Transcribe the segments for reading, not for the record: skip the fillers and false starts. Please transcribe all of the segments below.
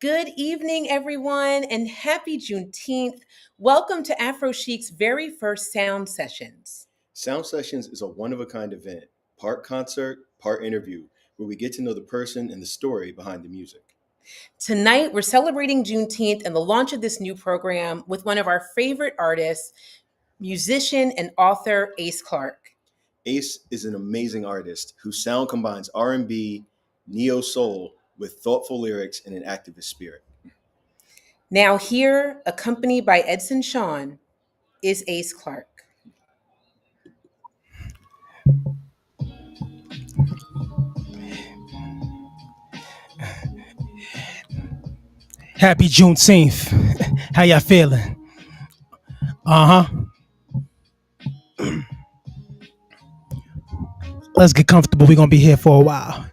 Good evening, everyone, and happy Juneteenth. Welcome to AphroChic's very first sound sessions. Sound Sessions is a one of a kind event, part concert, part interview, where we get to know the person and the story behind the music. Tonight, we're celebrating Juneteenth and the launch of this new program with one of our favorite artists, musician and author Ace Clark. Ace is an amazing artist whose sound combines R&B, neo soul with thoughtful lyrics and an activist spirit. Now, here, accompanied by Edson Sean, is Ace Clark. Happy Juneteenth. How y'all feeling? Let's get comfortable. We're gonna be here for a while.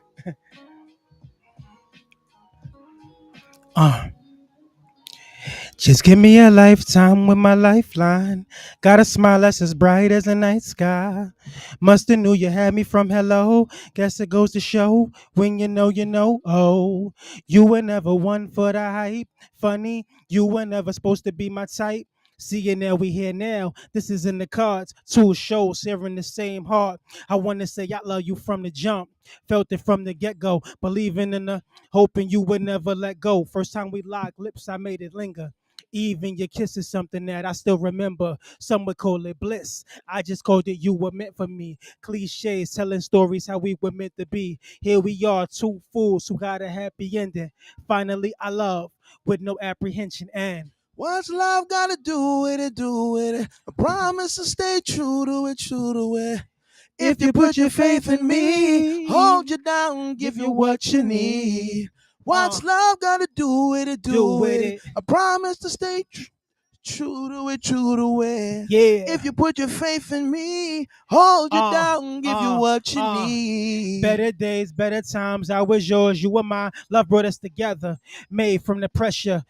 Just give me a lifetime with my lifeline. Got a smile that's as bright as the night sky. Musta knew you had me from hello. Guess it goes to show when you know you know. Oh, you were never one for the hype. Funny, you were never supposed to be my type. See you now, we here now. This is in the cards. Two shows sharing the same heart. I want to say I love you from the jump. Felt it from the get go. Believing in the hoping you would never let go. First time we locked lips, I made it linger. Even your kiss is something that I still remember. Some would call it bliss. I just called it you were meant for me. Cliches telling stories how we were meant to be. Here we are, two fools who got a happy ending. Finally, I love with no apprehension and What's love got to do with it? Do with it? I promise to stay true to it, true to it. If you put your faith in me, hold you down, give you what you need. What's love got to do with it? Do with it? I promise to stay true to it, true to it. yeah. If you put your faith in me, hold you down, give you what you need. Better days, better times. I was yours, you were mine. Love brought us together. Made from the pressure.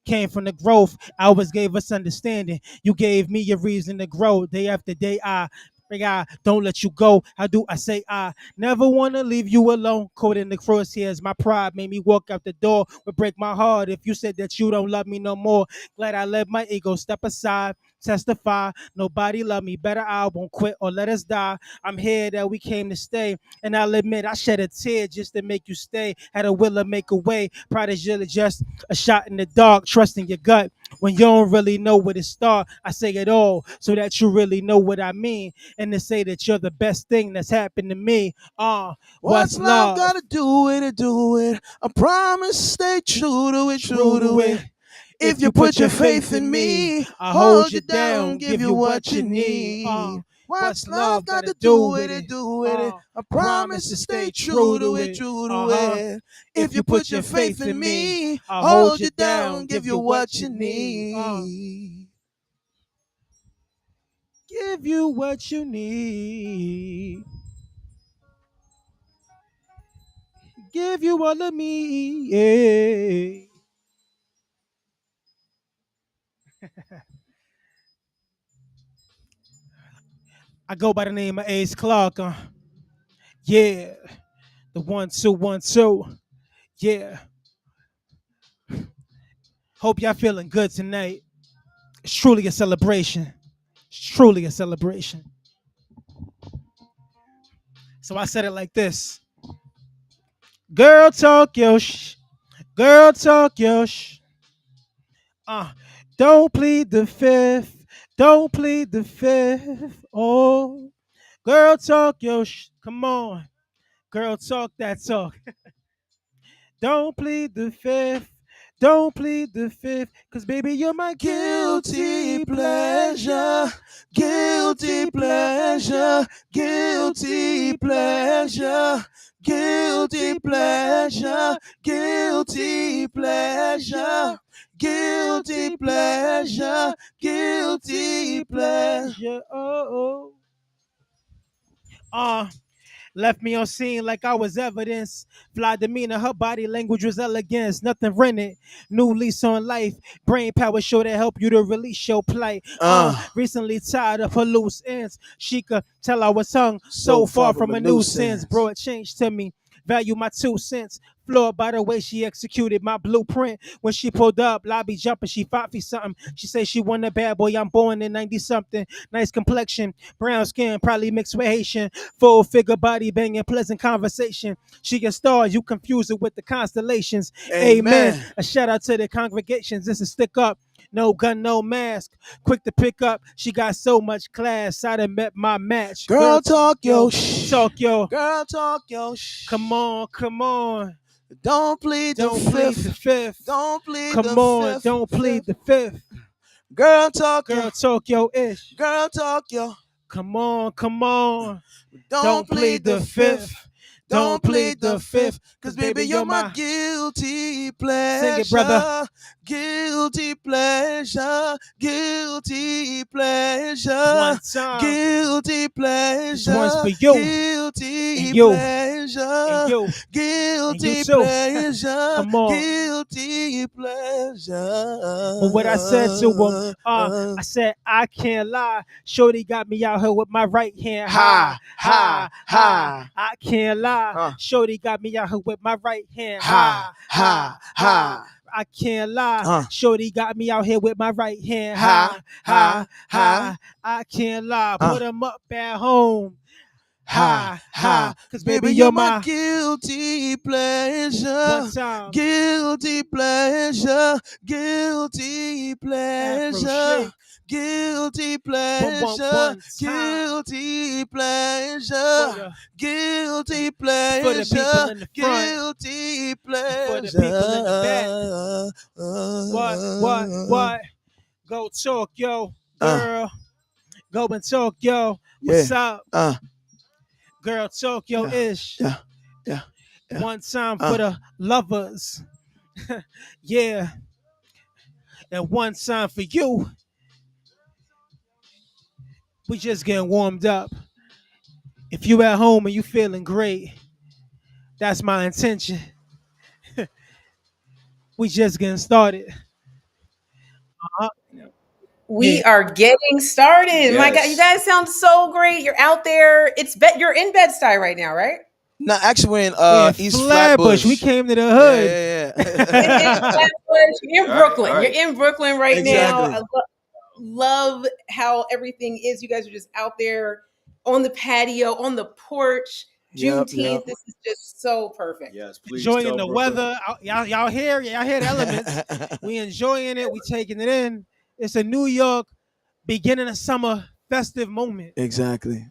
Came from the growth. Always gave us understanding. You gave me a reason to grow. Day after day, I don't let you go. How do I say I never want to leave you alone? Caught in the crosshairs. My pride made me walk out the door. Would break my heart if you said that you don't love me no more. Glad I let my ego step aside. Testify, nobody love me better. I won't quit or let us die. I'm here that we came to stay, and I'll admit I shed a tear just to make you stay. Had a will to make a way. Pride is really just a shot in the dark. Trust in your gut when you don't really know where to start. I say it all so that you really know what I mean, and to say that you're the best thing that's happened to me. What's love got to do with it? Do it? I promise to stay true to it, true to it. If you put your faith in me, I'll hold you down, give you what you need. What's love got to do with it? Do with it? I promise to stay true to it, true to it. If you put your faith in me, I'll hold you down, give you what you need. Give you what you need. Give you all of me. Yeah. I go by the name of Ace Clark. Yeah. The 1 2 1 2. Yeah. Hope y'all feeling good tonight. It's truly a celebration. It's truly a celebration. So I said it like this. Girl talk your girl talk your Uh, don't plead the fifth. Don't plead the fifth. Oh, girl talk your come on. Girl talk that talk. Don't plead the fifth. Don't plead the fifth, cause baby you're my Guilty pleasure, guilty pleasure, guilty pleasure, guilty pleasure, guilty pleasure, guilty pleasure, guilty pleasure. Oh, left me on scene like I was evidence. Fly demeanor, her body language was elegance. Nothing rented. New lease on life. Brain power show that help you to release your plight. Recently tired of her loose ends. She could tell I was hung so far from a nuisance. Bro, it changed to me. Value my 2 cents. Floored by the way she executed my blueprint. When she pulled up, lobby jumping, she 5 feet something. She say she want a bad boy. I'm born in 90 something. Nice complexion, brown skin, probably mixed with Haitian. Full figure body banging, pleasant conversation. She a star, you confuse it with the constellations. Amen. A shout out to the congregations. This is stick up. No gun, no mask. Quick to pick up. She got so much class. I done met my match. Girl, talk yo shh. Talk yo. Girl, talk yo shh. Come on, come on. Don't plead the Don't plead fifth. the fifth. Don't plead Come the on, fifth. don't plead the fifth. Girl, talk Girl, yo. talk yo ish. Girl, talk yo. Come on, come on. Don't plead the fifth. Don't plead the fifth. Cause baby, you're my guilty pleasure. Sing it, brother. Guilty pleasure. Guilty pleasure. One time. Guilty pleasure. This one's for you. Guilty And you. pleasure. And you. Guilty And you too. pleasure. Come on. Guilty pleasure. But what I said to him, I said, I can't lie. Shorty got me out here with my right hand high, high, high. I can't lie. Shorty got me out here with my right hand high, high, high. I can't lie. Shorty got me out here with my right hand high, high, high. I can't lie. Put him up at home. High, high. Cause baby, you're my guilty pleasure. One time. Guilty pleasure. Guilty pleasure. AphroChic. Guilty pleasure. Guilty pleasure. Guilty pleasure. For the people in the front. Guilty pleasure. For the people in the back. What? Go talk, yo, girl. Go and talk, yo. What's up? Girl, talk, yo, ish. Yeah. One time for the lovers. Yeah. And one time for you. We just getting warmed up. If you at home and you feeling great, that's my intention. We just getting started. We are getting started. Yes. My God, you guys sound so great. You're out there. You're in Bed-Stuy right now, right? No, actually, we're in East Flatbush. Flatbush. We came to the hood. Yeah. You're in Brooklyn. Right. You're in Brooklyn right Exactly. now. I love how everything is. You guys are just out there on the patio, on the porch. Juneteenth. This is just so perfect. Yes, please. Enjoying the Brooklyn. weather. Y'all hear the elements. We enjoying it. We taking it in. It's a New York beginning of summer festive moment. Exactly.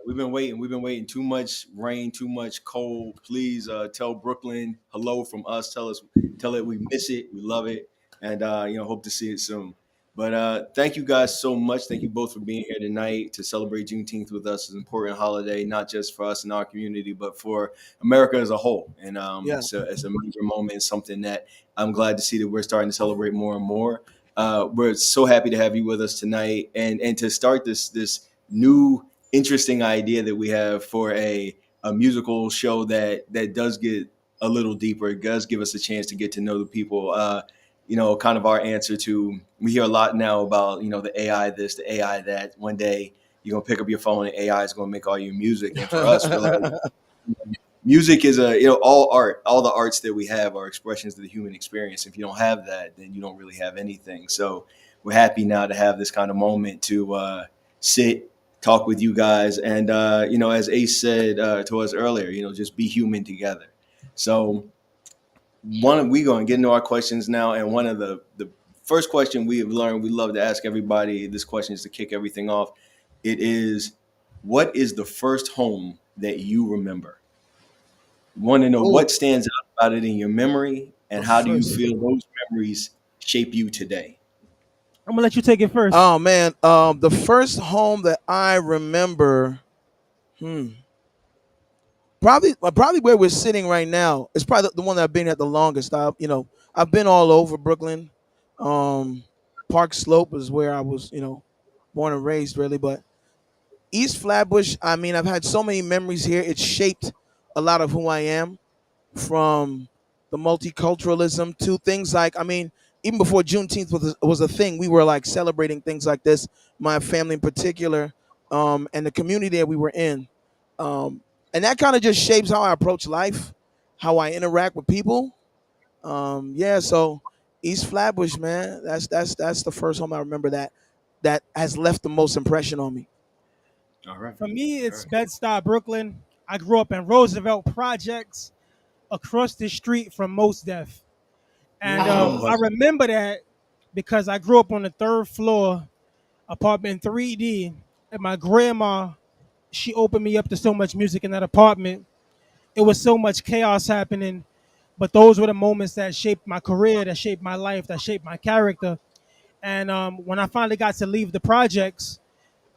We've been waiting. Too much rain, too much cold. Please tell Brooklyn hello from us. Tell it we miss it, we love it, and hope to see it soon. But thank you guys so much. Thank you both for being here tonight to celebrate Juneteenth with us. It's an important holiday, not just for us in our community, but for America as a whole. And it's a major moment, something that I'm glad to see that we're starting to celebrate more and more. We're so happy to have you with us tonight, and to start this new interesting idea that we have for a musical show that does get a little deeper. It does give us a chance to get to know the people. Kind of our answer to, we hear a lot now about, the AI this, the AI that. One day you're gonna pick up your phone and AI is gonna make all your music. And for us, we're like, music is all art. All the arts that we have are expressions of the human experience. If you don't have that, then you don't really have anything. So we're happy now to have this kind of moment to sit, talk with you guys, and as Ace said to us earlier, just be human together. So we're going to get into our questions now, and one of the first question we have learned, we love to ask everybody this question is to kick everything off. It is, what is the first home that you remember? Want to know what stands out about it in your memory, and how do you feel those memories shape you today? I'm gonna let you take it first. Oh man, the first home that I remember, probably where we're sitting right now. It's probably the one that I've been at the longest. I've been all over Brooklyn. Park Slope is where I was, born and raised, really. But East Flatbush, I mean, I've had so many memories here. It shaped a lot of who I am, from the multiculturalism to things like, even before Juneteenth was a thing, we were like celebrating things like this. My family in particular, and the community that we were in. and that kind of just shapes how I approach life, how I interact with people. Yeah, so East Flatbush, man, that's the first home I remember that has left the most impression on me. All right. For me, All it's right. Bed-Stuy, Brooklyn. I grew up in Roosevelt Projects, across the street from Mos Def, and Oh, I remember that because I grew up on the third floor, apartment 3D, and my grandma, she opened me up to so much music in that apartment. It was so much chaos happening, but those were the moments that shaped my career, that shaped my life, that shaped my character. And when I finally got to leave the projects,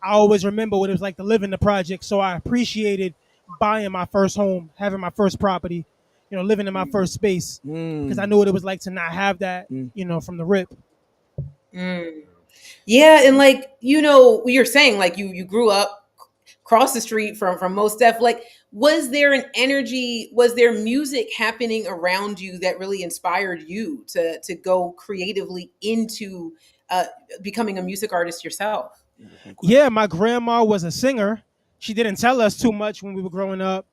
I always remember what it was like to live in the project. So I appreciated buying my first home, having my first property, living in my first space, because I Mm, knew what it was like to not have that, mm. from the rip. mm. Yeah, and like you're saying like you grew up across the street from most Def. Like, was there an energy? Was there music happening around you that really inspired you to go creatively into uh, becoming a music artist yourself? Yeah, my grandma was a singer. She didn't tell us too much when we were growing up,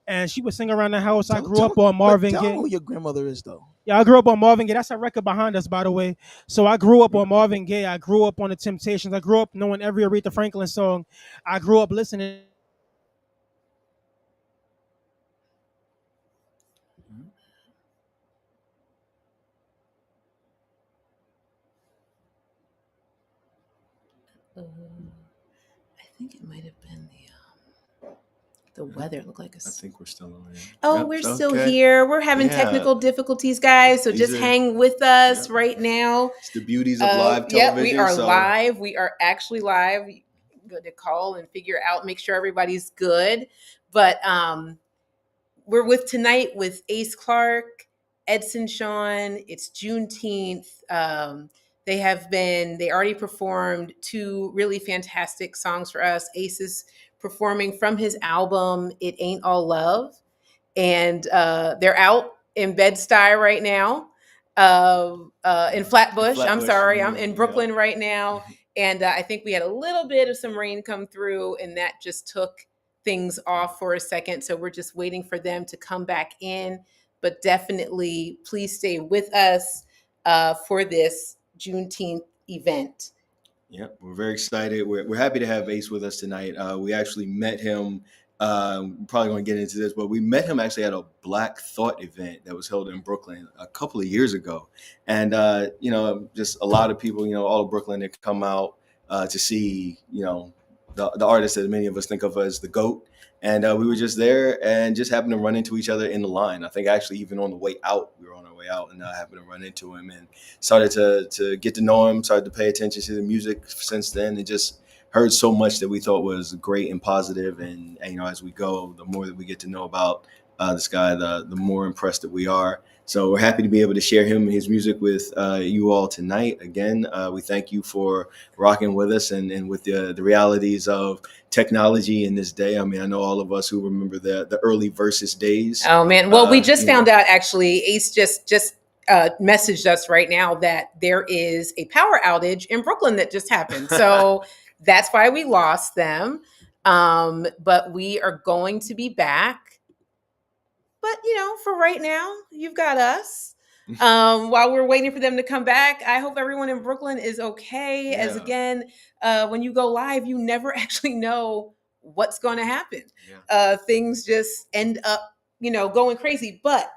and she would sing around the house. I Tell, grew tell, up on but Marvin tell 'em Gaye. who your grandmother is, though. Yeah, I grew up on Marvin Gaye. That's a record behind us, by the way. So I grew up on Marvin Gaye. I grew up on the Temptations. I grew up knowing every Aretha Franklin song. I grew up listening. I think it might have been the weather looked like I think we're still on here. Oh, Yep. we're still Okay. here. We're having Yeah. technical difficulties, guys. So These just are hang with us Yep. right now. It's the beauties of live Yep, we television. are So live. We are actually live. Good to call and figure out, make sure everybody's good. But we're with tonight with Ace Clark, Edson Sean. It's Juneteenth. They already performed two really fantastic songs for us. Ace is performing from his album, It Ain't All Love, and they're out in Bed-Stuy right now. In Flatbush. I'm Flatbush. sorry, I'm in Yeah. Brooklyn right now, and I think we had a little bit of some rain come through, and that just took things off for a second. So we're just waiting for them to come back in. But definitely, please stay with us for this Juneteenth event. Yep, we're very excited. We're happy to have Ace with us tonight. We actually met him. Probably going to get into this, but we met him actually at a Black Thought event that was held in Brooklyn a couple of years ago, and just a lot of people, all of Brooklyn that come out to see, the artist that many of us think of as the GOAT. And we were just there and just happened to run into each other in the line. I think actually even on the way out, we were on our way out and happened to run into him and started to get to know him, started to pay attention to the music since then, and just heard so much that we thought was great and positive. And as we go, the more that we get to know about this guy, the more impressed that we are. So we're happy to be able to share him and his music with you all tonight. Again, we thank you for rocking with us and with the realities of technology in this day. I mean, I know all of us who remember the early Versus days. Oh man! Well, we just found out actually. Ace just messaged us right now that there is a power outage in Brooklyn that just happened. So that's why we lost them. But we are going to be back. But for right now, you've got us. While we're waiting for them to come back, I hope everyone in Brooklyn is okay. As Yeah. again, when you go live, you never actually know what's going to happen. Yeah. Things just end up, going crazy. But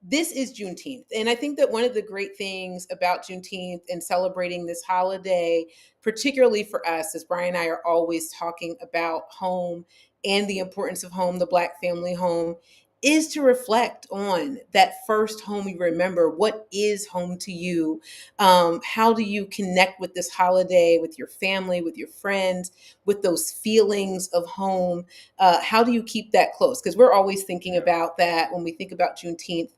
this is Juneteenth. And I think that one of the great things about Juneteenth and celebrating this holiday, particularly for us, as Bryan and I are always talking about home and the importance of home, the Black family home, is to reflect on that first home you remember. What is home to you? How do you connect with this holiday, with your family, with your friends, with those feelings of home? How do you keep that close? Because we're always thinking about that when we think about Juneteenth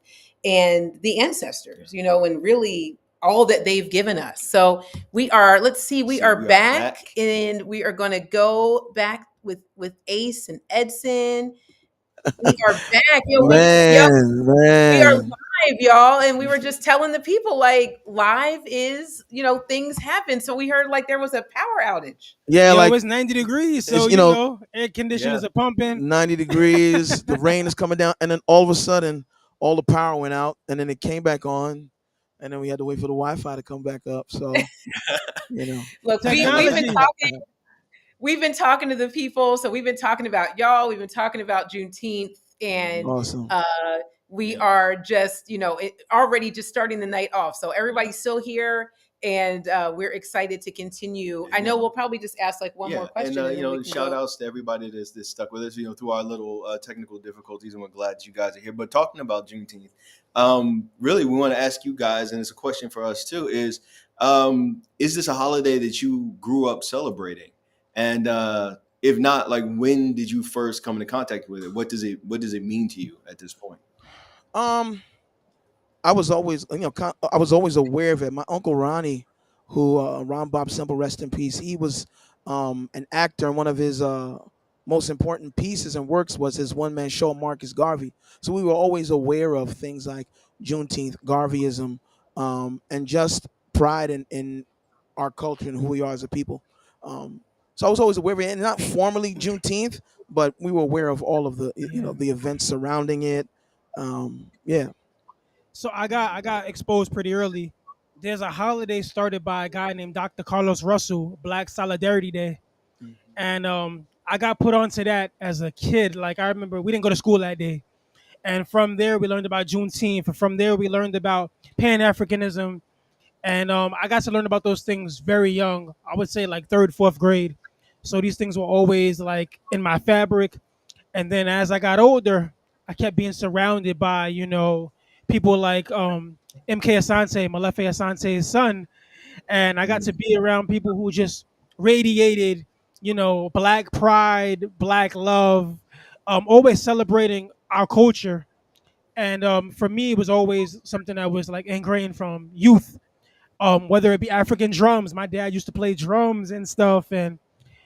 and the ancestors, and really all that they've given us. So we are, let's see, we are back, and we are going to go back with Ace and Edson. We are back. We are Man. live live, y'all, and we were just telling the people like live is, things happen. So we heard like there was a power outage. Yeah, Yo, like it's 90 degrees, so it's, you know, air conditioners Yeah. are pumping. 90 degrees, the rain is coming down, and then all of a sudden, all the power went out, and then it came back on, and then we had to wait for the Wi-Fi to come back up. So, you know, Look, we've been Technology. talking. We've been talking to the people. So we've been talking about y'all. We've been talking about Juneteenth, and awesome. uh, we Yeah. are just, already just starting the night off. So everybody's still here, and we're excited to continue. I know we'll probably just ask like one more Yeah, question, and and then we can shout go. outs to everybody that's stuck with us, through our little technical difficulties, and we're glad you guys are here. But talking about Juneteenth, really, we want to ask you guys, and it's a question for us too: is this a holiday that you grew up celebrating? And if not, like, when did you first come into contact with it? What does it mean to you at this point? Um, I was always, I was always aware of it. My uncle Ronnie, who Ron Bob Simple, rest in peace. He was an actor, and one of his most important pieces and works was his one-man show, Marcus Garvey. So we were always aware of things like Juneteenth, Garveyism, and just pride in our culture and who we are as a people. So I was always aware of it, and not formally Juneteenth, but we were aware of all of the the events surrounding it. Yeah. So I got exposed pretty early. There's a holiday started by a guy named Dr. Carlos Russell, Black Solidarity Day, and I got put onto that as a kid. Like I remember we didn't go to school that day, and from there we learned about Juneteenth. And from there we learned about Pan Africanism, and I got to learn about those things very young. I would say like third, fourth grade. So these things were always like in my fabric. And then as I got older, I kept being surrounded by people like MK Asante, Malefe Asante's son, and I got to be around people who just radiated black pride, black love, always celebrating our culture. And for me, it was always something that was like ingrained from youth. Whether it be African drums, my dad used to play drums and stuff, and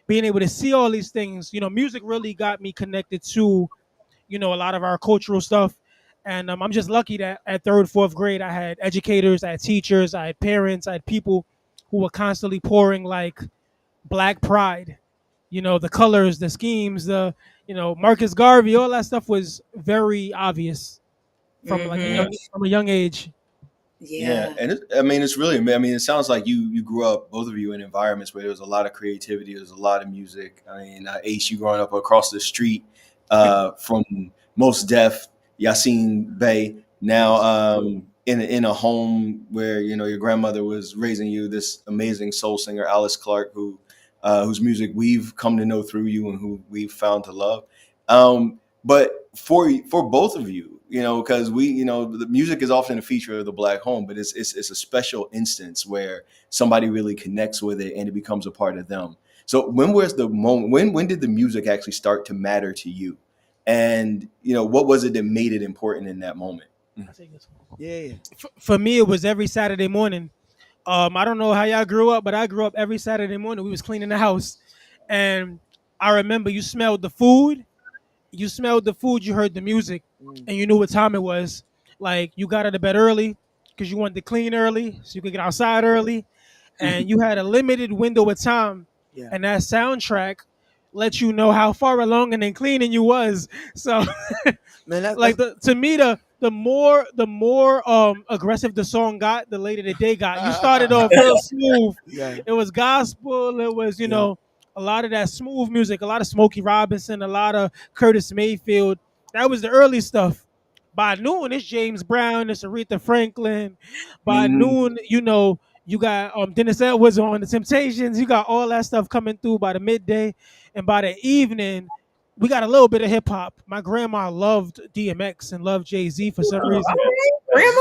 being able to see all these things, music really got me connected to a lot of our cultural stuff. And I'm just lucky that at third, fourth grade, I had educators, I had teachers, I had parents, I had people who were constantly pouring like black pride. The colors, the schemes, the Marcus Garvey, all that stuff was very obvious from like Hmm. a young age. Yeah, Yeah. and I mean, it's really. I mean, it sounds like you grew up, both of you, in environments where there was a lot of creativity, there was a lot of music. I mean, Ace, you growing up across the street from Most Def, Yassine Bey. Now, in a home where your grandmother was raising you, this amazing soul singer Alice Clark, whose music we've come to know through you and who we've found to love. But for both of you, because the music is often a feature of the Black home, but it's a special instance where somebody really connects with it and it becomes a part of them. So when was the moment? When did the music actually start to matter to you? And what was it that made it important in that moment? I take this one. Yeah. For me, it was every Saturday morning. I don't know how y'all grew up, but I grew up every Saturday morning. We was cleaning the house, and I remember you smelled the food. You smelled the food. You heard the music, Mm. and you knew what time it was. Like you got out of bed early because you wanted to clean early, so you could get outside early, and you had a limited window of time, Yeah. and that soundtrack let you know how far along and then cleaning you was. So Man, like to me the more aggressive the song got, the later the day got. You started off real smooth. yeah. It was gospel. It was Yeah. a lot of that smooth music, a lot of Smokey Robinson, a lot of Curtis Mayfield. That was the early stuff. By noon, it's James Brown, it's Aretha Franklin. By Mhm. noon, you got Dennis Edwards on the Temptations. You got all that stuff coming through by the midday, and by the evening, we got a little bit of hip hop. My grandma loved DMX and loved Jay-Z for some Oh, reason. okay. Grandma?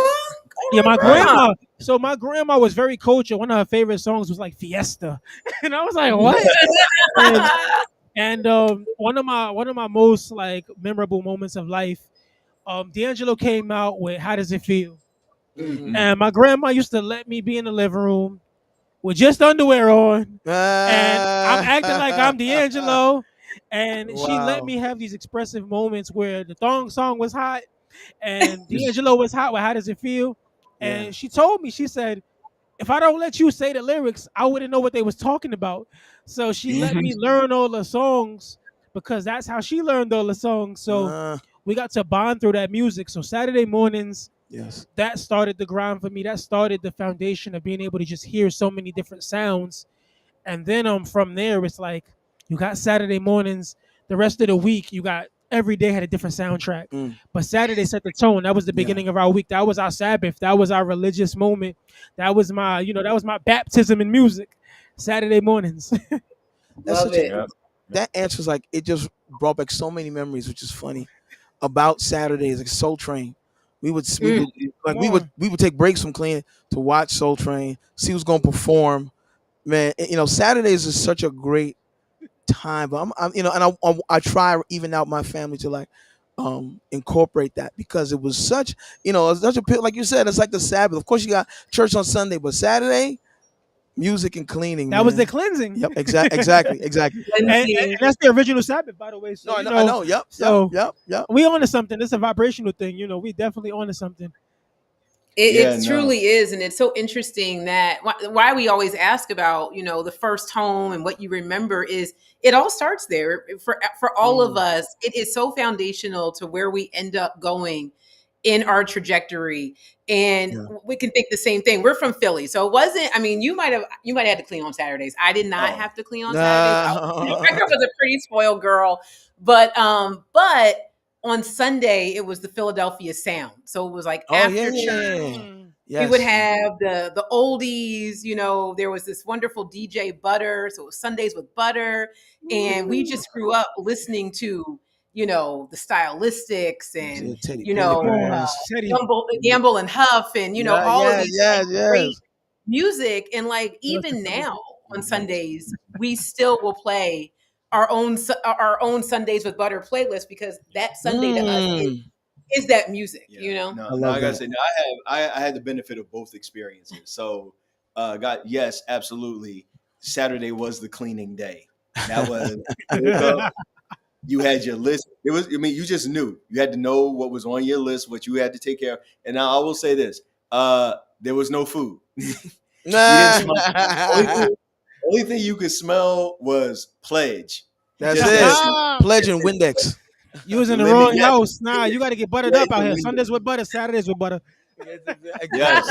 Yeah, All my right, Right. grandma. grandma. So my grandma was very cultured. One of her favorite songs was like Fiesta, and I was like, what? And one of my most like memorable moments of life. D'Angelo came out with "How Does It Feel," Mm-hmm. and my grandma used to let me be in the living room with just underwear on, and I'm acting like I'm D'Angelo, and she let Wow. me have these expressive moments where the thong song was hot, And D'Angelo was hot. Well, how does it feel? Yeah. And she told me, she said, if I don't let you say the lyrics, I wouldn't know what they was talking about. So she let me learn all the songs because that's how she learned all the songs. So Uh, we got to bond through that music. So Saturday mornings, yes. that started the grind for me. That started the foundation of being able to just hear so many different sounds. And then from there, it's like you got Saturday mornings. The rest of the week, you got every day had a different soundtrack. Mm, But Saturday set the tone. That was the yeah. beginning of our week. That was our Sabbath. That was our religious moment. That was my, that was my baptism in music. Saturday mornings. That's Love such a it. Yeah. that answer's like it just brought back so many memories, which is funny about Saturdays, like Soul Train. We Mm. would like Come on. we would take breaks from cleaning to watch Soul Train, see who's gonna perform. Man, Saturdays is such a great time, but I'm and I try even out my family to like incorporate that because it was such it's such like you said, it's like the Sabbath. Of course you got church on Sunday, but Saturday music and cleaning, That was the man. cleansing. Yep, exactly, exactly. And Cleansing. that's the original Sabbath, by the way. So, No, I know. Yep, yep, so yep, yep. we on to something. It's a vibrational thing. We definitely on to something. Yeah, It no. truly is, and it's so interesting that why we always ask about the first home and what you remember is it all starts there for all of Mm, us. It is so foundational to where we end up going in our trajectory, and yeah. we can think the same thing. We're from Philly, so it wasn't. I mean, you might have to clean on Saturdays. I did not Oh, have to clean on Saturdays. I Nah. was a pretty spoiled girl, but on Sunday, it was the Philadelphia Sound. So it was like Oh yeah, after yeah, church, yeah, yeah. Mm. we would Yes. have the oldies. There was this wonderful DJ Butter. So it was Sundays with Butter. And we just grew up listening to, the stylistics and, Yeah, Teddy Come on, Pendergrass. Chetty. Gamble and Huff and, Yeah, all of yeah, these like yes, great yes. music. And like What's the even Philly? now on Sundays, we still will play our own Sundays with Butter playlist because that Sunday to us Mm, is that music, yeah. No, I no, love I gotta that. say, no, I had the benefit of both experiences. So, got yes, absolutely. Saturday was the cleaning day. That was woke up. You had your list. It was. I mean, you just knew. You had to know what was on your list, what you had to take care of. And now I will say this: there was no food. We didn't smell. Only Nah. thing, only thing you could smell was pledge. That's Just it. just Pledge and that Windex. You was in the lemon. wrong Yes, house. Nah, you got to get buttered pledge up out and here. window. Sundays with butter, Saturdays with butter. Yes.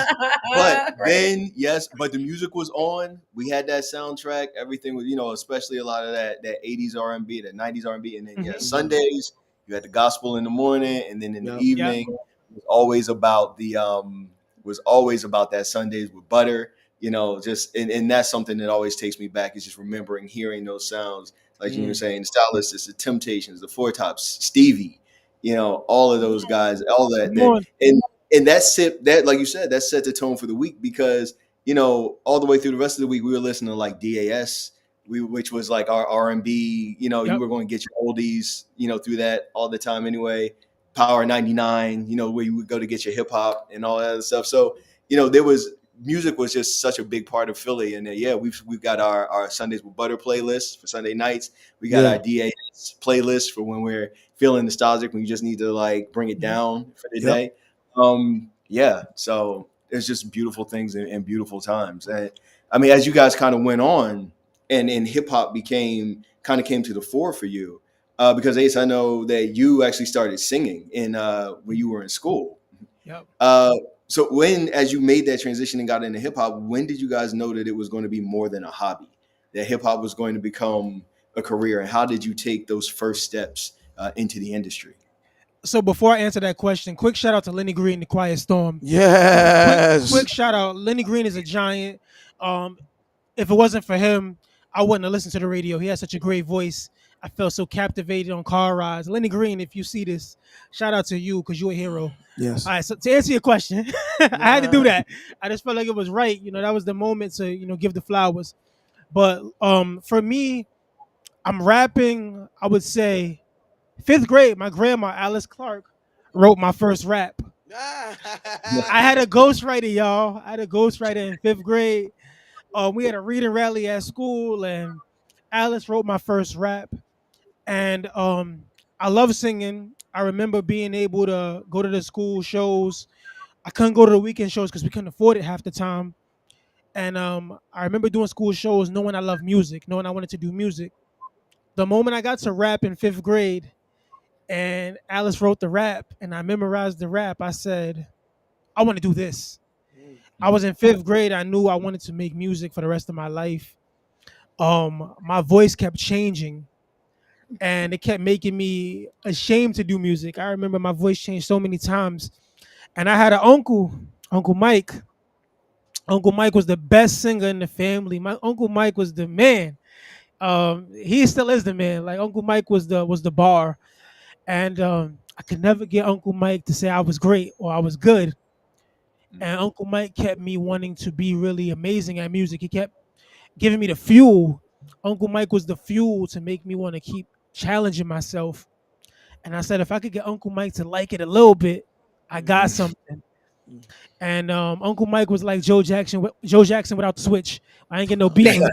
But right? then, yes, but the music was on. We had that soundtrack. Everything was, especially a lot of that 80s R&B, that 90s R&B. And then, yeah, Hmm. Mhm. Sundays, you had the gospel in the morning. And then in the Yep. Yep. evening, it was always about that Sundays with butter. And that's something that always takes me back is just remembering hearing those sounds. Like you were Mm, saying, the Stylists, the Temptations, the Four Tops, Stevie, all of those guys, all that, Come on. and that like you said, that set the tone for the week because all the way through the rest of the week we were listening to like DAS, which was like our R&B. You Yep. were going to get your oldies through that all the time anyway. Power 99, where you would go to get your hip hop and all that other stuff. So there was music was just such a big part of Philly. And yeah, we've got our Sundays with Butter playlist for Sunday nights. We got yeah. our DAS playlist for when we're feeling nostalgic, when you just need to like bring it Mhm. down for the Yep. day. Yeah, so it's just beautiful things and beautiful times. And I mean, as you guys kind of went on and hip hop came to the fore for you, because Ace, I know that you actually started singing when you were in school. Yep. Uh, so as you made that transition and got into hip hop, when did you guys know that it was going to be more than a hobby, that hip hop was going to become a career, and how did you take those first steps into the industry? So before I answer that question, quick shout out to Lenny Green, The Quiet Storm. Quick Yes. shout out. Lenny Green is a giant. Um, if it wasn't for him, I wouldn't have listened to the radio. He has such a great voice. I felt so captivated on car rides. Lenny Green, if you see this, shout out to you because you're a hero. Yes. All right, so to answer your question, I had to do Nah. that. I just felt like it was right. That was the moment to give the flowers. But for me, I'm rapping. I would say fifth grade. My grandma Alice Clark wrote my first rap. I had a ghostwriter, y'all. I had a ghostwriter in fifth grade. We had a reading rally at school, and Alice wrote my first rap. And I love singing. I remember being able to go to the school shows. I couldn't go to the weekend shows because we couldn't afford it half the time. And I remember doing school shows, knowing I love music, knowing I wanted to do music. The moment I got to rap in 5th grade, and Alice wrote the rap, and I memorized the rap, I said, I want to do this. I was in 5th grade. I knew I wanted to make music for the rest of my life. My voice kept changing, and it kept making me ashamed to do music. I remember my voice changed so many times, and I had an uncle, Uncle Mike. Uncle Mike was the best singer in the family. My Uncle Mike was the man. He still is the man. Like Uncle Mike was the bar, and I could never get Uncle Mike to say I was great or I was good. And Uncle Mike kept me wanting to be really amazing at music. He kept giving me the fuel. Uncle Mike was the fuel to make me want to keep challenging myself. And I said, if I could get Uncle Mike to like it a little bit, I got something. And Uncle Mike was like Joe Jackson without the switch. I ain't get no beatings,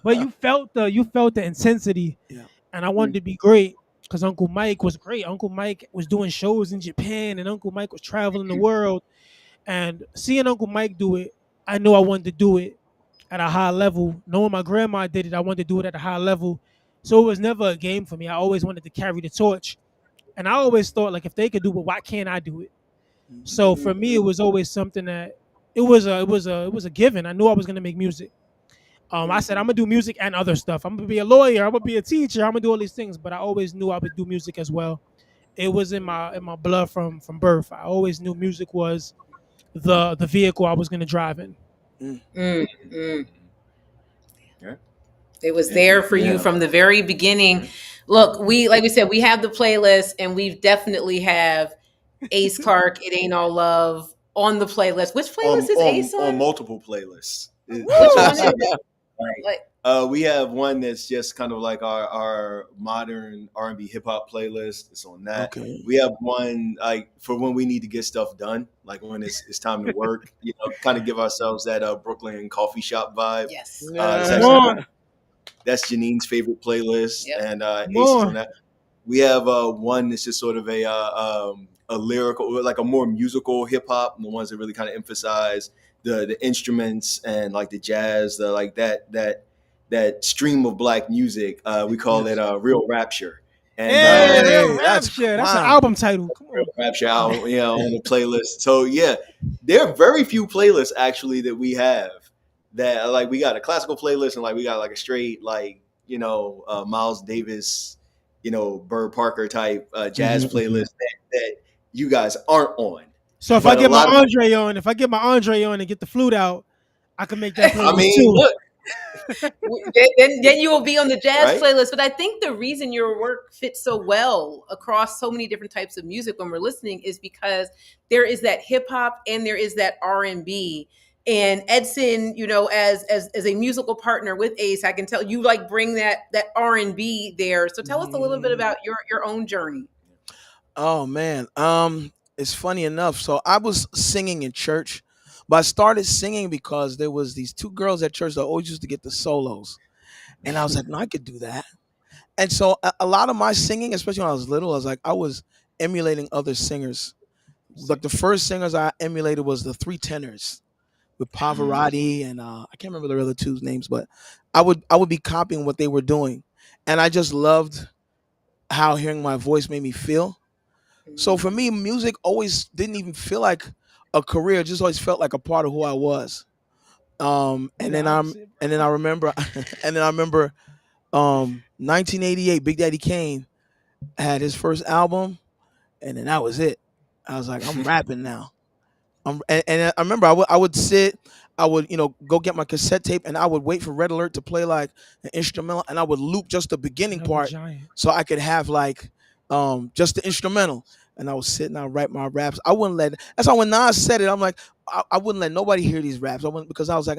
but you felt the intensity, Yeah. and I wanted to be great because Uncle Mike was great. Uncle Mike was doing shows in Japan, and Uncle Mike was traveling the world. And seeing Uncle Mike do it, I knew I wanted to do it at a high level. Knowing my grandma did it, I wanted to do it at a high level. So it was never a game for me. I always wanted to carry the torch. And I always thought, like, if they could do it, why can't I do it? So for me, it was always something that it was a given. I knew I was gonna make music. I said I'm gonna do music and other stuff. I'm gonna be a lawyer. I'm gonna be a teacher. I'm gonna do all these things. But I always knew I would do music as well. It was in my blood from birth. I always knew music was the vehicle I was gonna drive in. Mm. Mm, mm. Yeah. It was there for you Yeah. from the very beginning. Look, like we said, we have the playlist, and we definitely have Ace Clark. It ain't all love on the playlist. Which playlist is Ace On on? multiple playlists. Which one is it? Like, Like, we have one that's just kind of like our modern R&B hip hop playlist. It's on that. Okay. We have one like for when we need to get stuff done, like when it's time to work. Kind of give ourselves that Brooklyn coffee shop vibe. yes. It's Come actually, on, that's Janine's favorite playlist, Yep. and come Ace is on on. that. We have one that's just sort of a lyrical, like a more musical hip hop, the ones that really kind of emphasize the instruments and like the jazz, the like that stream of black music. We call it Real Rapture, and Hey, Hey, real that's rapture. That's an fine. album title. Come Real on. Rapture out, on the playlist. So yeah, there are very few playlists actually that we have that like we got a classical playlist and like we got like a straight like Miles Davis, Bird Parker type jazz playlist that you guys aren't on. So if I But a get my lot of, Andre on, if I get my Andre on and get the flute out, I can make that I playlist mean, too. look, Then you will be on the jazz right? playlist. But I think the reason your work fits so well across so many different types of music when we're listening is because there is that hip hop and there is that R&B. And Edson, as a musical partner with Ace, I can tell you like bring that R&B there. So tell us a little bit about your own journey. Oh man. It's funny enough. So I was singing in church, but I started singing because there was these two girls at church that always used to get the solos. And I was like, no, I could do that. And so a lot of my singing, especially when I was little, I was emulating other singers. Like the first singers I emulated was the Three Tenors with Pavarotti and I can't remember the other two's names, but I would be copying what they were doing. And I just loved how hearing my voice made me feel. So for me, music always didn't even feel like a career; it just always felt like a part of who I was. You And the then opposite, and then I remember, and then I remember, 1988, Big Daddy Kane had his first album, and then that was it. I was like, I'm rapping now. And I remember I would sit, I would go get my cassette tape, and I would wait for Red Alert to play like an instrumental, and I would loop just the beginning brother. part Giant. so I could have like just the instrumental. And I would sit and I would write my raps. I wouldn't let. That's why when Nas said it, I'm like, I wouldn't let nobody hear these raps. I wouldn't because I was like,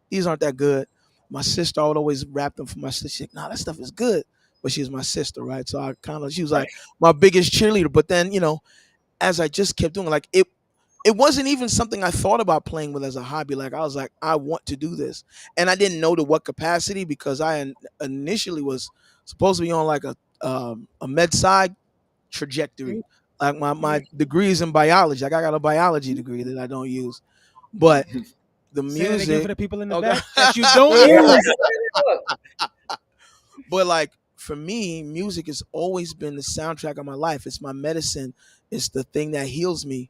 these aren't that good. My sister, I would always rap them for my sister. She's like, nah, that stuff is good. But she's my sister, right? So she was like my biggest cheerleader. But then, as I just kept doing, like it wasn't even something I thought about playing with as a hobby. Like I was like, I want to do this, and I didn't know to what capacity because I initially was supposed to be on like a med side trajectory. Like my degrees in biology. Like I got a biology degree that I don't use, but the Say that again for music. the people in the Okay. back that you don't Yeah, use. But like for me, music has always been the soundtrack of my life. It's my medicine. It's the thing that heals me.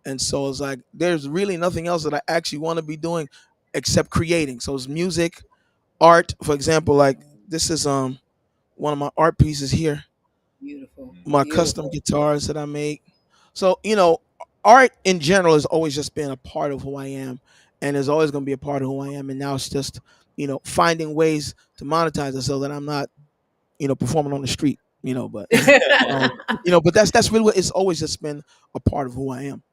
And so it's like there's really nothing else that I actually want to be doing except creating. So it's music, art. For example, like this is one of my art pieces here, beautiful, my custom beautiful. guitars that I make. So, art in general has always just been a part of who I am and is always going to be a part of who I am. And now it's just, finding ways to monetize it so that I'm not, performing on the street, um, but that's really what it's always just been a part of who I am.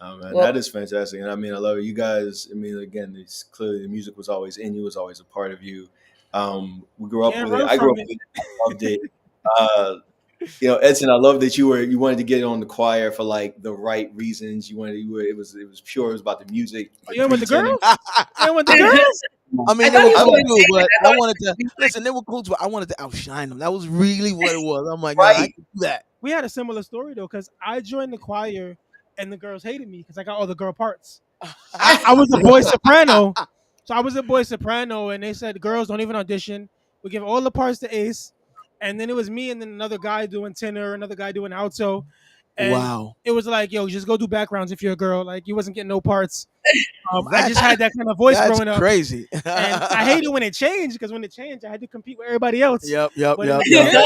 Oh man, Well, that is fantastic, and I mean, I love it. You guys, I mean, again, it's clearly the music was always in you, was always a part of you. We grew up Can't with it. run I grew from up it. with it. I loved it. Uh, Edson, I love that you wanted to get on the choir for like the right reasons. It was pure. It was about the music. Oh, The you ain't with the 310. girls? You ain't with the girls? I I mean, they thought were he was cool going to too, say that. but I I thought wanted he to was going listen. They were cool too. I wanted to outshine them. That was really what it was. I'm like, nah, I Right. can do that. We had a similar story though, because I joined the choir and the girls hated me because I got all the girl parts. I was a boy soprano. So I was a boy soprano, and they said girls don't even audition. We give all the parts to Ace, and then it was me and then another guy doing tenor, another guy doing alto, and Wow, it was like, yo, just go do backgrounds if you're a girl. Like you wasn't getting no parts. I just that's had that kind of voice that's growing up, crazy. and I hated when it changed because when it changed, I had to compete with everybody else. Yep, yep, But yep, yep.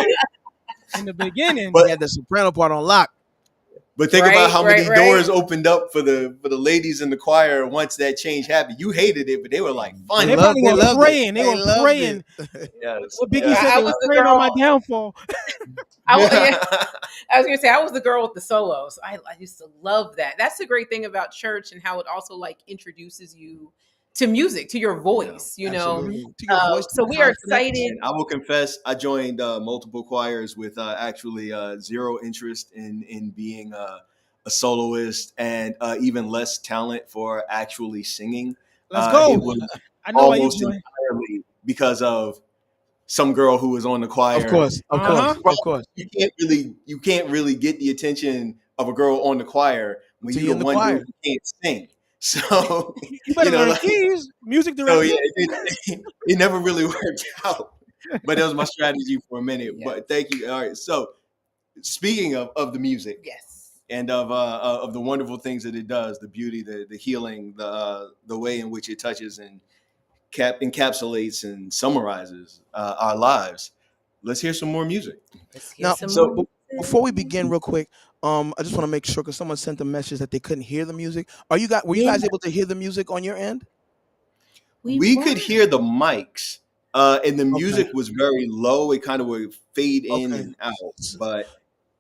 in the beginning, But He had the soprano part on lock. but think about right, how right, many right. doors opened up for the ladies in the choir once that change happened. You hated it, but they were like They fun. they loved, probably they were loved it. praying. They They were loved it. praying. Yes, What Biggie said, yes. I they was was the praying on my girl. downfall. Yeah, I was gonna say I was the girl with the solos. I used to love that. That's the great thing about church and how it also like introduces you to music, to your Yeah, voice. Absolutely. To your voice, to So your we are confidence. excited. and I will confess, I joined multiple choirs with actually zero interest in being a soloist, and even less talent for actually singing. Let's It go. was I know why you almost joined. entirely because of some girl who was on the Of choir. course, of Uh huh. course, of course. You can't really get the attention of a girl on the choir when To you you the in the one dude choir. who can't sing. So You better learn like keys, music so director. yeah, it never really worked out. But that was my strategy for a minute. Yes. But thank you. All right. So speaking of the music Yes. and of the wonderful things that it does, the beauty, the healing, the way in which it touches and encapsulates and summarizes our lives. Let's hear some more music. Let's hear Now, some So more. before we begin, real quick, I just want to make sure because someone sent a message that they couldn't hear the music. Were you Yeah, guys able to hear the music on your end? we we were. could hear the mics, and the Okay, music was very low. It kind of would fade in okay, and out. But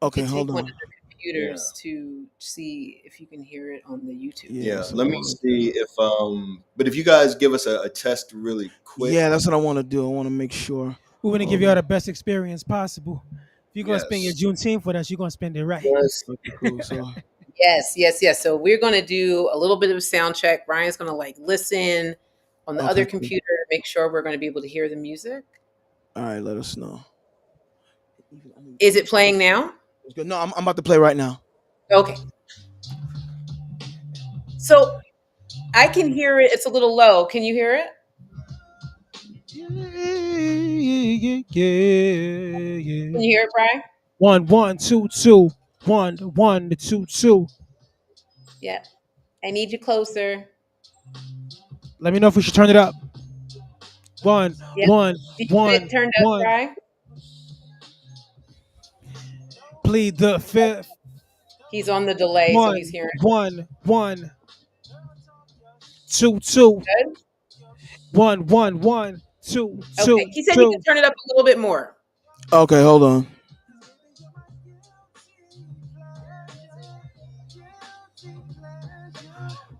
You okay. could take Hold one of on. the yeah, computers to see if you can hear it on the YouTube. Yeah, yeah. so Let me see if But if you guys give us a test really quick, yeah, that's what I want to do. I want to make sure. We want to give Hold you all on. the best experience possible. If you're gonna spend your yes. Juneteenth with us, you're gonna spend it right. Yes. Okay, cool. So, Yes, yes, yes. So we're going to do a little bit of a sound check. Brian's going to like listen on the other okay, cool. computer to make sure we're going to be able to hear the music. All right, let us know. Is it playing now? It's good. No, I'm about to play right now. Okay. So I can hear it. It's a little low. Can you hear it? Yeah, yeah, yeah, Can yeah. you hear it, Brian? 1 1 2 2 1 1 2 2. Yeah. I need you closer. Let me know if we should turn it up. One Yep. one Did you get it one turned up, one. Brian? Plead the fifth. He's on the delay, so he's One hearing 1 1 2 2. good. 1 1 1 2 2 Okay. He said you could 2. turn it up a little bit more. Okay, hold on.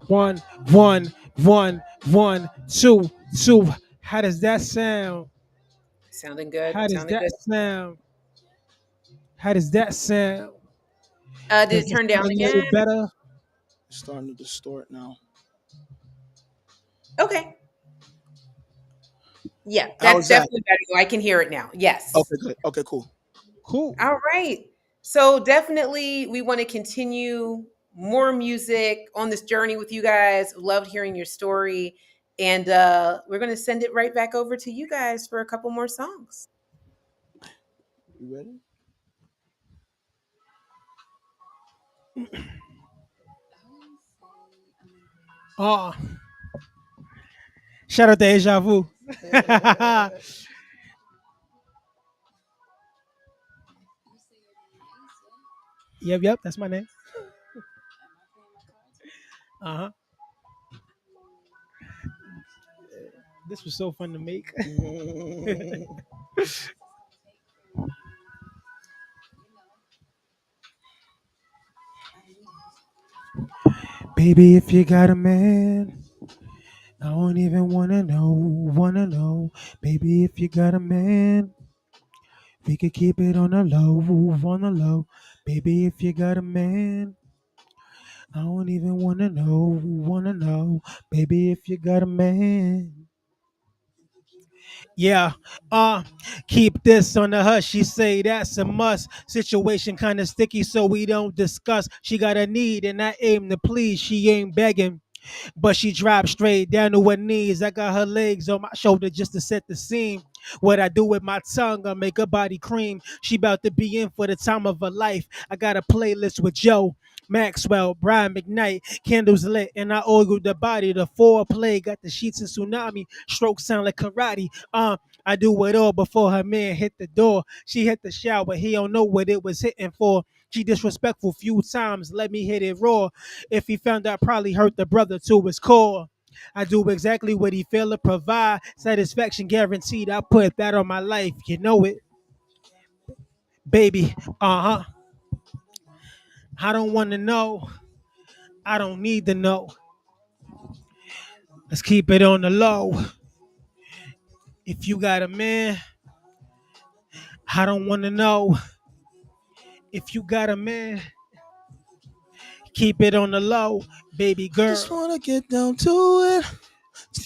1 1 1 1 2 2. How does that sound? Sounding good. How does Sounding that good. sound? How does that sound? Did Does it it turn down sound a again? little better? It's starting to distort now. Okay. Yeah, How that's is that? definitely better. I can hear it now. Yes. Okay, good. Okay, cool. Cool. All right. So definitely we want to continue more music on this journey with you guys. Loved hearing your story. And we're going to send it right back over to you guys for a couple more songs. You ready? Oh, shout out to Deja Vu. Yep, that's my name. Uh huh. This was so fun to make. Baby, if you got a man, I don't even wanna know. Baby, if you got a man, we could keep it on the low, on the low. Baby, if you got a man, I don't even wanna know. Baby, if you got a man. Yeah, uh, keep this on the hush. She say that's a must. Situation kind of sticky, so we don't discuss. She got a need, and I aim to please. She ain't begging. But she dropped straight down to her knees. I got her legs on my shoulder just to set the scene. What I do with my tongue, I make her body cream. She about to be in for the time of her life. I got a playlist with Joe, Maxwell, Brian McKnight, candles lit, and I oiled the body. The foreplay got the sheets and tsunami. Strokes sound like karate. I do it all before her man hit the door. She hit the shower. He don't know what it was hitting for. She disrespectful few times. Let me hit it raw. If he found out, probably hurt the brother to his core. I do exactly what he failed to provide. Satisfaction guaranteed. I put that on my life. You know it, baby. Uh huh. I don't want to know. I don't need to know. Let's keep it on the low. If you got a man, I don't want to know. If you got a man, keep it on the low, baby I just girl. wanna get down to it.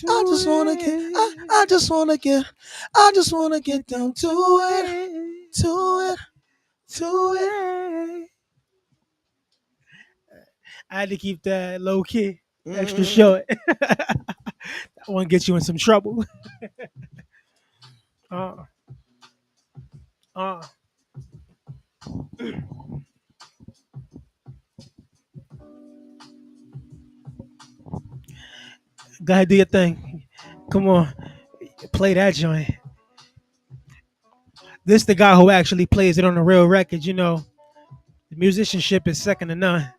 I To just wanna get, it, I just wanna get, I just wanna get get down down to to it, it, to it, to to it. it. I had to keep that low key, extra Mm. short. I want to get you in some trouble. Uh, uh. Go ahead, do your thing. Come on, play that joint. This the guy who actually plays it on the real record. You know, the musicianship is second to none.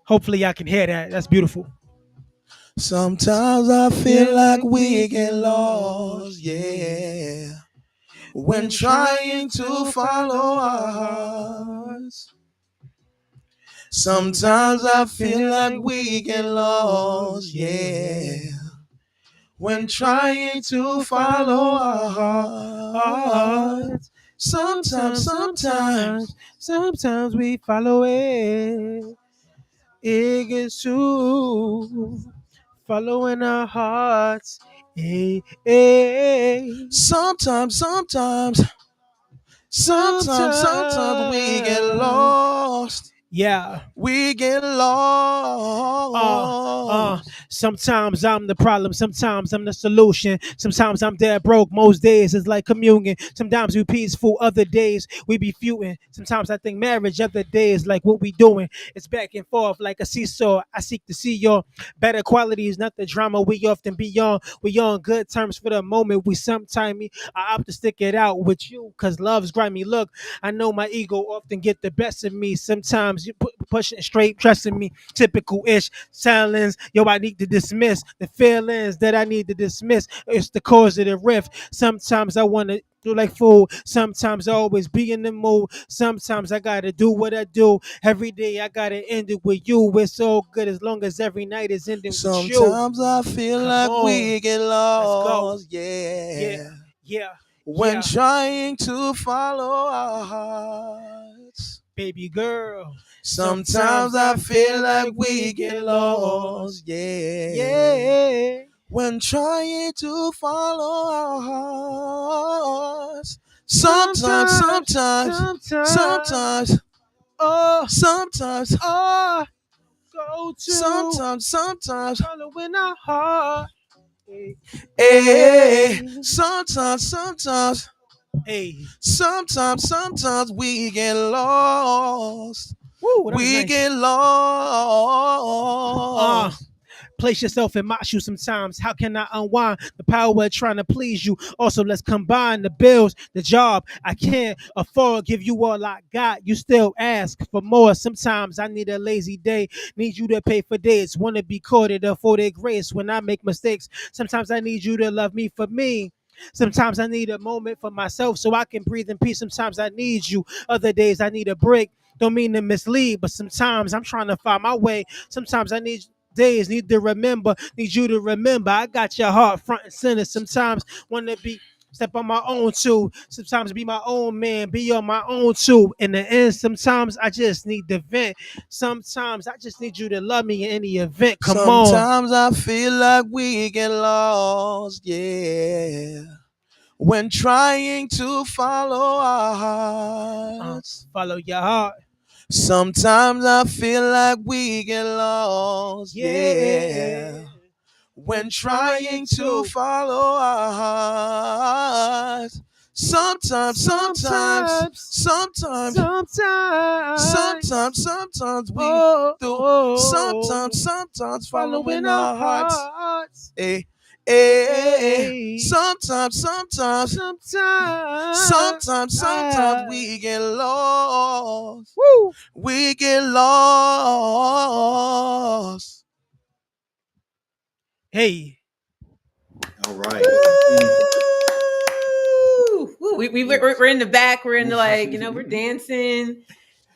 Hopefully, y'all can hear that. That's beautiful. Sometimes I feel Feel like like we we get get lost, lost, yeah. When when trying trying to to follow follow our our heart. hearts. Sometimes Sometimes I I feel feel like like we we get get lost, lost, yeah. yeah. When When trying trying to to follow follow our our hearts. hearts. Sometimes, sometimes. Sometimes we follow it. It gets to following our hearts. Hey, hey. Sometimes, sometimes. Sometimes we get Sometimes. lost. Yeah. We get Uh, lost. Sometimes I'm the problem, sometimes I'm the solution. Sometimes I'm dead broke, most days it's like communion. Sometimes we peaceful, other days we be feuding. Sometimes I think marriage, other days like what we doing. It's back and forth like a seesaw. I seek to see your better qualities, not the drama we often be on. We on good terms for the moment. We sometime me, I opt to stick it out with you, cause love's grimy. Look, I know my ego often get the best of me. Sometimes you pushing straight, trusting me, typical ish silence. Yo, I need to dismiss the feelings that I need to dismiss. It's the cause of the rift. Sometimes I want to do like fool. Sometimes I always be in the mood. Sometimes I gotta do what I do. Every day I gotta end it with you. It's all good as long as every night is ending with you. Sometimes I feel Come like on, we get let's go. lost, Yeah, yeah. yeah, When yeah, trying to follow our hearts. baby girl. Sometimes Sometimes I I feel feel like like we we get get lost. lost, yeah. Yeah. when trying to follow our hearts. Sometimes, oh, sometimes, oh, go to sometimes, following our heart. Hey, sometimes, hey, sometimes we get lost. woo, that was We nice. get lost. Place yourself in my shoes sometimes. How can I unwind the power of trying to please you? Also, let's combine the bills, the job. I can't afford give you all I got. You still ask for more. Sometimes I need a lazy day. Need you to pay for dates. Want to be courted for their grace when I make mistakes. Sometimes I need you to love me for me. Sometimes I need a moment for myself so I can breathe in peace. Sometimes I need you. Other days I need a break. Don't mean to mislead, but sometimes I'm trying to find my way. Sometimes I need to remember, need you to remember. I got your heart front and center. Sometimes want to be step on my own too. Sometimes be my own man, be on my own too. In the end, sometimes I just need to vent. Sometimes I just need you to love me in any event. Come on. Sometimes I feel like we get lost, yeah, when trying to follow our hearts. Follow your heart. Sometimes I feel like we get lost, Yeah. yeah, when trying to follow our hearts. Sometimes, sometimes, Sometimes we oh, do. oh, Sometimes following following our our hearts. hearts. Eh, Hey, sometimes, sometimes we get lost. woo, We get lost. hey, All right. Woo! We're in the back. We're in the we're dancing,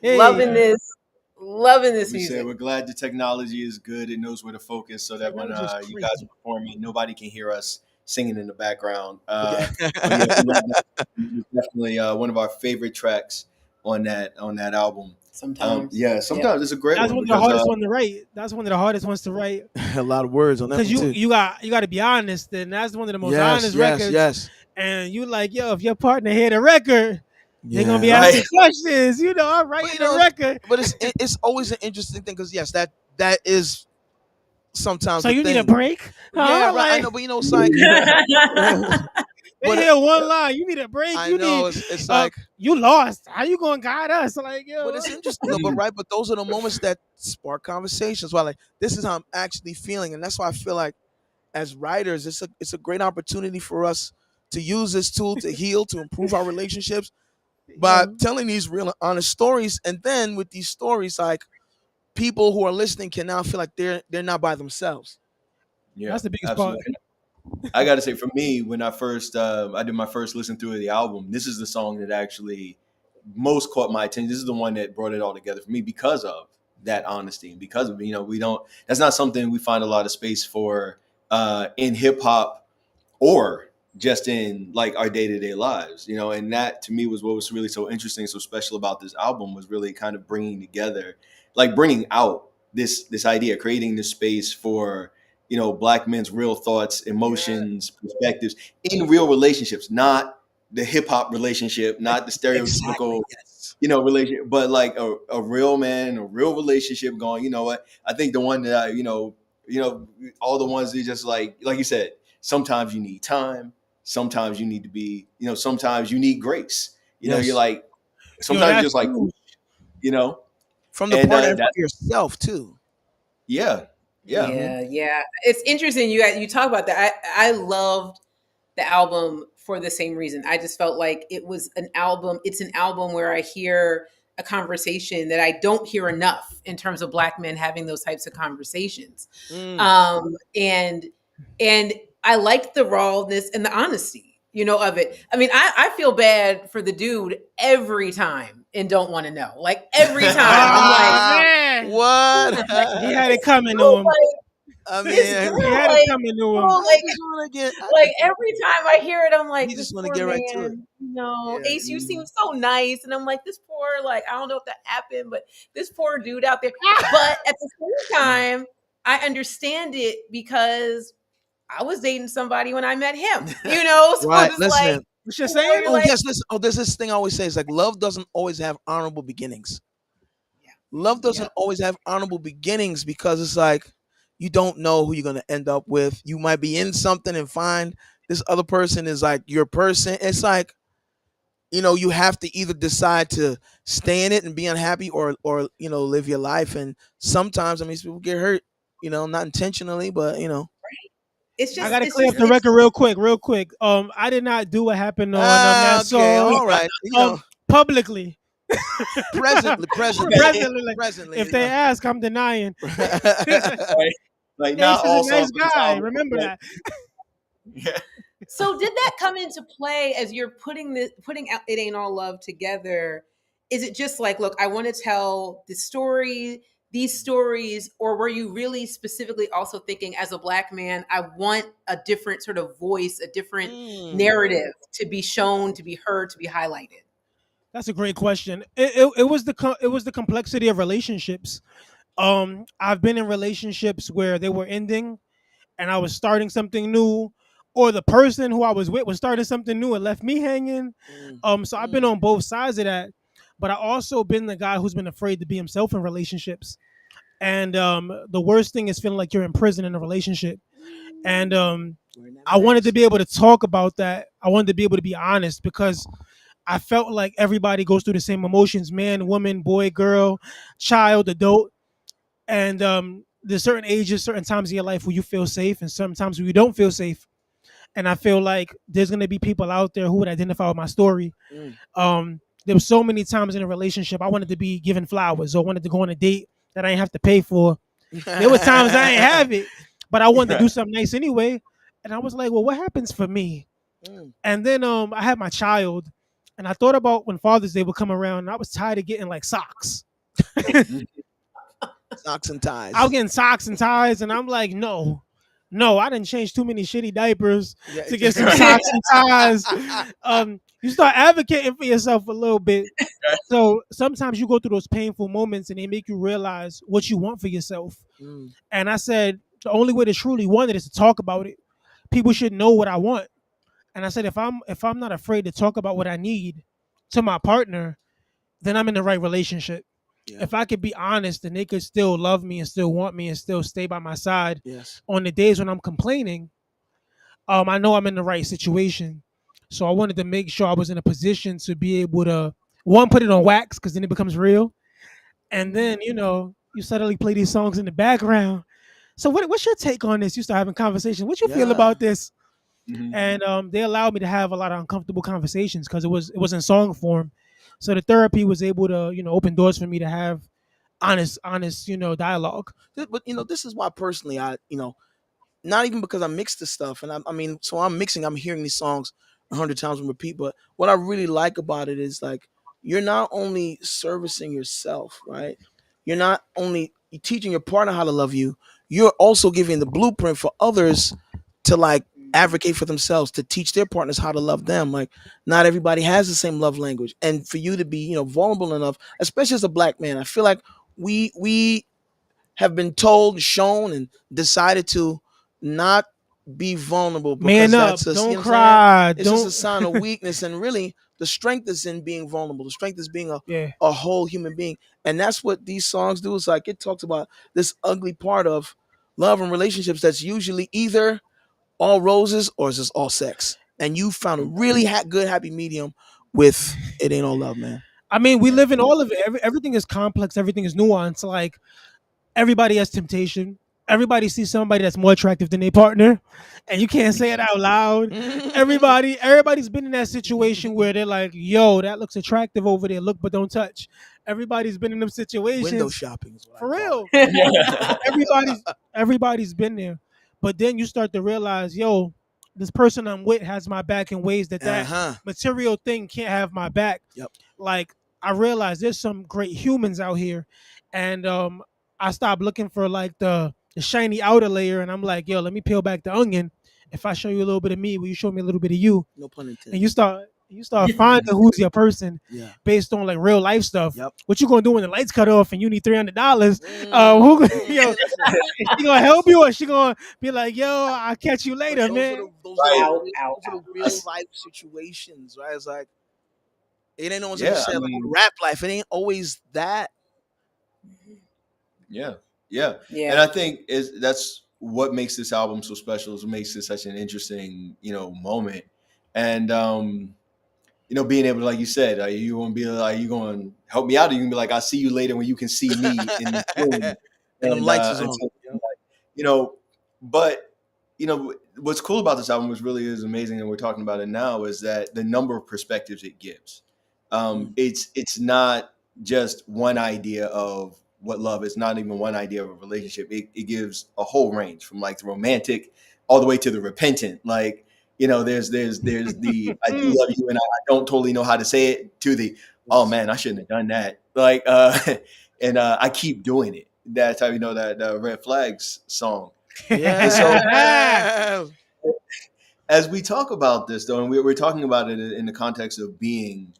loving hey. this, loving this We said music. we're glad the technology is good. It knows where to focus so that when Technology is you guys crazy. are performing, nobody can hear us singing in the background. But yeah, we love that. It's definitely one of our favorite tracks on that album. Sometimes, Yeah, yeah. sometimes it's a great That's one one of the because hardest one to write. That's one of the hardest ones to write A lot of words on that because one too. you got to be honest, and that's one of the most Yes, honest yes, records. yes. And you like, yo, if your partner hear the record, they're gonna be Yeah. asking right. questions. You know, I'm But writing the record. it's always an interesting thing because yes, that is sometimes So the you need a thing. break, Yeah, huh? right. I Like know, but it's like, they but hear one line, you need a break. I You know need, it's like, you lost. How you gonna guide us? Like, but yo, it's interesting though. But right, but those are the moments that spark conversations. Where like this is how I'm actually feeling, and that's why I feel like as writers, it's a great opportunity for us to use this tool to heal, to improve our relationships by yeah, telling these real and honest stories, and then with these stories, like people who are listening can now feel like they're not by themselves. Yeah, that's the biggest part. absolutely. I got to say, for me, when I did my first listen through of the album, this is the song that actually most caught my attention. This is the one that brought it all together for me because of that honesty and because of, we don't, that's not something we find a lot of space for in hip hop or just in like our day-to-day lives, and that to me was what was really so interesting, so special about this album was really kind of bringing together, like bringing out this idea, creating this space for black men's real thoughts, Yeah, emotions, perspectives in real relationships, not the hip-hop relationship, not the exactly. stereotypical Yes. relationship, but like a real man, a real relationship going, what, I think the one that all the ones that just like you said, sometimes you need time, sometimes you need to be, sometimes you need grace, you're Yes. like, Yo, sometimes you're that's just like, huge. you know, From the and part and from that, yourself too. yeah, yeah, Hmm. Yeah. It's interesting. You talk about that. I loved the album for the same reason. I just felt like it was an album. It's an album where I hear a conversation that I don't hear enough in terms of black men having those types of conversations. Mm. And I liked the rawness and the honesty, of it. I mean, I feel bad for the dude every time and don't want to know. Like every time, I'm like, Oh man, oh What? my he god, had it this coming to girl, him. I this mean, He girl, had it coming to him. oh, I just want to get. like every time I hear it, I'm like, He this just want to poor get right to it. man. Yeah. Ace, you seem so nice, and I'm like, this poor, like, I don't know if that happened, but this poor dude out there. But at the same time, I understand it because I was dating somebody when I met him, you know? So Right. it's like, Listen. What you're you know, saying? you're Oh like, yes. Listen. Oh, there's this thing I always say. It's like love doesn't always have honorable beginnings. yeah, Love yeah, doesn't always have honorable beginnings because it's like you don't know who you're gonna end up with. You might be in something and find this other person is like your person. It's like you have to either decide to stay in it and be unhappy or live your life. And sometimes I mean people get hurt, not intentionally, but it's I just, gotta it's clear just, up the it's record real quick. I did not do what happened on that okay, song. all right, Publicly, presently, presently. Like, presently, if they ask, I'm denying. Right? Like Ace not is a all nice songs on this guy. album. Remember Like, that. yeah. so did that come into play as you're putting out It Ain't All Love together? Is it just like, look, I want to tell these stories, or were you really specifically also thinking as a Black man, I want a different sort of voice, a different Mm, narrative to be shown, to be heard, to be highlighted? That's a great question. It was it was the complexity of relationships. I've been in relationships where they were ending and I was starting something new, or the person who I was with was starting something new and left me hanging. mm, So I've been mm, on both sides of that, but I also been the guy who's been afraid to be himself in relationships. And the worst thing is feeling like you're in prison in a relationship. And wearing that I wanted to mask. be able to talk about that. I wanted to be able to be honest because I felt like everybody goes through the same emotions: man, woman, boy, girl, child, adult. And there's certain ages, certain times in your life where you feel safe, and sometimes where you don't feel safe. And I feel like there's gonna be people out there who would identify with my story. Mm. There were so many times in a relationship I wanted to be given flowers or wanted to go on a date that I didn't have to pay for. There were times I ain't have it, but I wanted to do something nice anyway. And I was like, well, what happens for me? Mm. And then I had my child, and I thought about when Father's Day would come around, and I was tired of getting like socks. Socks and I was ties. getting socks and ties, and I'm like, no, no, I didn't change too many shitty diapers Yeah. to get some socks and ties. You start advocating for yourself a little bit. So sometimes you go through those painful moments, and they make you realize what you want for yourself. Mm. And I said, the only way to truly want it is to talk about it. People should know what I want. And I said, if I'm not afraid to talk about what I need to my partner, then I'm in the right relationship. Yeah. If I could be honest and they could still love me and still want me and still stay by my side Yes. on the days when I'm complaining, I know I'm in the right situation. So I wanted to make sure I was in a position to be able to one, put it on wax because then it becomes real, and then you suddenly play these songs in the background. So what's your take on this? You start having conversations. What you feel Yeah. about this? Mhm. And they allowed me to have a lot of uncomfortable conversations because it was in song form. So the therapy was able to open doors for me to have honest dialogue. But this is why personally not even because I mix the stuff, and I mean, so I'm mixing, I'm hearing these songs 100 times on repeat. But what I really like about it is like you're not only servicing yourself, right? You're not only teaching your partner how to love you, you're also giving the blueprint for others to like advocate for themselves, to teach their partners how to love them. Like not everybody has the same love language, and for you to be vulnerable enough, especially as a Black man, I feel like we have been told, shown, and decided to not be vulnerable Man because up, that's just, don't what I'm saying? cry, It's just a don't. sign of weakness. And really, the strength is in being vulnerable. The strength is being Yeah, a whole human being. And that's what these songs do. It's like it talks about this ugly part of love and relationships that's usually either all roses or it's just all sex. And you found a really good, happy medium with It Ain't All Love, man. I mean, we live in all of it. Everything is complex. Everything is nuanced. Like everybody has temptation. Everybody sees somebody that's more attractive than their partner, and you can't say it out loud. Everybody's been in that situation where they're like, "Yo, that looks attractive over there. Look, but don't touch." Everybody's been in them Window situations shopping is what I for call it. real. Everybody's been there, but then you start to realize, yo, this person I'm with has my back in ways that Uh-huh. material thing can't have my back. Yep. Like I realized there's some great humans out here, and I stopped looking for like the shiny outer layer, and I'm like, yo, let me peel back the onion. If I show you a little bit of me, will you show me a little bit of you? No pun And you intended. start You start finding who's your person Yeah. based on like real life stuff. Yep. What you gonna do when the lights cut off and you need $300? Mm. Who Hey, listen. is she gonna help you or she gonna be like, yo, I'll catch you But later, those are man? the those are the Right. Out, real, out, those are out. the real life situations, right? It's like it ain't always like you Yeah, I said, like mean, rap life. It ain't always that. yeah, yeah, and Yeah. I think is that's what makes this album so special. Is what makes it such an interesting, moment, and being able to, like you said, you gonna be like, you gonna help me out, or you gonna be like, I'll see you later when you can see me in this room, And them and lights is on. until Yep. you know, but what's cool about this album, which really is amazing, and we're talking about it now, is that the number of perspectives it gives. Mm. It's not just one idea of what love is, not even one idea of a relationship. It gives a whole range from like the romantic all the way to the repentant. Like, there's the I do love you and I don't totally know how to say it, to the oh Yes. man, I shouldn't have done that. Like and I keep doing it. That's how that Red Flags song. And so Yeah. as we talk about this, though, and we're talking about it in the context of being,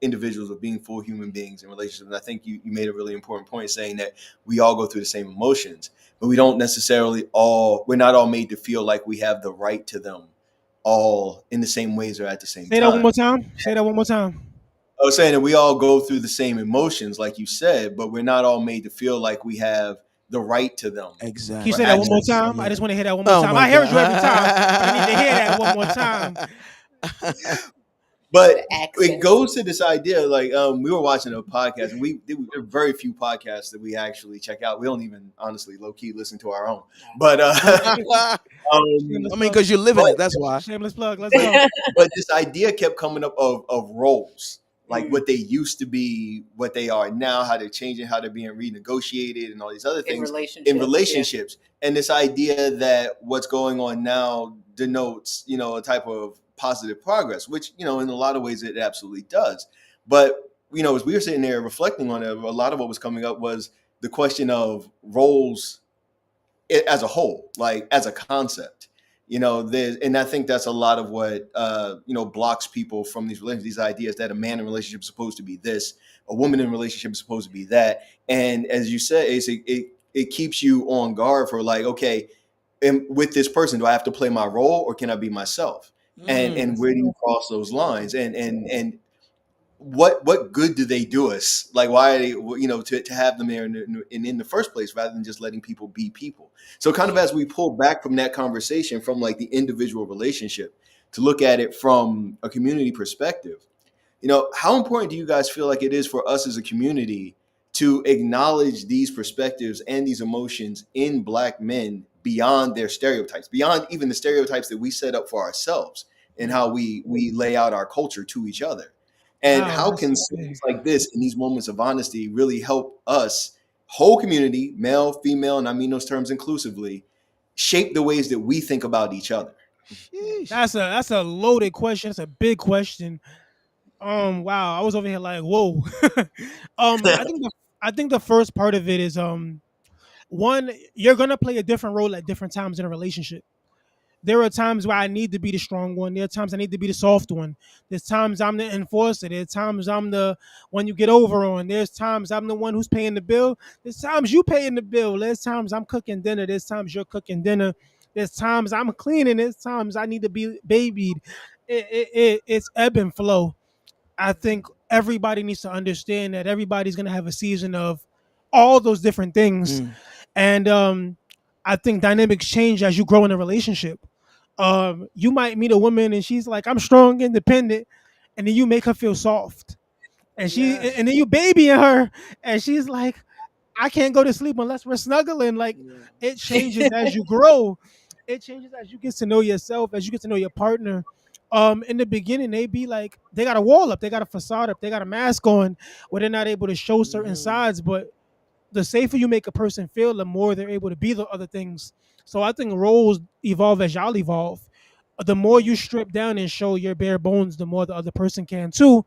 individuals, of being full human beings in relationships. And I think you made a really important point saying that we all go through the same emotions, but we don't necessarily we're not all made to feel like we have the right to them all in the same ways or at the same Say that one time. more time. Say that one more time. I was saying that we all go through the same emotions, like you said, but we're not all made to feel like we have the right to them Can you or say Exactly. that one more access. Yes. time? I Yeah. just want to hear that one more Oh time. my I hear you every time, but I need to hear that one more time. god. But The it accent. goes to this idea, like we were watching a podcast, and there are very few podcasts that we actually check out. We don't even honestly low key listen to our own. But Shameless I mean, plug. because you're living but it. That's why. Shameless plug. Let's go. but this idea kept coming up of roles, like Mm. what they used to be, what they are now, how they're changing, how they're being renegotiated, and all these other In things in relationships. Yeah. relationships. And this idea that what's going on now denotes, a type of positive progress, which, in a lot of ways it absolutely does. But, as we were sitting there reflecting on it, a lot of what was coming up was the question of roles as a whole, like as a concept. There's, and I think that's a lot of what blocks people from these relationships, these ideas that a man in a relationship is supposed to be this, a woman in a relationship is supposed to be that. And as you said, it keeps you on guard for like, okay, and with this person, do I have to play my role or can I be myself? And Mm. where do you cross those lines? And what good do they do us? Like, why are they, to have them there in the first place, rather than just letting people be people? So kind of as we pull back from that conversation, from like the individual relationship, to look at it from a community perspective, how important do you guys feel like it is for us as a community to acknowledge these perspectives and these emotions in Black men beyond their stereotypes, beyond even the stereotypes that we set up for ourselves, and how we lay out our culture to each other? And Wow, how that's can big. spaces like this and these moments of honesty really help us, whole community, male, female, and I mean those terms inclusively, shape the ways that we think about each other? Sheesh. That's a loaded question. That's a big question. Wow, I was over here like, whoa. I think the first part of it is one, you're gonna play a different role at different times in a relationship. There are times where I need to be the strong one. There are times I need to be the soft one. There's times I'm the enforcer. There's times I'm the one you get over on. There's times I'm the one who's paying the bill. There's times you paying the bill. There's times I'm cooking dinner. There's times you're cooking dinner. There's times I'm cleaning. There's times I need to be babied. It's ebb and flow. I think everybody needs to understand that everybody's gonna have a season of all those different things, Mm. and I think dynamics change as you grow in a relationship. You might meet a woman and she's like, "I'm strong, independent," and then you make her feel soft, and Yes. and then you babying her, and she's like, "I can't go to sleep unless we're snuggling." Like, Yeah. it changes as you grow. It changes as you get to know yourself, as you get to know your partner. In the beginning, they be like, they got a wall up, they got a facade up, they got a mask on, where they're not able to show certain Mhm. sides. But the safer you make a person feel, the more they're able to be the other things. So I think roles evolve as y'all evolve. The more you strip down and show your bare bones, the more the other person can too.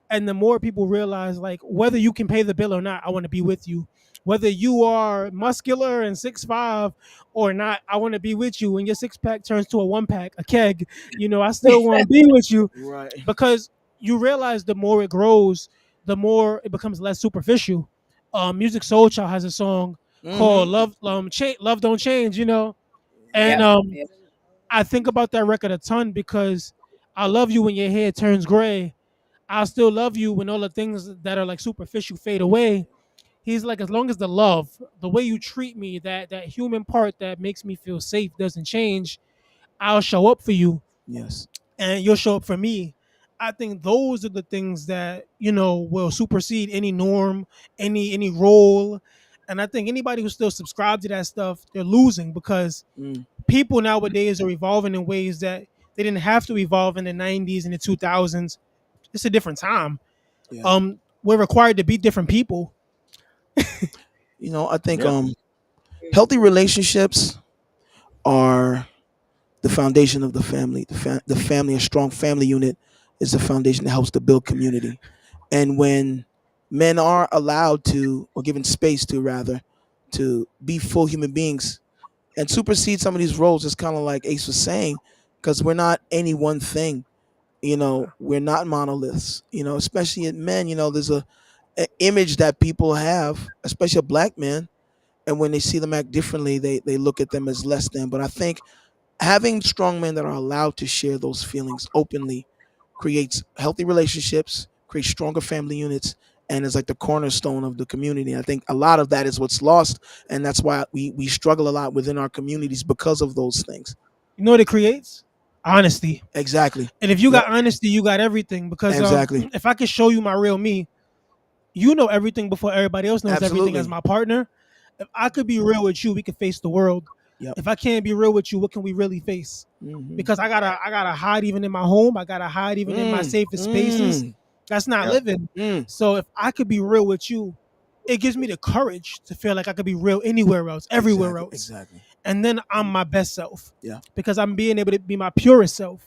And the more people realize, like, whether you can pay the bill or not, I want to be with you. Whether you are muscular and 6'5" or not, I want to be with you. When your six pack turns to a one pack, a keg, I still want to be with you, Right. because you realize the more it grows, the more it becomes less superficial. Music Soul Child has a song called Mm-hmm. "Love." Love don't change. And Yep. Yep. I think about that record a ton, because I love you when your hair turns gray. I'll still love you when all the things that are like superficial fade away. He's like, as long as the love, the way you treat me, that human part that makes me feel safe doesn't change, I'll show up for you Yes. and you'll show up for me. I think those are the things that, will supersede any norm, any role. And I think anybody who still subscribes to that stuff, they're losing, because Mm. people nowadays are evolving in ways that they didn't have to evolve in the 90s and the 2000s. It's a different time. Yeah. We're required to be different people. I think Yeah. healthy relationships are the foundation of the family. The family, a strong family unit, is the foundation that helps to build community. And when men are allowed to, or given space to rather, to be full human beings and supersede some of these roles, it's kind of like Ace was saying, because we're not any one thing. We're not monoliths. Especially in men. There's a image that people have, especially a black man, and when they see them act differently, they look at them as less than. But I think having strong men that are allowed to share those feelings openly creates healthy relationships, creates stronger family units, and is like the cornerstone of the community. I think a lot of that is what's lost, and that's why we struggle a lot within our communities because of those things. You know what it creates? Honesty. Exactly. And if you Yep. got honesty, you got everything. Because Exactly. if I can show you my real me, you know everything before everybody else knows everything as Absolutely. my partner. If I could be real with you, we could face the world. Yep. If I can't be real with you, what can we really face? Mm-hmm. Because I gotta hide even in my home. I gotta hide even in my Mm. safest spaces. Mm. That's not Yeah. living. Mm. So if I could be real with you, it gives me the courage to feel like I could be real anywhere else, everywhere Exactly. else. Exactly. And then I'm my best self, Yeah. because I'm being able to be my purest self.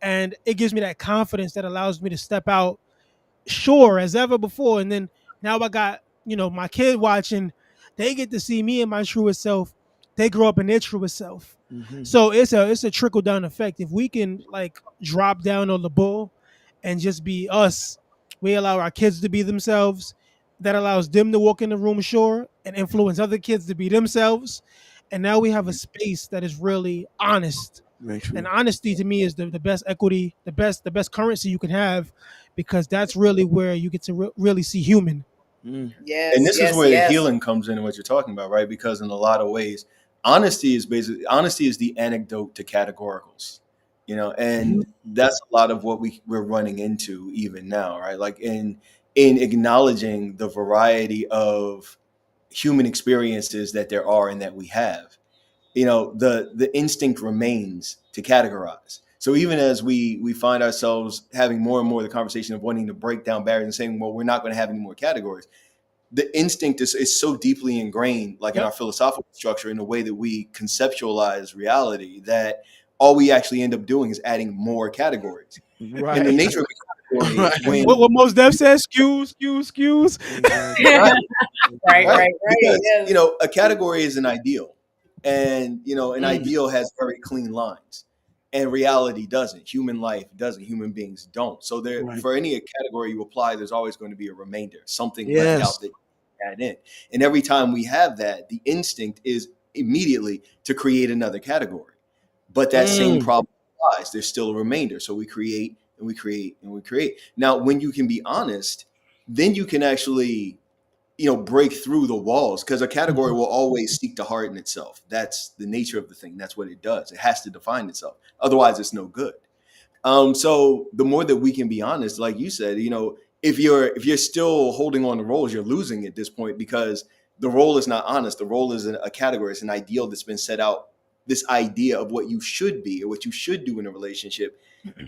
And it gives me that confidence that allows me to step out sure as ever before. And then now I got, my kid watching, they get to see me in my truest self. They grow up in their truest self. Mm-hmm. So it's a trickle down effect. If we can like drop down on the bull and just be us, we allow our kids to be themselves. That allows them to walk in the room sure and influence other kids to be themselves. And now we have a space that is really honest. Very And true. honesty to me is the best equity, the best currency you can have, because that's really where you get to really see human. Mm. And Yes. this is Yes. where the Yes. healing comes in and what you're talking about, right? Because in a lot of ways, honesty is the antidote to categoricals, Mhm. and that's a lot of what we're running into even now, right? Like in acknowledging the variety of human experiences that there are and that we have, the instinct remains to categorize. So even as we find ourselves having more and more the conversation of wanting to break down barriers and saying, well, we're not going to have any more categories, the instinct is so deeply ingrained, like in Yep. our philosophical structure, in the way that we conceptualize reality, that all we actually end up doing is adding more categories. And the Right. nature of a category, Right. when What most Def says, skews. Exactly. right, Right. right, Right. Right. because Yes. a category is an ideal, and an Mm. ideal has very clean lines, and reality doesn't. Human life doesn't. Human beings don't. So there, Right. for any category you apply, there's always going to be a remainder, something left Yes. out that you add in. And every time we have that, the instinct is immediately to create another category. But that same Mm. problem applies. There's still a remainder. So we create and we create and we create. Now, when you can be honest, then you can actually break through the walls, because a category Mhm. will always seek to harden itself. That's the nature of the thing. That's what it does. It has to define itself. Otherwise, it's no good. So the more that we can be honest, like you said, if you're still holding on to roles, you're losing at this point, because the role is not honest. The role is a category. It's an ideal that's been set out. This idea of what you should be or what you should do in a relationship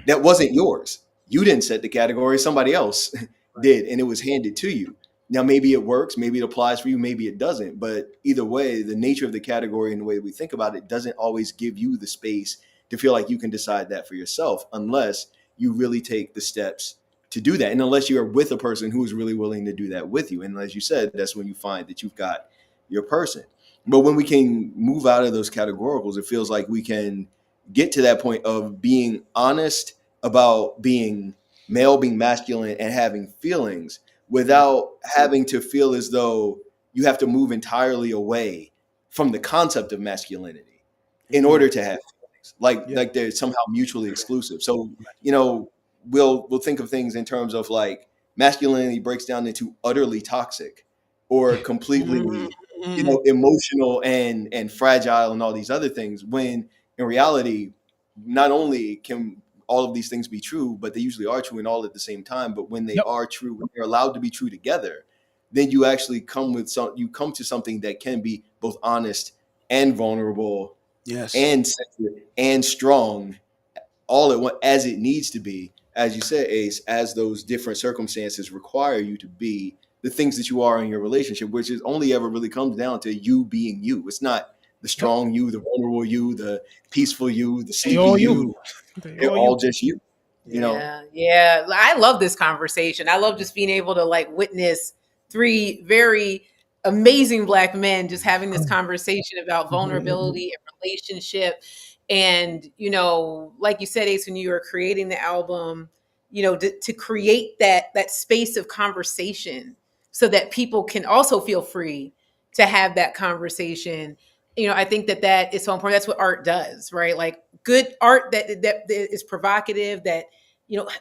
that wasn't yours. You didn't set the category, somebody else did, and it was handed to you. Now, maybe it works, maybe it applies for you, maybe it doesn't. But either way, the nature of the category and the way we think about it doesn't always give you the space to feel like you can decide that for yourself, unless you really take the steps to do that. And unless you are with a person who is really willing to do that with you. And as you said, that's when you find that you've got your person. But when we can move out of those categoricals, it feels like we can get to that point of being honest about being male, being masculine, and having feelings without having to feel as though you have to move entirely away from the concept of masculinity in order to have feelings. Like they're somehow mutually exclusive. So, we'll think of things in terms of like masculinity breaks down into utterly toxic or completely emotional and fragile and all these other things, when in reality not only can all of these things be true, but they usually are true and all at the same time. But when they are true, when they're allowed to be true together, then you actually come to something that can be both honest and vulnerable, and sensitive and strong, all at once, as it needs to be, as you said, Ace, as those different circumstances require you to be the things that you are in your relationship, which is only ever really comes down to you being you. It's not the strong you, the vulnerable you, the peaceful you, the sleepy you. They're all just you. Yeah. I love this conversation. I love just being able to like witness three very amazing Black men just having this conversation about vulnerability and relationship. And, like you said, Ace, when you were creating the album, to create that space of conversation so that people can also feel free to have that conversation. I think that is so important. That's what art does, right? Like good art that is provocative, that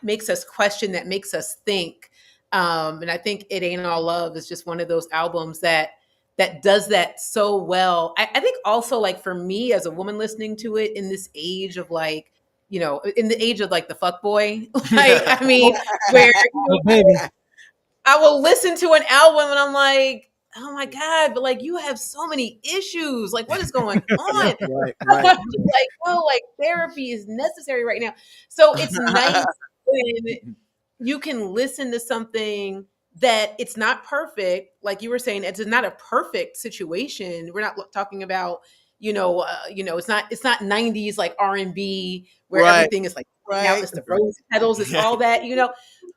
makes us question, that makes us think. And I think It Ain't All Love is just one of those albums that does that so well. I think also, like, for me as a woman listening to it in this age of like, in the age of like the fuck boy, like, I mean, where I will listen to an album and I'm like, oh my God, but like you have so many issues. Like, what is going on? Right. Like, well, like therapy is necessary right now. So it's nice when you can listen to something that it's not perfect. Like you were saying, it's not a perfect situation. We're not talking about, it's not 90s like R&B where everything is like, now it's the rose petals, it's all that,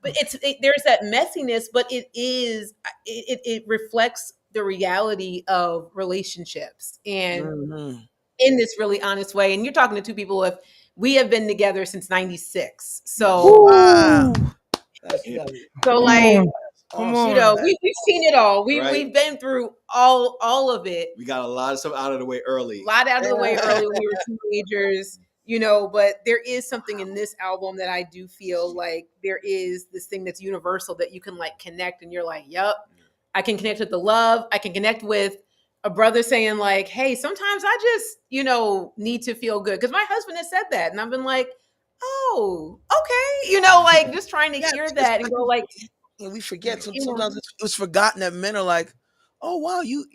but there's that messiness, but it reflects the reality of relationships, and in this really honest way. And you're talking to two people who we have been together since 96. So so like, we've seen it all. We've been through all of it. We got a lot of stuff out of the way early. A lot out of the way early when we were teenagers. But there is something in this album that I do feel like there is this thing that's universal that you can like connect, and you're like, yep, I can connect with the love. I can connect with a brother saying like, hey, sometimes I just, need to feel good. Because my husband has said that. And I've been like, oh, okay. Like just trying to hear that and go like, we forget sometimes it's forgotten that men are like, oh wow, you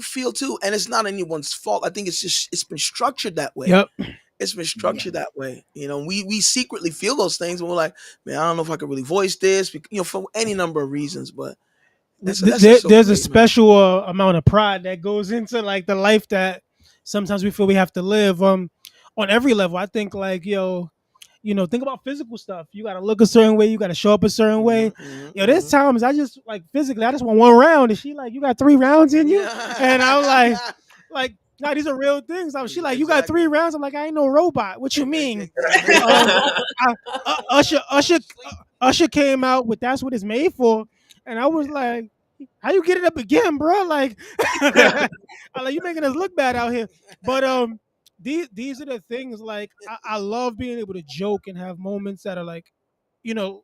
feel too. And it's not anyone's fault. I think it's been structured that way. Yep. It's been structured that way. We secretly feel those things, and we're like, man, I don't know if I could really voice this, for any number of reasons. But there's a special amount of pride that goes into like the life that sometimes we feel we have to live on every level. I think like, think about physical stuff. You got to look a certain way. You got to show up a certain way. There's times I just like physically, I just want one round. And she like, you got 3 rounds in you? And I'm like, no, these are real things. She like, you got 3 rounds? I'm like, I ain't no robot. What you mean? Usher came out with That's What It's Made For. And I was like, how you get it up again, bro? Like, I'm like, you making us look bad out here. But these are the things, like, I love being able to joke and have moments that are like,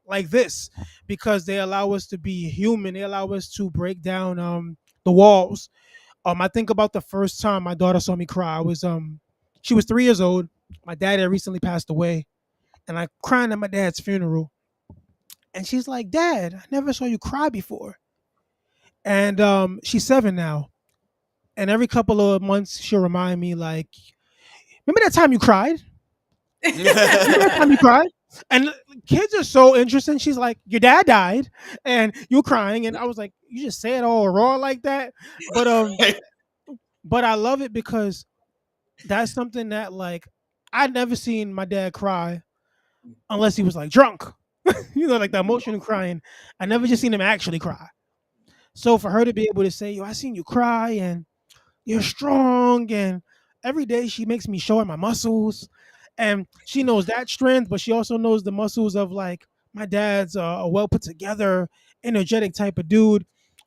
like this, because they allow us to be human. They allow us to break down the walls. I think about the first time my daughter saw me cry. She was 3 years old. My dad had recently passed away, and I cried at my dad's funeral. And she's like, Dad, I never saw you cry before. And she's 7 now. And every couple of months, she'll remind me, like, remember that time you cried? Remember that time you cried? And kids are so interesting. She's like, your dad died and you were crying. And I was like, you just say it all raw like that. But I love it because that's something that, like, I'd never seen my dad cry unless he was like drunk. like the emotional crying. I never just seen him actually cry. So for her to be able to say, "Yo, I seen you cry and you're strong," and every day she makes me show her my muscles, and she knows that strength, but she also knows the muscles of like my dad's a well put together, energetic type of dude.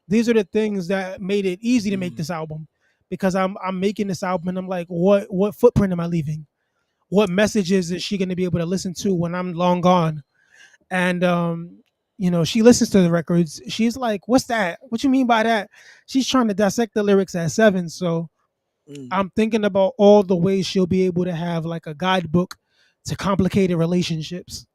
These are the things that made it easy to make this album, because I'm making this album and I'm like, what footprint am I leaving? What messages is she going to be able to listen to when I'm long gone? And she listens to the records. She's like, "What's that? What you mean by that?" She's trying to dissect the lyrics at 7. So I'm thinking about all the ways she'll be able to have like a guidebook to complicated relationships.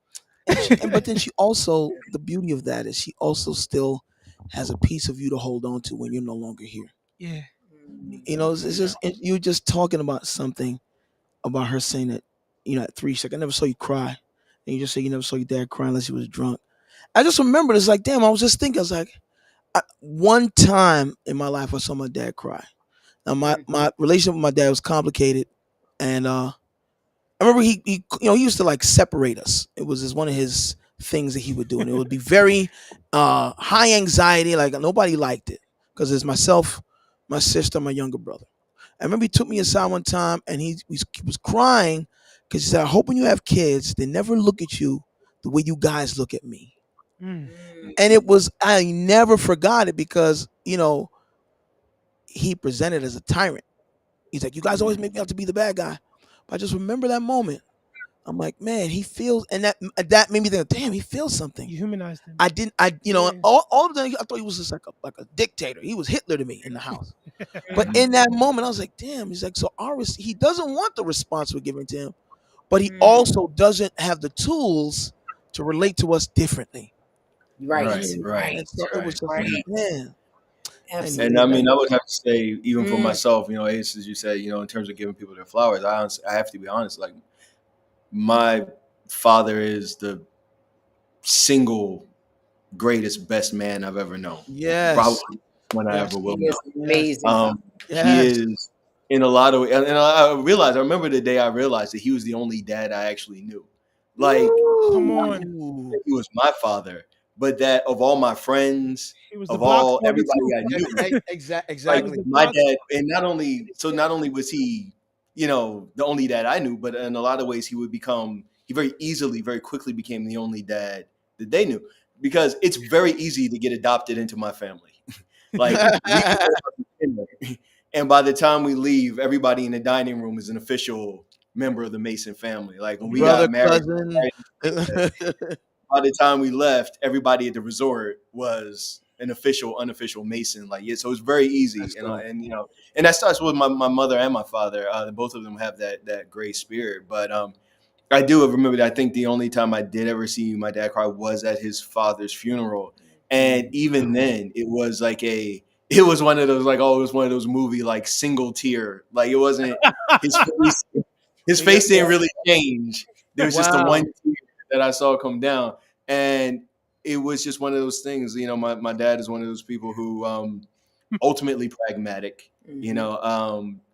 But then she also, the beauty of that is she also still has a piece of you to hold on to when you're no longer here. Yeah. It's just you're just talking about something about her saying that, at 3, she's like, "I never saw you cry," and you just say you never saw your dad cry unless he was drunk. I just remembered, it's like, damn, I was just thinking, I was like, one time in my life I saw my dad cry. Now my relationship with my dad was complicated, and I remember he used to like separate us. It was just one of his things that he would do, and it would be very high anxiety. Like nobody liked it because it's myself, my sister, my younger brother. I remember he took me aside one time, and he was crying because he said, "I hope when you have kids, they never look at you the way you guys look at me." Mm. And I never forgot it because he presented as a tyrant. He's like, "You guys always make me out to be the bad guy," but I just remember that moment. I'm like, man, he feels, and that made me think, damn, he feels something. You humanized him. I didn't, Yeah. all of them, I thought he was just like a dictator. He was Hitler to me in the house. But in that moment, I was like, damn. He's like, so he doesn't want the response we're giving to him, but he also doesn't have the tools to relate to us differently. Right. And so it was just like, man. Absolutely. And I mean, I would have to say, even for myself, Ace, as you said, in terms of giving people their flowers, I have to be honest. Like, my father is the single greatest, best man I've ever known. Yes. Probably one I ever will know. Amazing. He is in a lot of, and I remember the day I realized that he was the only dad I actually knew. Like, come on, he was my father, but that of all my friends, he was of the block all father everybody too. I knew, Exactly. like my dad, and not only was he, the only dad I knew, but in a lot of ways he very quickly became the only dad that they knew, because it's very easy to get adopted into my family. Like, and by the time we leave, everybody in the dining room is an official member of the Mason family. Like when we brother, got married, cousin. by the time we left, everybody at the resort was an unofficial Mason. Like, yeah, so it's very easy, and that starts with my mother and my father. Both of them have that great spirit. But I do remember that I think the only time I did ever see my dad cry was at his father's funeral, and even then, it was one of those, like, oh, it was one of those movie, like, single tear. Like, it wasn't his face. His face didn't really change. There was just the one tear that I saw come down. And it was just one of those things, my dad is one of those people who ultimately pragmatic,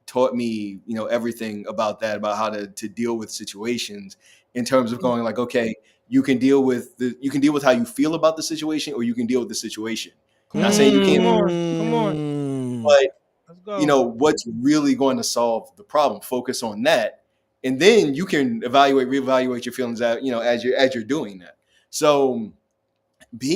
taught me, everything about how to deal with situations, in terms of going like, okay, you can deal with how you feel about the situation, or you can deal with the situation. Not saying you can't, Come on. but Let's go. what's really going to solve the problem, focus on that, and then you can reevaluate your feelings out, as you're doing that. So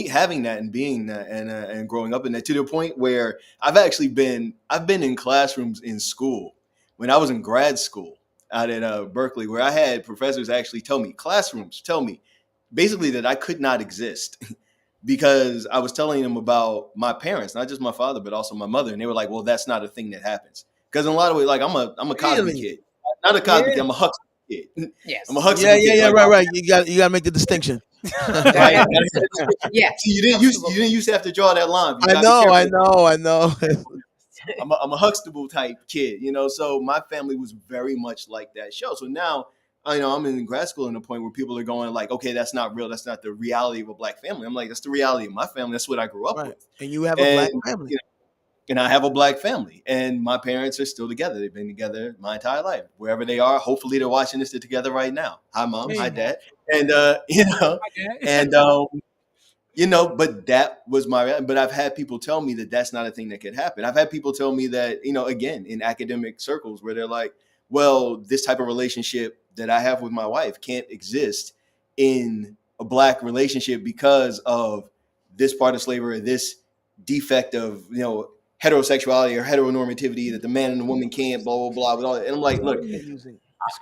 having that and being that, and growing up in that, to the point where I've been in classrooms in school when I was in grad school out at Berkeley, where I had professors actually tell me basically that I could not exist because I was telling them about my parents, not just my father, but also my mother. And they were like, well, that's not a thing that happens. Because in a lot of ways, like, I'm a Cosby kid, not a Cosby kid, I'm a Huxley kid. Yes. I'm a Huxley kid. Yeah, right. You got to make the distinction. Right. Yeah. See, you didn't used to have to draw that line. I know. I'm a Huxtable type kid, so my family was very much like that show. So now, I'm in grad school, in a point where people are going like, okay, that's not real. That's not the reality of a black family. I'm like, that's the reality of my family. That's what I grew up with. And you have a black family. and I have a black family, and my parents are still together. They've been together my entire life. Wherever they are, hopefully they're watching this together right now. Hi, mom. Hey. Hi, dad. And and but that was but I've had people tell me that that's not a thing that could happen. I've had people tell me that, again, in academic circles where they're like, well, this type of relationship that I have with my wife can't exist in a black relationship because of this part of slavery, or this defect of, heterosexuality or heteronormativity, that the man and the woman can't, blah, blah, blah, blah. And I'm like, look,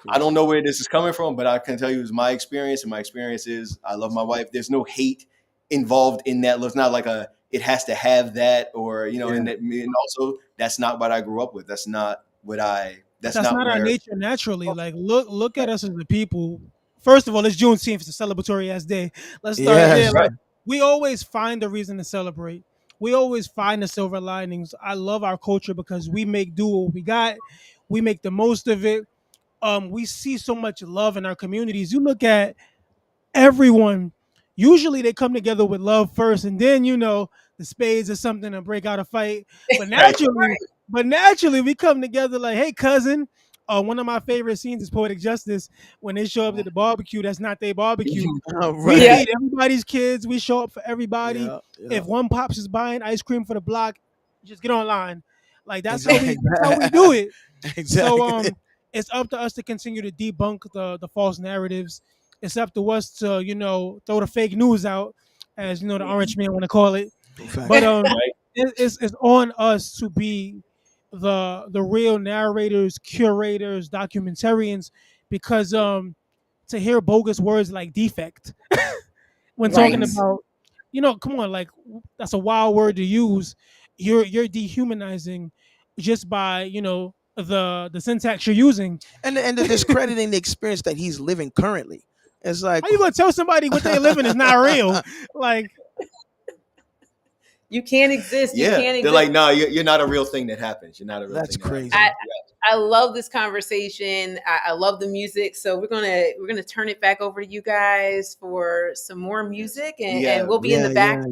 I don't know where this is coming from, but I can tell you it's my experience, and my experience is I love my wife. There's no hate involved in that. It's not like it has to have that, or and also that's not what I grew up with. That's not what that's not our nature naturally. Like look at us as the people. First of all, it's Juneteenth. It's a celebratory ass day. Let's start there. Like, we always find a reason to celebrate. We always find the silver linings. I love our culture because we make do what we got. We make the most of it. We see so much love in our communities. You look at everyone, usually they come together with love first, and then the spades or something and break out a fight. But naturally we come together like, hey cousin. One of my favorite scenes is Poetic Justice when they show up to the barbecue. That's not their barbecue. We feed everybody's kids. We show up for everybody. If one pops is buying ice cream for the block, just get online. Like that's how we do it. So it's up to us to continue to debunk the false narratives. It's up to us to, throw the fake news out, as the orange man want to call it. But it's on us to be the real narrators, curators, documentarians, because to hear bogus words like defect when talking about, come on, like that's a wild word to use. You're dehumanizing just by the syntax you're using, and the discrediting the experience that he's living currently. It's like, how you gonna tell somebody what they're living is not real? Like, you can't exist. You can't exist. They're like, no, you're not a real thing that happens. You're not a real That's thing. Crazy. I love this conversation. I love the music. So we're gonna turn it back over to you guys for some more music, and we'll be in the back,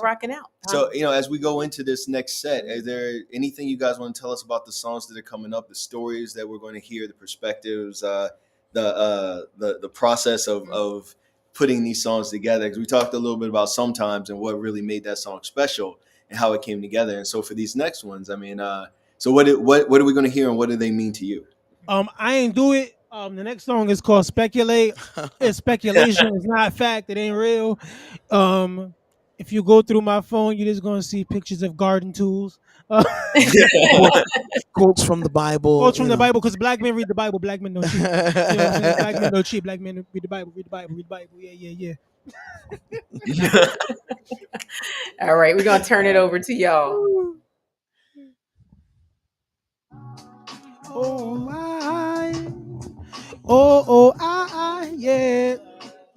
rocking out. So as we go into this next set, is there anything you guys want to tell us about the songs that are coming up, the stories that we're going to hear, the perspectives, the process of putting these songs together? Because we talked a little bit about Sometimes and what really made that song special and how it came together. And so for these next ones, I mean, so what are we going to hear, and what do they mean to you? I ain't do it. The next song is called Speculate. It's speculation. It's not fact. It ain't real. If you go through my phone, you're just going to see pictures of garden tools. Quotes from the Bible. Quotes from the Bible, because black men read the Bible. Black men don't cheat. Black men don't cheat. Black men read the Bible. Read the Bible. Read the Bible. Yeah. All right, we're going to turn it over to y'all. Oh, I, yeah.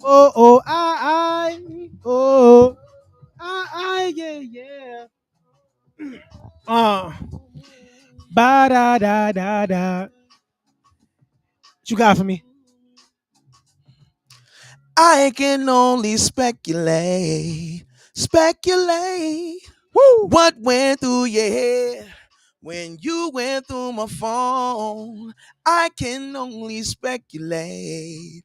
Oh, I, yeah. Ba da da da da. What you got for me? I can only speculate. Woo! What went through your head when you went through my phone? I can only speculate.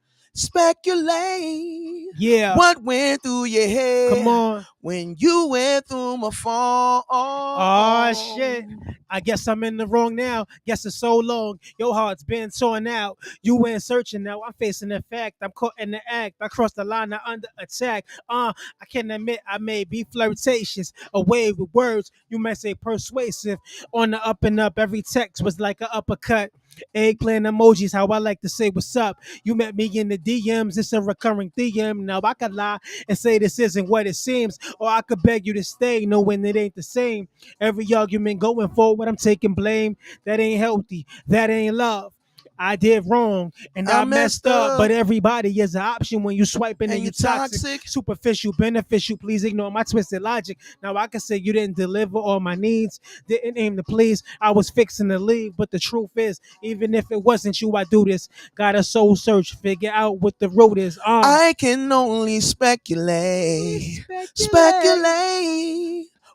Yeah. What went through your head? Come on. When you went through my phone. Oh shit. I guess I'm in the wrong now. Guess it's so long. Your heart's been torn out. You went searching, now I'm facing the fact. I'm caught in the act. I crossed the line, I'm under attack. I can admit I may be flirtatious. Away with words, you may say persuasive. On the up and up, every text was like an uppercut. Eggplant emojis, how I like to say what's up. You met me in the DMs, it's a recurring theme. Now I could lie and say this isn't what it seems, or I could beg you to stay knowing it ain't the same. Every argument going forward, I'm taking blame. That ain't healthy, that ain't love. I did wrong and I messed up, but everybody is an option when you swiping and you toxic. Superficial, beneficial, please ignore my twisted logic. Now I can say you didn't deliver all my needs, didn't aim to please. I was fixing to leave, but the truth is, even if it wasn't you, I do this. Got a soul search, figure out what the road is. I can only speculate.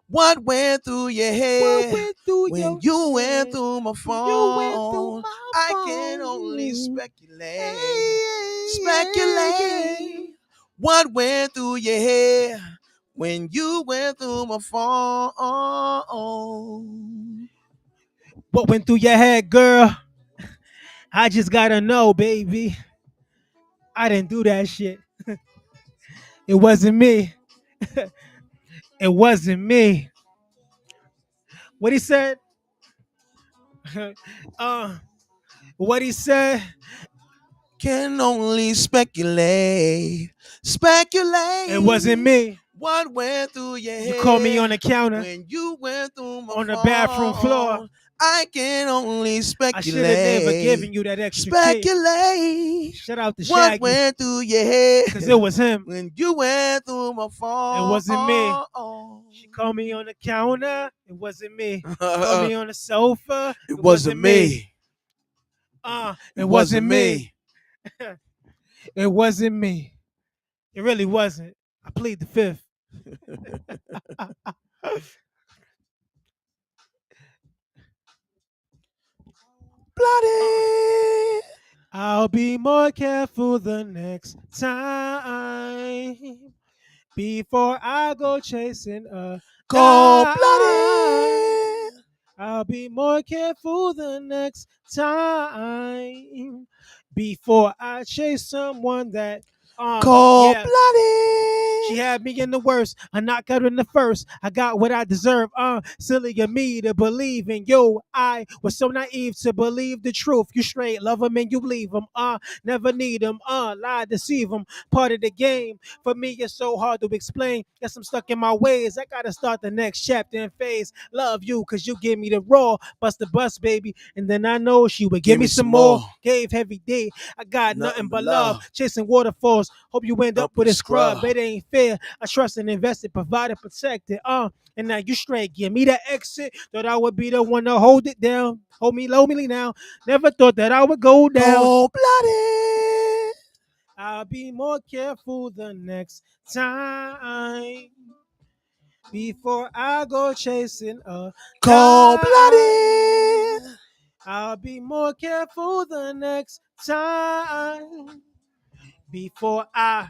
What went through your head when you went head through my when you went through phone? my I can only phone? speculate. Speculate. What went through your head when you went through my phone? What went through your head, girl? I just gotta know, baby. I didn't do that shit. It wasn't me. It wasn't me. What he said? uh, what he said? Can only speculate. Speculate. It wasn't me. What went through your You called me on head the counter, when you went through my on the bathroom floor. phone? I can only I should have never speculate. given you that extra key. Speculate. Shout out to What Shaggy, went through your head because it was him. when you went through my phone? It wasn't me. She called me on the counter. It wasn't me. Called me on the sofa. It wasn't me. It wasn't me. It wasn't me. It really wasn't. I plead the fifth. Bloody. I'll be more careful the next time before I go chasing a Cold dime. bloody. I'll be more careful the next time before I chase someone that Cold yeah. She bloody. had me in the worst. I knocked out in the first. I got what I deserve. Silly of me to believe in you. I was so naive to believe the truth. You straight love them and you leave them. Never need them. Lie, deceive them. Part of the game. For me, it's so hard to explain. Guess I'm stuck in my ways. I gotta start the next chapter and phase. Love you, cause you give me the raw. Bust the bus, baby. And then I know she would give me some more. Gave heavy D. I got nothing but love. Chasing waterfalls. Hope you end up with a scrub. It ain't fair. I trust and invested, provided, protected. And now you straight give me that exit. Thought I would be the one to hold it down. Hold me lowly now. Never thought that I would go down. Cold bloody. I'll be more careful the next time before I go chasing a Cold dime. bloody. I'll be more careful the next time before I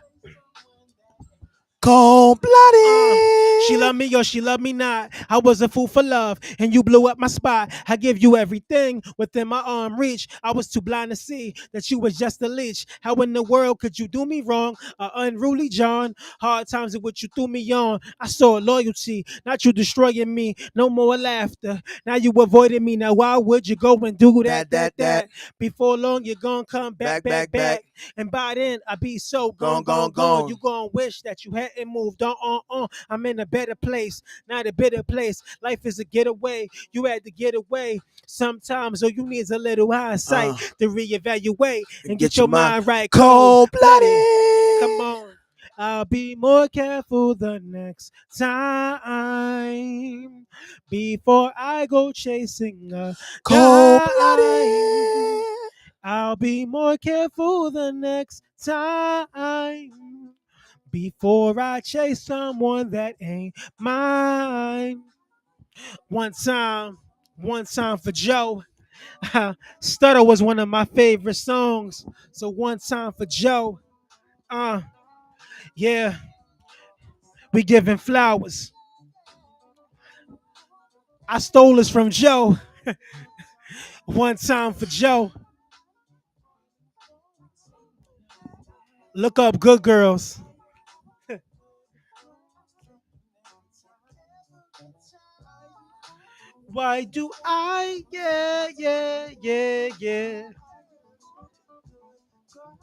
Cold bloody. she loved me or she loved me not. I was a fool for love, and you blew up my spot. I give you everything within my arm reach. I was too blind to see that you was just a leech. How in the world could you do me wrong? Unruly John. Hard times are what you threw me on. I saw loyalty, not you destroying me. No more laughter. Now you avoiding me. Now why would you go and do that? Before long you're gonna come back. And by then I be so gone. You gonna wish that you hadn't moved on. I'm in a better place, not a bitter place. Life is a getaway. You had to get away. Sometimes all you need is a little hindsight to reevaluate and get your mind right. Cold bloody. Come on. I'll be more careful the next time before I go chasing a Cold dime. bloody. I'll be more careful the next time before I chase someone that ain't mine. One time for Joe. Stutter was one of my favorite songs. So one time for Joe. Yeah, we giving flowers. I stole this from Joe. One time for Joe. Look up Good Girls. Why do I? Yeah.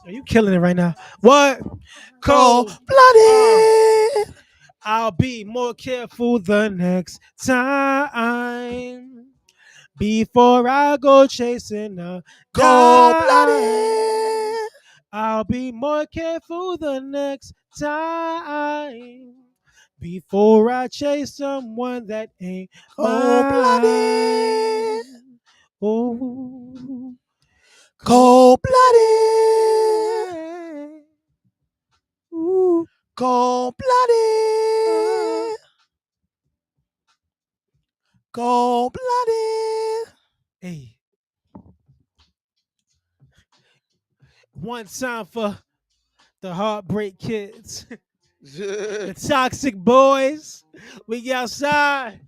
Are you killing it right now? What? Cold Cold. bloody. I'll be more careful the next time before I go chasing a Cold dime. bloody. I'll be more careful the next time before I chase someone that ain't Cold bloody. mine. Oh, Cold cold bloody. blooded. Ooh, Cold bloody. Cold-blooded. Hey. One time for the Heartbreak Kids. The Toxic Boys. We outside.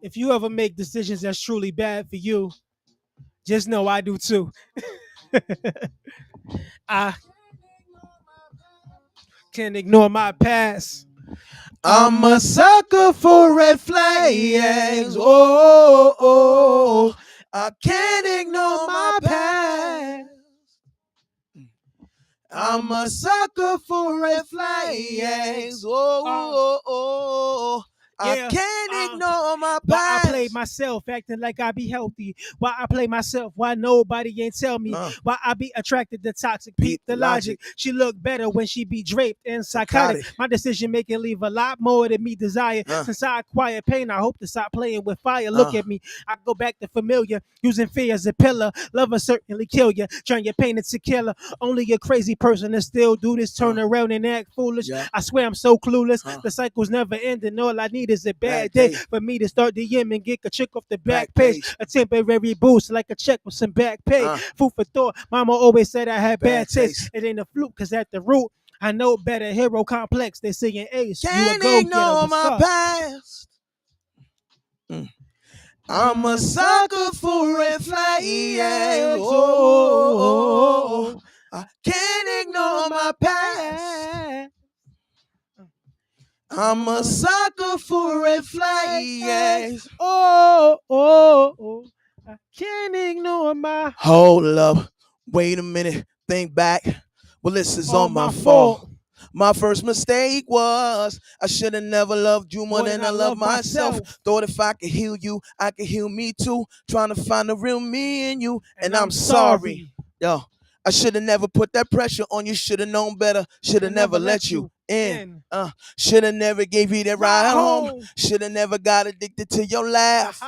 If you ever make decisions that's truly bad for you, just know I do too. I can't ignore my past. I'm a sucker for red flags. Oh, I can't ignore my past. I'm a sucker for red flags. I can't ignore my Why I past. play myself, acting like I be healthy. Why I play myself, why nobody ain't tell me. Why I be attracted to toxic. Peep the logic. She look better when she be draped and psychotic. My decision making leave a lot more than me desire. Since I acquire pain, I hope to stop playing with fire. Look at me, I go back to familiar, using fear as a pillar. Love will certainly kill you, turn your pain into killer. Only a crazy person to still do this, turn around and act foolish. I swear I'm so clueless. The cycle's never ending. All I need is a bad day for me to start the DM and get a chick off the back page. A temporary boost like a check with some back pay. Food for thought. Mama always said I had bad taste. It ain't a fluke, cause at the root I know better. Hero complex. They singing Ace. Can't ignore my past. I'm a sucker for red flags. I can't ignore my past. I'm a sucker for red flags. I can't ignore my. Hold up. Wait a minute. Think back. Well, this is all my fault. My first mistake was I should have never loved you more than I love myself. Thought if I could heal you, I could heal me too. Trying to find the real me in you. And I'm sorry. Yo, I should have never put that pressure on you. Should have known better. Should have never let you in. Should have never gave you that ride home. Should have never got addicted to your laugh.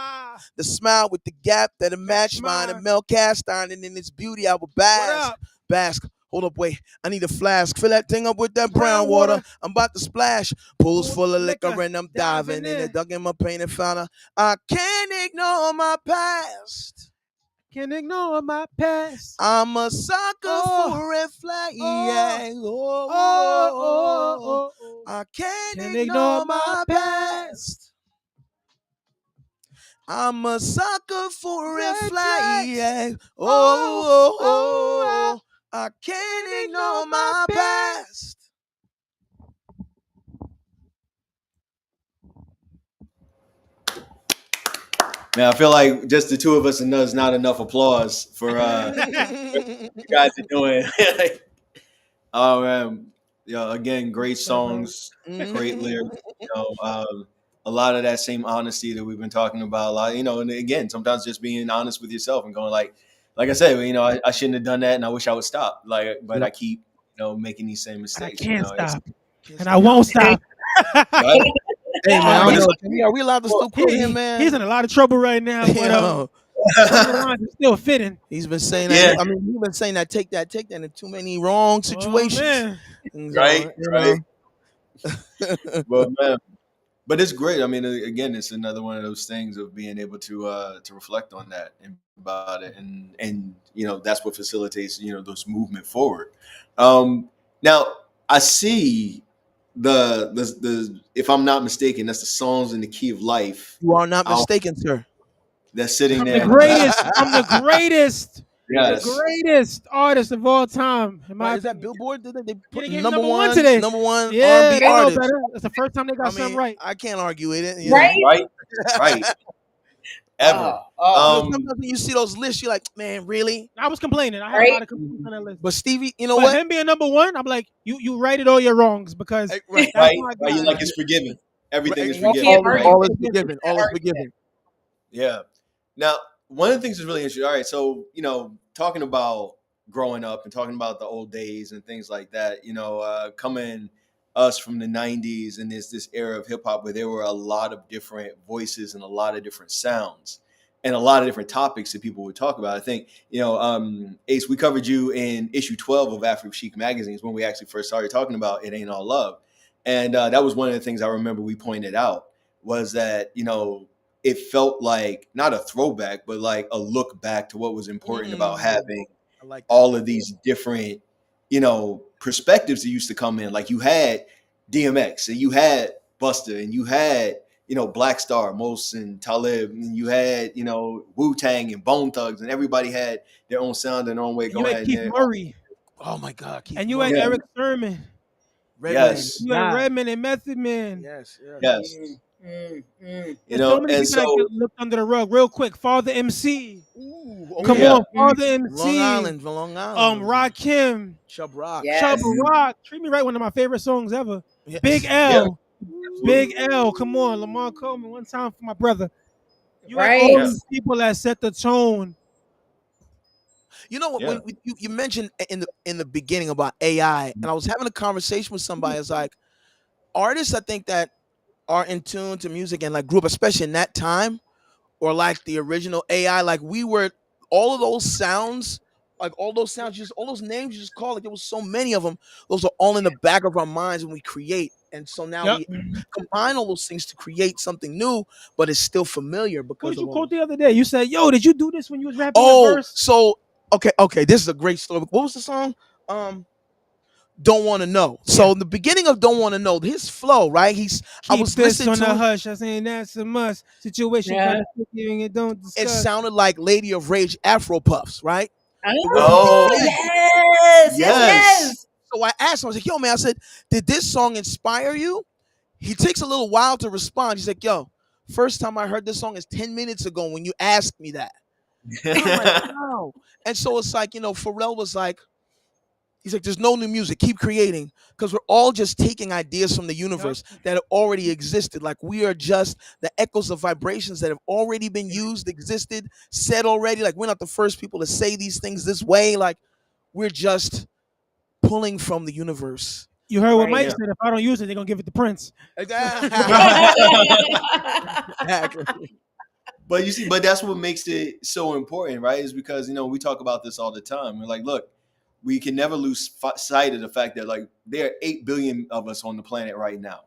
The smile with the gap that'll match mine. And Mel cast iron, and in its beauty I will bask. Hold up, wait. I need a flask. Fill that thing up with that brown water. I'm about to splash. Pools full of liquor and I'm diving in it. Dug in my pain and found her. I can't ignore my past. Can't ignore my past. I'm a sucker for red flags. I can't ignore my past. I'm a sucker for red flags. I can't ignore my past. Man, I feel like just the two of us and us not enough applause for what you guys are doing. Oh man, yeah. Again, great songs, great lyrics. A lot of that same honesty that we've been talking about. A lot, and again, sometimes just being honest with yourself and going like I said, I shouldn't have done that, and I wish I would stop. But I keep, making these same mistakes. I can't stop, and I won't stop. Right? Hey man, I don't know. Are we allowed to still quote him, man? He's in a lot of trouble right now, but some of the lines are still fitting. He's been saying that. I mean, he's been saying that. Take that in too many wrong situations. Right. Well, man. But it's great. I mean, again, it's another one of those things of being able to reflect on that and about it, and that's what facilitates those movement forward. Now I see the if I'm not mistaken, that's the Songs in the Key of Life. You are not mistaken, sir. That's sitting there. I'm the greatest. Yes. The greatest artist of all time. Is that Billboard? Did they put number one today? Number one yeah, R&B artist. Know better. That's the first time they got something right. I can't argue with it. Right. Ever. Sometimes when you see those lists, you're like, man, really? I was complaining. I had a lot of complaints on that list. But Stevie, you know what? Him being number one, I'm like, you righted all your wrongs because right. You like it's forgiven. Everything is forgiven. All is forgiven. All is forgiven. Yeah. Now, one of the things that's really interesting. All right, so talking about growing up and talking about the old days and things like that. Coming us from the 90s and this era of hip hop where there were a lot of different voices and a lot of different sounds and a lot of different topics that people would talk about. I think, Ace, we covered you in issue 12 of AphroChic magazines when we actually first started talking about It Ain't All Love. And that was one of the things I remember we pointed out was that, it felt like not a throwback, but like a look back to what was important about having I like that. all of these different, perspectives that used to come in. Like you had DMX and you had Buster and you had, Black Star, Mos and Talib, and you had, Wu Tang and Bone Thugs, and everybody had their own sound and their own way And you going had at Keith it. Murray, Oh my God, Keith and you Murray. had Yeah. Eric Sermon, Redman. Yes. you had God. Redman and Method Man. Yes, yes. Yes. There's so many And people that so, get looked under the rug. Real quick, Father MC. Ooh, Come Yeah. on, Father MC. Long Island, Long Island. Rakim, Chub Rock. Yes. Chubba Rock. Treat Me Right, one of my favorite songs ever. Yes. Big Yeah. L, Absolutely. Big L. Come on, Lamar Coleman. One time for my brother. You had Right. all Yeah. these people that set the tone. You know what? Yeah. When you mentioned in the beginning about AI, and I was having a conversation with somebody. It's like artists, I think that are in tune to music and like group, especially in that time, or like the original AI. Like we were, all of those sounds, like all those sounds, just all those names you just call. Like there was so many of them. Those are all in the back of our minds when we create, and so now Yep. we combine all those things to create something new, but it's still familiar What because did you of all. quote the other day? You said, "Yo, did you do this when you was rapping your Oh, verse?" so okay, this is a great story. What was the song? Don't Want to Know. So in the beginning of Don't Want to Know, his flow, right? I Keep was this listening on to the it. hush. I saying that's a must. Situation Yeah. kind of tricky and don't It discuss. sounded like Lady of Rage Afro Puffs, right? It was Oh, Oh, yes, yes, yes. yes. so I asked him, I was like, yo, man, I said, did this song inspire you? He takes a little while to respond. He's like, yo, first time I heard this song is 10 minutes ago when you asked me that. And I'm like, wow. And so it's like, Pharrell was like, he's like, there's no new music. Keep creating. Because we're all just taking ideas from the universe that have already existed. Like we are just the echoes of vibrations that have already been used, existed, said already. Like we're not the first people to say these things this way. Like we're just pulling from the universe. You heard what Right. Mike Yeah. said. If I don't use it, they're gonna give it to Prince. Exactly. But you see, but that's what makes it so important, right? Is because we talk about this all the time. We're like, look, we can never lose sight of the fact that like there are 8 billion of us on the planet right now,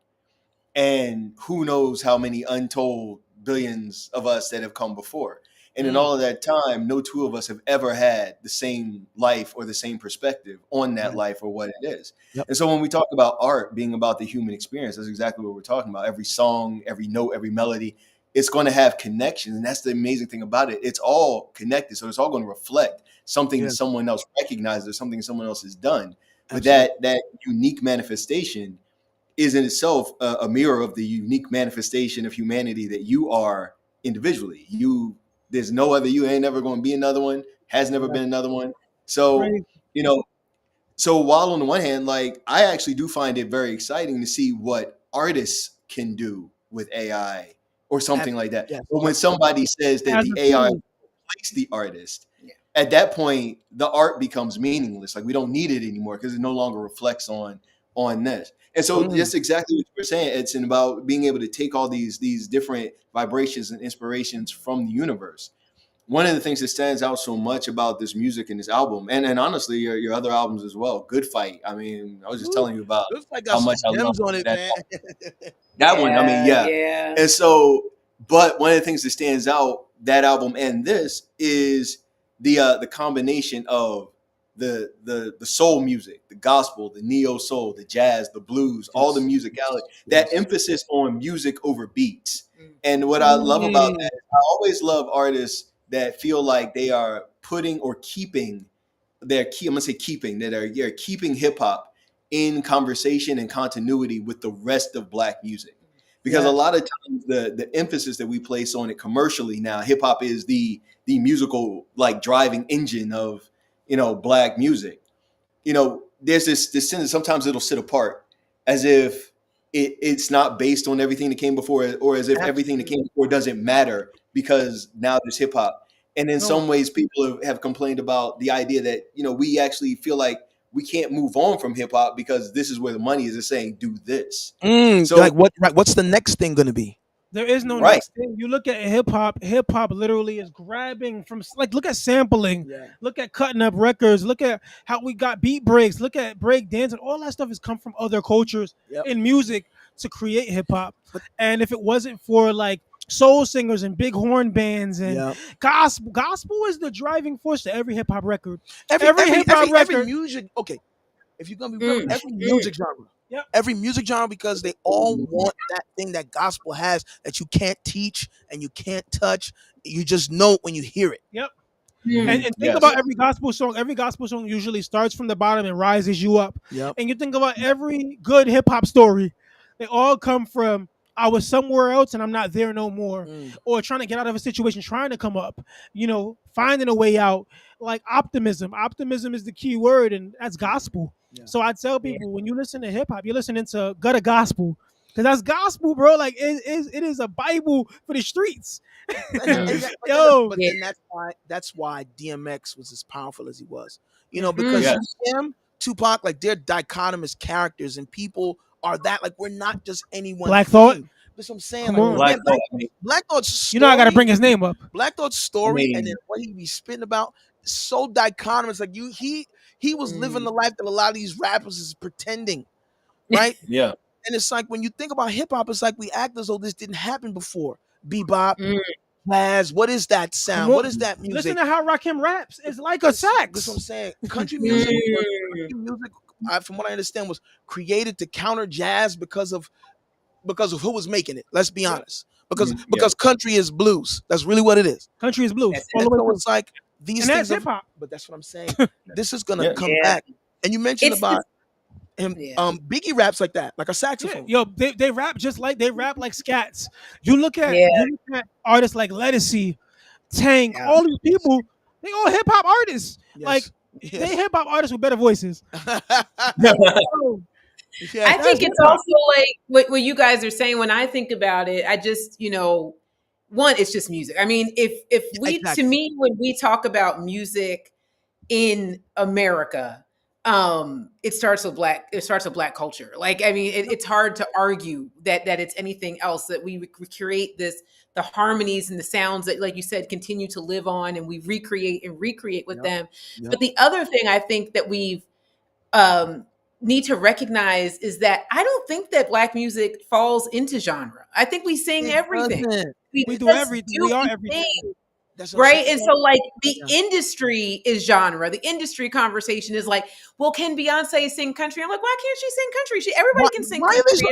and who knows how many untold billions of us that have come before. And in all of that time, no two of us have ever had the same life or the same perspective on that life or what it is. Yep. And so when we talk about art being about the human experience, that's exactly what we're talking about. Every song, every note, every melody, it's going to have connections. And that's the amazing thing about it. It's all connected. So it's all going to reflect something that someone else recognizes or something someone else has done. But that unique manifestation is in itself a mirror of the unique manifestation of humanity that you are individually. There's no other you. Ain't never going to be another one. Has never been another one. So so while on the one hand, like I actually do find it very exciting to see what artists can do with AI or something like that. Yes. But when somebody says that As the a AI tool. replace the artist, Yeah. at that point the art becomes meaningless. Like we don't need it anymore because it no longer reflects on this. And so that's exactly what you were saying. It's about being able to take all these different vibrations and inspirations from the universe. One of the things that stands out so much about this music and this album, and honestly your other albums as well, Good Fight. I mean, I was just telling you about Looks like how got some much I love gems on it, that. man. That one, I mean, yeah. Yeah. And so, but one of the things that stands out that album and this is the combination of the soul music, the gospel, the neo soul, the jazz, the blues, all the musicality, that emphasis on music over beats. And what I love about that is I always love artists that feel like they are putting or keeping I'm gonna say keeping that are keeping hip hop in conversation and continuity with the rest of Black music. Because a lot of times the emphasis that we place on it commercially now, hip hop is the musical like driving engine of Black music. There's this sense sometimes it'll sit apart as if it's not based on everything that came before, or as if everything that came before doesn't matter because now there's hip hop. And in some ways, people have complained about the idea that we actually feel like we can't move on from hip hop because this is where the money is. It's saying do this. So Like what? Right, what's the next thing going to be? There is no Right. next thing. You look at hip hop. Hip hop literally is grabbing from like look at sampling. Yeah. Look at cutting up records. Look at how we got beat breaks. Look at break dancing. All that stuff has come from other cultures Yep. in music to create hip hop. And if it wasn't for like soul singers and big horn bands and gospel is the driving force to every hip hop record. Every hip hop every record. music. Okay, if you're gonna be real, every mm. music genre. Yep. Every music genre, because they all want that thing that gospel has that you can't teach and you can't touch. You just know it when you hear it. Yep. Mm. And think Yes. about every gospel song. Every gospel song usually starts from the bottom and rises you up. Yep. And you think about every good hip hop story, they all come from I was somewhere else and I'm not there no more, or trying to get out of a situation, trying to come up, finding a way out. Like optimism. Optimism is the key word, and that's gospel. Yeah. So I tell people when you listen to hip hop, you're listening to gutter gospel. Because that's gospel, bro. Like it is a Bible for the streets. But then that's why DMX was as powerful as he was. Because him, Tupac, like they're dichotomous characters, and people are that like we're not just anyone. Black Thought. That's what I'm saying. Come Like, on. Black Thought's story. You know I got to bring his name up. Black Thought's story, and then what he be spitting about, is so dichotomous. Like he was living the life that a lot of these rappers is pretending, right? Yeah. And it's like when you think about hip hop, it's like we act as though this didn't happen before. Bebop, jazz. What is that sound? What is that music? Listen to how Rakim raps. It's like a sax. That's what I'm saying. Country music, from what I understand, was created to counter jazz because of who was making it. Let's be honest. Because country is blues. That's really what it is. Country is blues. And so it's like these and things. That's hip hop. But that's what I'm saying. This is gonna come back. And you mentioned about him. Biggie raps like that, like a saxophone. Yo, they rap just like they rap like scats. You look at artists like Lettucey, Tank, all these people. They all hip hop artists. Yes. Like they hip hop artists with better voices. I think it's also like what you guys are saying. When I think about it, I just, one, it's just music. I mean, if we, to me, when we talk about music in America, it starts with black culture. Like, I mean, it's hard to argue that it's anything else, that we create the harmonies and the sounds that, like you said, continue to live on, and we recreate with them. But the other thing I think that we've, need to recognize is that I don't think that black music falls into genre. I think we sing everything. We do everything. We are everything. Right. And so like the industry is genre. The industry conversation is like, well, can Beyonce sing country? I'm like, why can't she sing country? Everybody can sing country.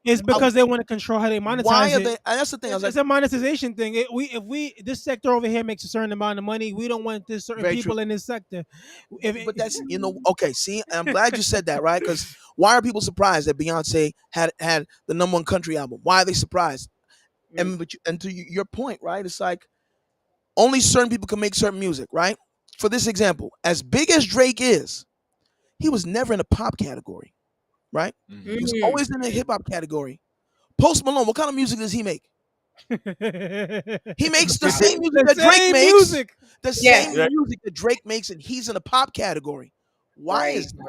It's because they want to control how they monetize it. That's the thing. It's a monetization thing. If this sector over here makes a certain amount of money, we don't want this certain people in this sector. But that's okay. See, I'm glad you said that, right? Because why are people surprised that Beyonce had the #1 country album? Why are they surprised? And to your point, right? It's like only certain people can make certain music, right? For this example, as big as Drake is, he was never in a pop category, right? He was always in the hip hop category. Post Malone, what kind of music does he make? He makes the same music that Drake makes. The same music that Drake makes, and he's in a pop category. Why is that?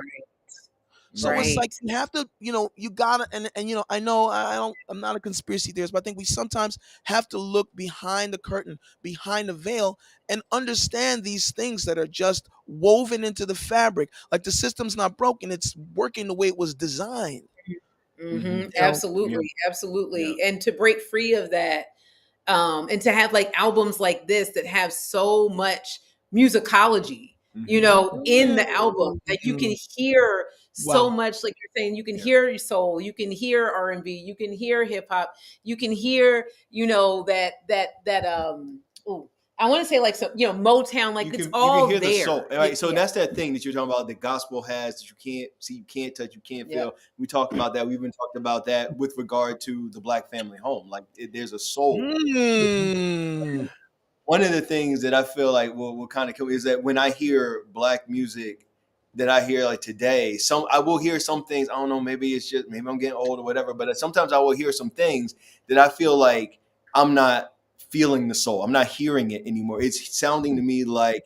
So it's like you have to, you gotta, and I know I'm not a conspiracy theorist, but I think we sometimes have to look behind the curtain, behind the veil, and understand these things that are just woven into the fabric. Like the system's not broken; it's working the way it was designed. Absolutely. And to break free of that, and to have like albums like this that have so much musicology, in the album, that you can hear so much, like you're saying, you can hear soul, you can hear R&B, you can hear hip hop, you can hear, I want to say like, so, Motown, like it's all there. The soul, right? So that's that thing that you're talking about, the gospel has, that you can't see, you can't touch, you can't feel. We talked about that. We've been talking about that with regard to the Black family home. Like there's a soul. One of the things that I feel like will kind of kill is that when I hear Black music that I hear like today, I will hear some things. I don't know, maybe I'm getting old or whatever, but sometimes I will hear some things that I feel like I'm not feeling the soul. I'm not hearing it anymore. It's sounding to me like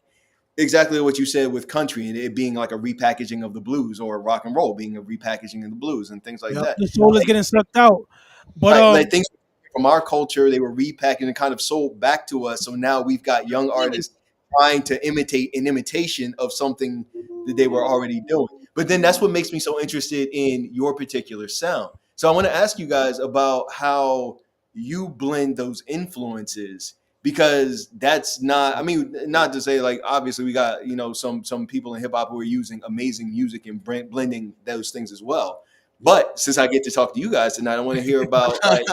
exactly what you said with country, and it being like a repackaging of the blues, or rock and roll being a repackaging of the blues and things like that. The soul is getting sucked out. But like things from our culture, they were repackaged and kind of sold back to us. So now we've got young artists trying to imitate an imitation of something that they were already doing. But then that's what makes me so interested in your particular sound, So I want to ask you guys about how you blend those influences, because that's not, I mean, not to say like obviously we got, you know, some people in hip hop who are using amazing music and blending those things as well. But since I get to talk to you guys tonight, I want to hear about like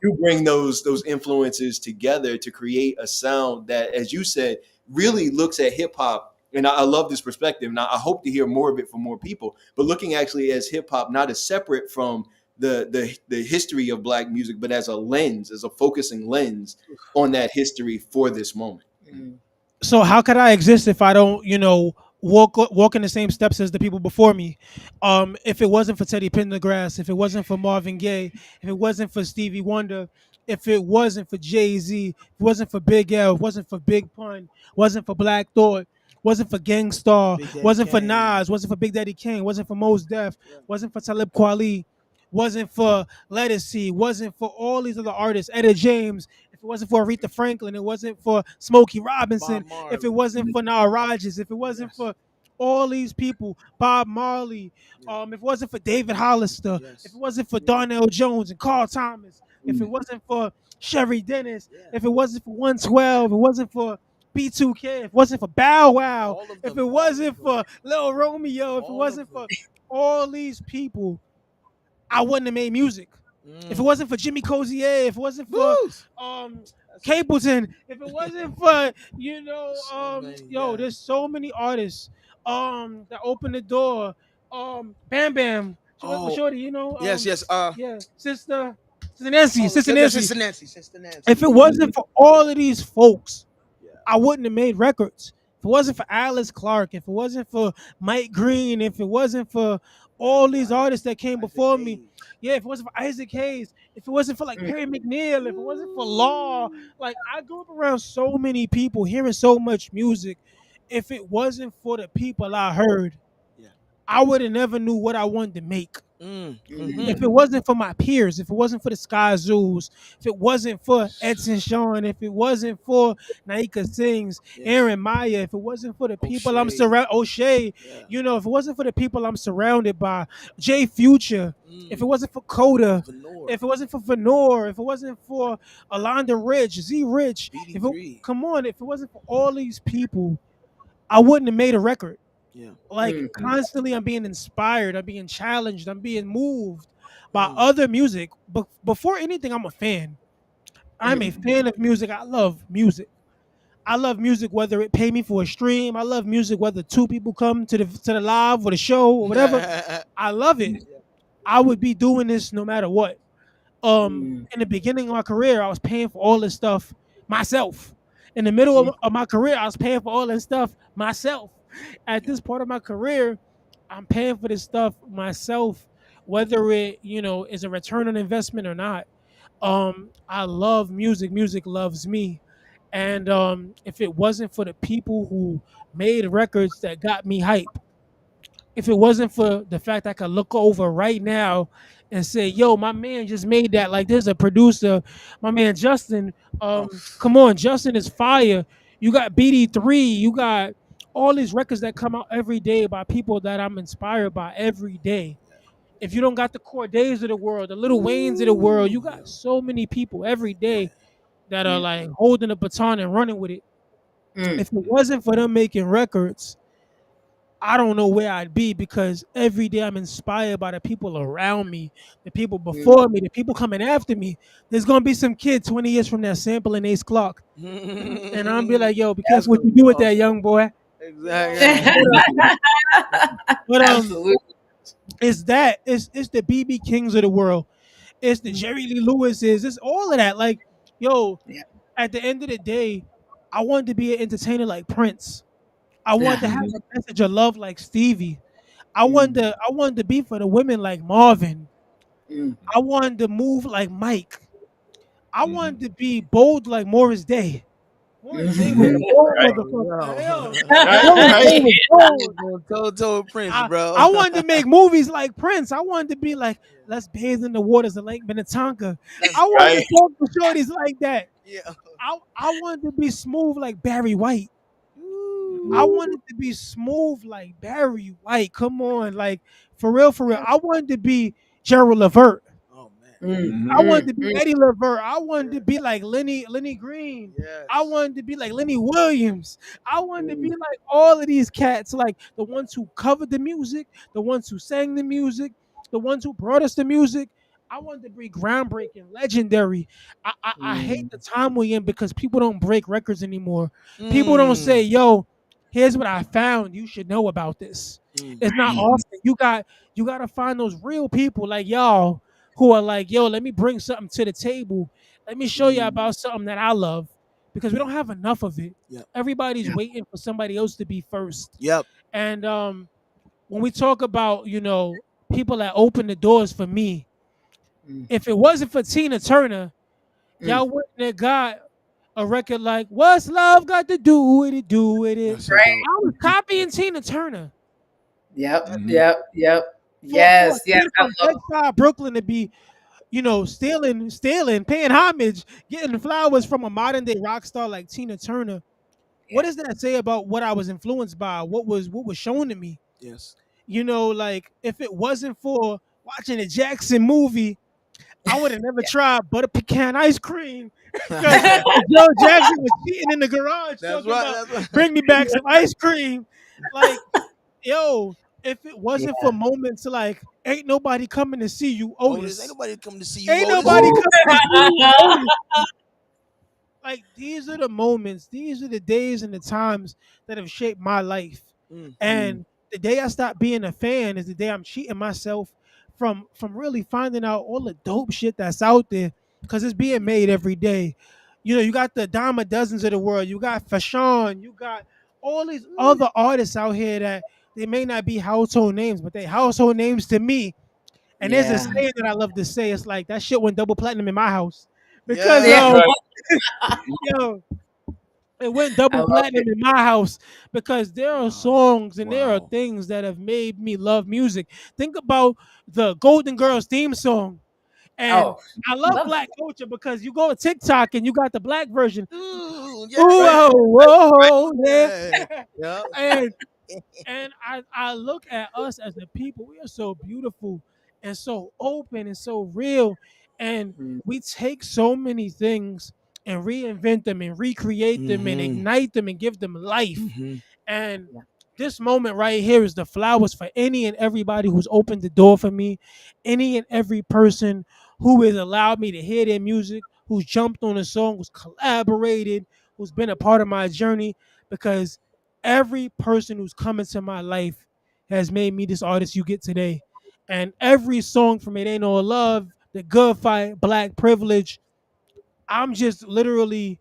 you bring those influences together to create a sound that, as you said, really looks at hip hop. And I love this perspective, and I hope to hear more of it from more people. But looking actually as hip hop, not as separate from the history of Black music, but as a lens, as a focusing lens on that history for this moment. So how could I exist if I don't, walk in the same steps as the people before me? If it wasn't for Teddy Pendergrass, if it wasn't for Marvin Gaye, if it wasn't for Stevie Wonder, if it wasn't for Jay-Z, if it wasn't for Big L, if it wasn't for Big Pun, wasn't for Black Thought, wasn't for Gangstar, Big Daddy wasn't for Kane. Nas, wasn't for Big Daddy King, wasn't for Mos Def, wasn't for Talib Kweli, wasn't for Lettucey, wasn't for all these other artists, Etta James, if it wasn't for Aretha Franklin, it wasn't for Smokey Robinson, Bob Marley. if it wasn't for Nile Rodgers, if it wasn't for all these people, Bob Marley, if it wasn't for David Hollister, if it wasn't for Darnell Jones and Carl Thomas, if it wasn't for Sherry Dennis, if it wasn't for 112, if it wasn't for B2K, if it wasn't for Bow Wow, All of if them, it wasn't for Lil Romeo, if it wasn't for all these people, I wouldn't have made music. If it wasn't for Jimmy Cozier, if it wasn't for Capleton, if it wasn't for there's so many artists that opened the door. Bam Bam, Oh, Shorty, yes. yeah, Sister Nancy, Sister Nancy. Sister Nancy. If it wasn't for all of these folks, I wouldn't have made records. If it wasn't for Alice Clark, if it wasn't for Mike Green, if it wasn't for all these artists that came before me, if it wasn't for Isaac Hayes, if it wasn't for like Perry McNeil, if it wasn't for Law, like I grew up around so many people, hearing so much music. If it wasn't for the people I heard, I would have never knew what I wanted to make. If it wasn't for my peers, if it wasn't for the Sky Zoos, if it wasn't for Edson Sean, if it wasn't for Naika Sings, Aaron Maya, if it wasn't for the people I'm surrounded, O'Shea, if it wasn't for the people I'm surrounded by, Jay Future, if it wasn't for Coda, if it wasn't for Venor, if it wasn't for Alonda Rich, Z Rich, if it wasn't for all these people, I wouldn't have made a record. Like constantly I'm being inspired, I'm being challenged, I'm being moved by other music. But before anything, I'm a fan. I'm a fan of music. I love music. I love music whether it pay me for a stream. I love music whether two people come to the live or the show or whatever. I love it. I would be doing this no matter what. In the beginning of my career, I was paying for all this stuff myself. In the middle of my career, I was paying for all this stuff myself. At this part of my career, I'm paying for this stuff myself, whether it, is a return on investment or not. I love music. Music loves me. And if it wasn't for the people who made records that got me hype, if it wasn't for the fact I could look over right now and say, yo, my man just made that. Like there's a producer, my man Justin. Come on, Justin is fire. You got BD3, you got all these records that come out every day by people that I'm inspired by every day. If you don't got the Cordays of the world, the Little Waynes of the world, you got so many people every day that are like holding a baton and running with it. If it wasn't for them making records, I don't know where I'd be, because every day I'm inspired by the people around me, the people before me, the people coming after me. There's gonna be some kid 20 years from now sampling Ace Clark, and I'm be like, "Yo, be careful what you do with that, young boy." Exactly. But Absolutely. it's the BB Kings of the world. It's the Jerry Lee Lewises. It's all of that. Like, yo, Yeah. at the end of the day, I wanted to be an entertainer like Prince. I wanted to have a message of love like Stevie. I wanted to be for the women like Marvin. I wanted to move like Mike. I wanted to be bold like Morris Day. Morris Day was a bold motherfucker. Yo, Morris Day was bold. Toe Prince, bro. I wanted to make movies like Prince. I wanted to be like, let's bathe in the waters of Lake Minnetonka. I wanted to talk to shorties like that. I wanted to be smooth like Barry White. I wanted to be smooth like Barry White. Come on, like for real, for real. I wanted to be Gerald Levert. Oh man. I Mhm. wanted to be Eddie Levert. I wanted to be like Lenny Green. I Yes. wanted to be like Lenny Williams. I wanted to be like all of these cats, like the ones who covered the music, the ones who sang the music, the ones who brought us the music. I wanted to be groundbreaking, legendary. I hate the time we're in because people don't break records anymore. People don't say, Mm. "Yo, here's what I found. You should know about this." Mm. It's not Mhm. often. You got to find those real people like y'all who are like, yo, let me bring something to the table. Let me show you Mm. about something that I love because we Yeah. don't have enough of it. Yep. Everybody's waiting for somebody else to be first. Yep. And when we talk about, people that open the doors for me, if it wasn't for Tina Turner, Mm. y'all wouldn't have got a record like "What's Love Got to Do with It, Do with It." That's it, Right. though. I was copying Tina Turner Yep. Mhm. Yep. Yep. for a Yes. Yes. kid I from love. Bedside, Brooklyn, to be stealing, paying homage, getting flowers from a modern day rock star like Tina Turner. What Yeah. does that say about what I was influenced by? What was shown to me? Yes. Like if it wasn't for watching the Jackson movie, I would have never tried butter pecan ice cream because Joe Jackson was cheating in the garage That's talking right. about That's right. bring me back some ice cream. Like, yo, if it wasn't Yeah. for moments like ain't nobody coming to see you, Otis, ain't Otis. nobody coming to see you, Ain't Otis. nobody Ooh. coming to see you, Otis. Like these are the moments, these are the days and the times that have shaped my life. Mm. Mm. And the day I stopped being a fan is the day I'm cheating myself from really finding out all the dope shit that's out there because it's being made every day. You got the dime a dozens of the world. You got Fashawn. You got all these other artists out here that they may not be household names, but they household names to me. And there's a Yeah. saying that I love to say. It's like that shit went double platinum in my house because Yeah. Yeah. yo, it went I double love platinum it. in my house because there are Wow. songs and there are Wow. things that have made me love music. Think about the Golden Girls theme song. And Oh, I love love that. black culture because you go to TikTok and you got the black version. Ooh, Ooh, yeah. Right. oh, whoa, yeah. Yeah. Yeah. and and I look at us as a people. We are so beautiful and so open and so real. And Mm. we take so many things and reinvent them and recreate them and Mm-hmm. ignite them and give them life. Mm-hmm. And Yeah. this moment right here is the flowers for any and everybody who's opened the door for me, any and every person who has allowed me to hear their music, who's jumped on a song, who's collaborated, who's been a part of my journey. Because every person who's come into my life has made me this artist you get today. And every song from It Ain't No Love, The Good Fight, Black Privilege, I'm just literally,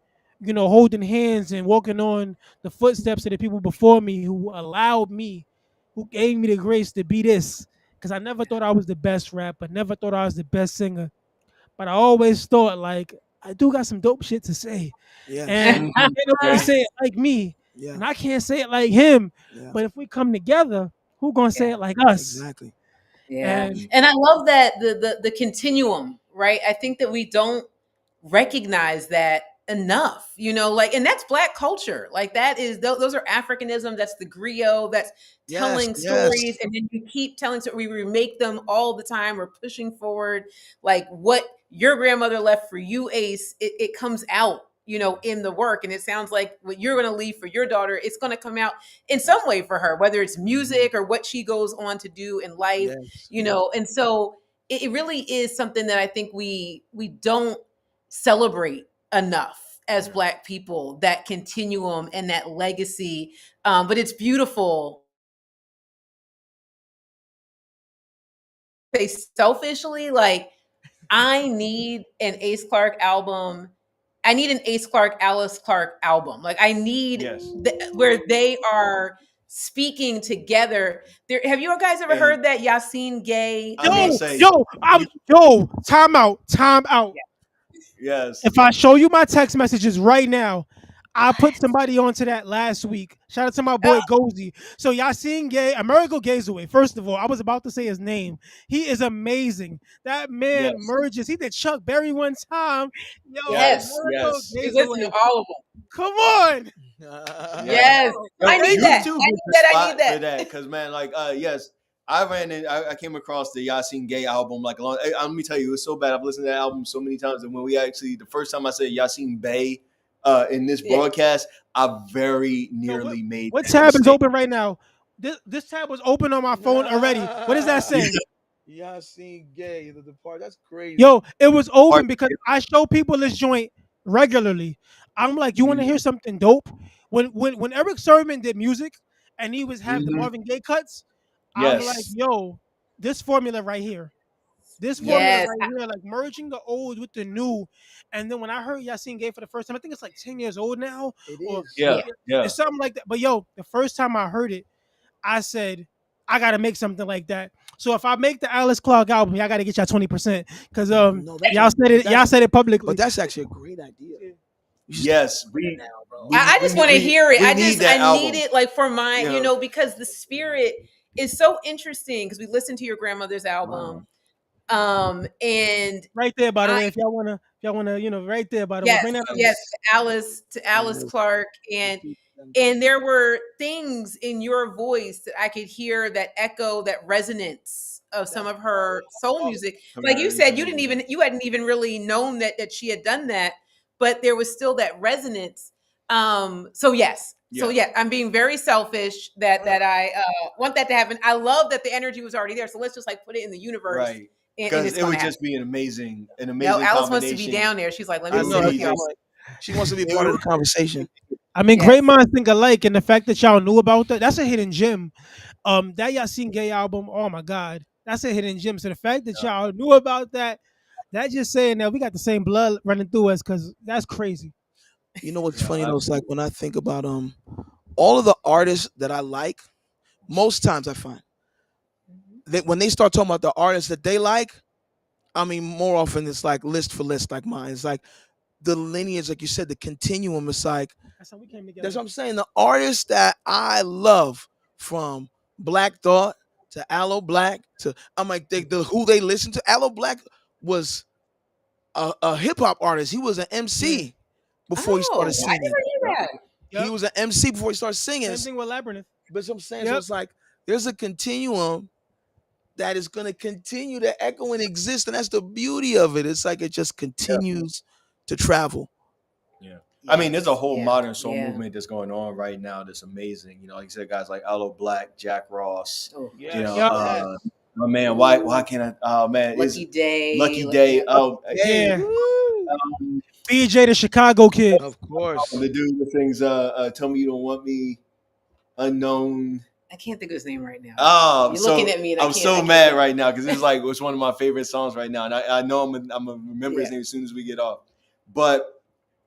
holding hands and walking on the footsteps of the people before me who allowed me, who gave me the grace to be this. Because I never thought I was the best rapper, never thought I was the best singer, but I always thought like I do got some dope shit to say, Yes. and Mhm. can't nobody Yeah. say it like me, Yeah. and I can't say it like him. Yeah. But if we come together, who gonna say Yeah. it like us? Exactly. Yeah. And And I love that the continuum, right? I think that we don't recognize that enough, like, and that's black culture. Like that is those are Africanism, that's the griot, that's Yes. telling Yes. stories, and then you keep telling, so we remake them all the time. We're pushing forward like what your grandmother left for you, Ace. It comes out, in the work, and it sounds like what you're going to leave for your daughter, it's going to come out in some way for her, whether it's Mhm. music or what she goes on to do in life, Yes. and so it really is something that I think we don't celebrate enough as Yeah. black people, that continuum and that legacy. But it's beautiful. Say selfishly, like, I need an Ace Clark album. I need an Ace Clark, Alice Clark album. Like, I need Yes. where they are speaking together. There, have you guys ever And heard that Yassine Gay I was about to yo, mix? say, yo, you time out, time out. yes. If I show you my text messages right now, I put somebody onto that last week. Shout out to my boy Gozy. So y'all seeing Gay, Amerigo Gazaway. First of all, I was about to say his name. He is amazing. That man Yes. merges. He did Chuck Berry one time. Yo, Yes. Yes. Amerigo Yes. You listen to Gazaway. all of them. Come on. Yes. Yes. Yo, Yo, I need thank that. you. YouTube I is need the that. I need spot for that. that because man, like, yes, I came across the Yasin Gay album like a long. Let me tell you, it was so bad. I've listened to that album so many times, and when we actually the first time I said Yasin Bey in this Yeah. broadcast, I very Yo, nearly made what that tab is mistake. open right now? This tab was open on my phone already. What does that say? Yasin Gay, the part. That's crazy. Yo, it was Part- open because I show people this joint regularly. I'm like, you want to hear something dope? When Eric Sermon did music and he was have the Mhm. Marvin Gaye cuts, I'm like, Yes. yo, this formula right here. This formula Yes. right here, like merging the old with the new. And then when I heard Yasin Gay for the first time, I think it's like 10 years old now, It or is. Yeah. Yeah. Yeah. it's something like that. But yo, the first time I heard it, I said, I gotta make something like that. So if I make the Alice Clark album, y'all gotta get y'all 20%. Cause No, that's y'all said it publicly. but that's actually a great idea. You should start Yes. doing that now, bro. I just want to hear it. We need that I need album. it like for my, You know. because the spirit is so interesting because we listened to your grandmother's album. And Right there, by the I way, if y'all wanna, right there, by the way, yes, bring that up. yes, to Alice Clark, and there were things in your voice that I could hear that echo, that resonance of some of her soul music. Like you said, you hadn't even really known that she had done that, but there was still that resonance. So yes. So yeah, I'm being very selfish that I want that to happen. I love that the energy was already there. So let's just like put it in the universe. Right. And Because it's it gonna would happen. just be an amazing No, Alice wants to combination. be down there. She's like, let I me know. sit That's here. why she wants to be part of the conversation. I mean, Yes. great minds think alike, and the fact that y'all knew about that's a hidden gem. That Yasin Gay album, oh my god, that's a hidden gem. So the fact that y'all knew about that just saying that we got the same blood running through us, cause that's crazy. You know what's Yeah, funny though? It's like when I think about all of the artists that I like, most times I find that when they start talking about the artists that they like, I mean more often it's like list for list like mine. It's like the lineage, like you said, the continuum. It's like That's how we came together. that's what I'm saying. The artists that I love, from Black Thought to Aloe Black to I'm like who they listen to. Aloe Black was a hip hop artist. He was an MC before he started Oh, I singing. never knew that. Yep. He was an MC before he started singing. Same thing with Labyrinth. But what I'm saying, so Yep. it's like there's a continuum that is going to continue to echo and exist, and that's the beauty of it. It's like it just continues to travel. Yeah. I mean, there's a whole Yeah. modern soul Yeah. movement that's going on right now that's amazing. Like you said, guys like Aloe Black, Jack Ross. Oh, Yep. My man, why can't I? Oh man, Lucky Day. Lucky Day. Oh Yeah. Woo! BJ the Chicago kid. Of course. the dude that sings "Tell Me You Don't Want Me," Unknown. I can't think of his name right now. Oh, You're looking at me. And I'm I so can't mad think. right now because it's one of my favorite songs right now, and I know I'm gonna remember his Yeah. name as soon as we get off. But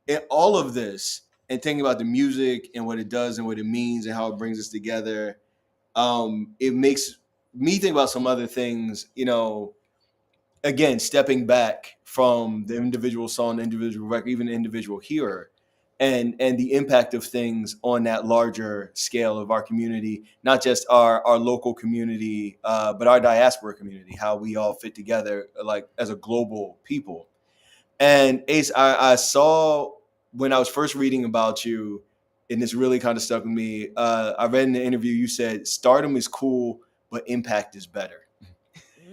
in all of this, and thinking about the music and what it does and what it means and how it brings us together, it makes me think about some other things. Again, stepping back from the individual song, the individual record, even the individual hearer, and the impact of things on that larger scale of our community, not just our local community, but our diaspora community, how we all fit together like as a global people. And Ace, I saw when I was first reading about you, and this really kind of stuck with me. I read in the interview you said stardom is cool, but impact is better.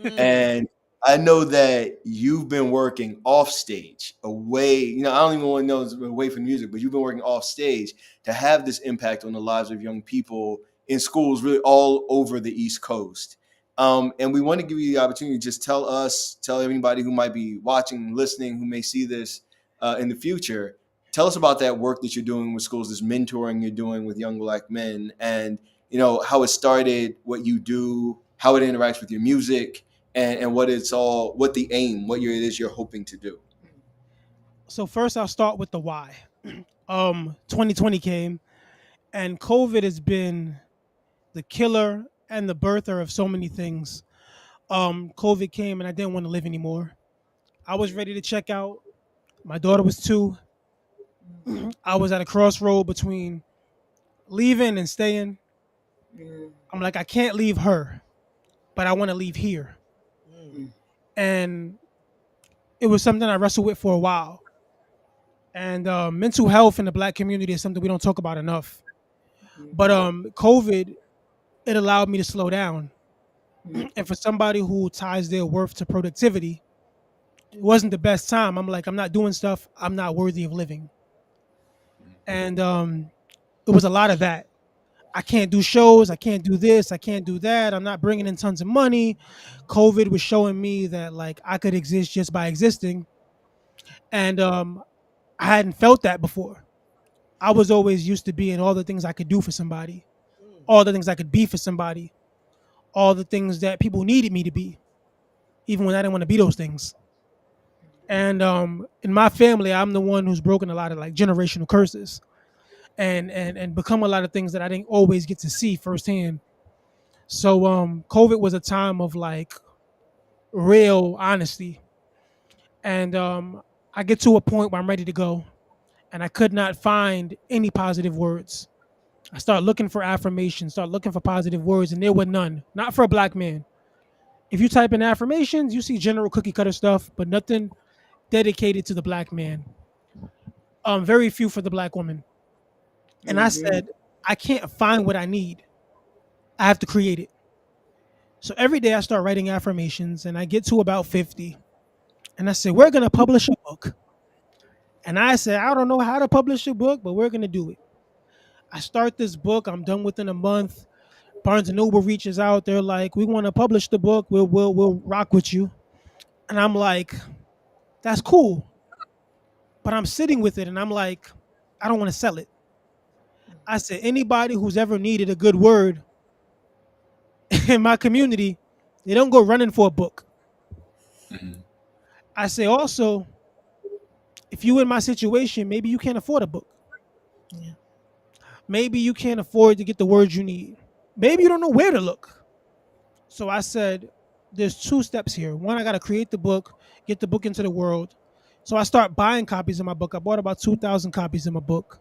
And I know that you've been working off stage, away. I don't even want to know it's away from music, but you've been working off stage to have this impact on the lives of young people in schools, really all over the East Coast. And we want to give you the opportunity to just tell anybody who might be watching, listening, who may see this in the future. Tell us about that work that you're doing with schools, this mentoring you're doing with young Black men, and how it started, what you do, how it interacts with your music, and what the aim, what it is you're hoping to do. So first I'll start with the why. 2020 came and COVID has been the killer and the birther of so many things. COVID came and I didn't want to live anymore. I was ready to check out. My daughter was 2. I was at a crossroad between leaving and staying. I'm like, I can't leave her, but I want to leave here. And it was something I wrestled with for a while. And mental health in the Black community is something we don't talk about enough. But COVID, it allowed me to slow down. Mhm. And for somebody who ties their worth to productivity, it wasn't the best time. I'm like, I'm not doing stuff I'm not worthy of living. And it was a lot of that. I can't do shows. I can't do this. I can't do that. I'm not bringing in tons of money. COVID was showing me that like I could exist just by existing. And I hadn't felt that before. I was always used to being all the things I could do for somebody, all the things I could be for somebody, all the things that people needed me to be, even when I didn't want to be those things. And in my family, I'm the one who's broken a lot of like generational curses and become a lot of things that I didn't always get to see firsthand. So COVID was a time of like real honesty. And I get to a point where I'm ready to go and I could not find any positive words. I start looking for affirmations, start looking for positive words, and there were none. Not for a black man. If you type in affirmations, you see general cookie cutter stuff, but nothing dedicated to the black man. Very few for the black woman. And I Mhm. said, I can't find what I need. I have to create it. So every day I start writing affirmations and I get to about 50. And I said, we're going to publish a book. And I said, I don't know how to publish a book, but we're going to do it. I start this book. I'm done within a month. Barnes and Noble reaches out. They're like, we want to publish the book. We'll rock with you. And I'm like, that's cool. But I'm sitting with it and I'm like, I don't want to sell it. I said, anybody who's ever needed a good word in my community, they don't go running for a book. Mhm. I say also, if you in my situation, maybe you can't afford a book. Yeah. Maybe you can't afford to get the words you need. Maybe you don't know where to look. So I said, there's two steps here. One, I got to create the book, get the book into the world. So I start buying copies of my book. I bought about 2,000 copies of my book.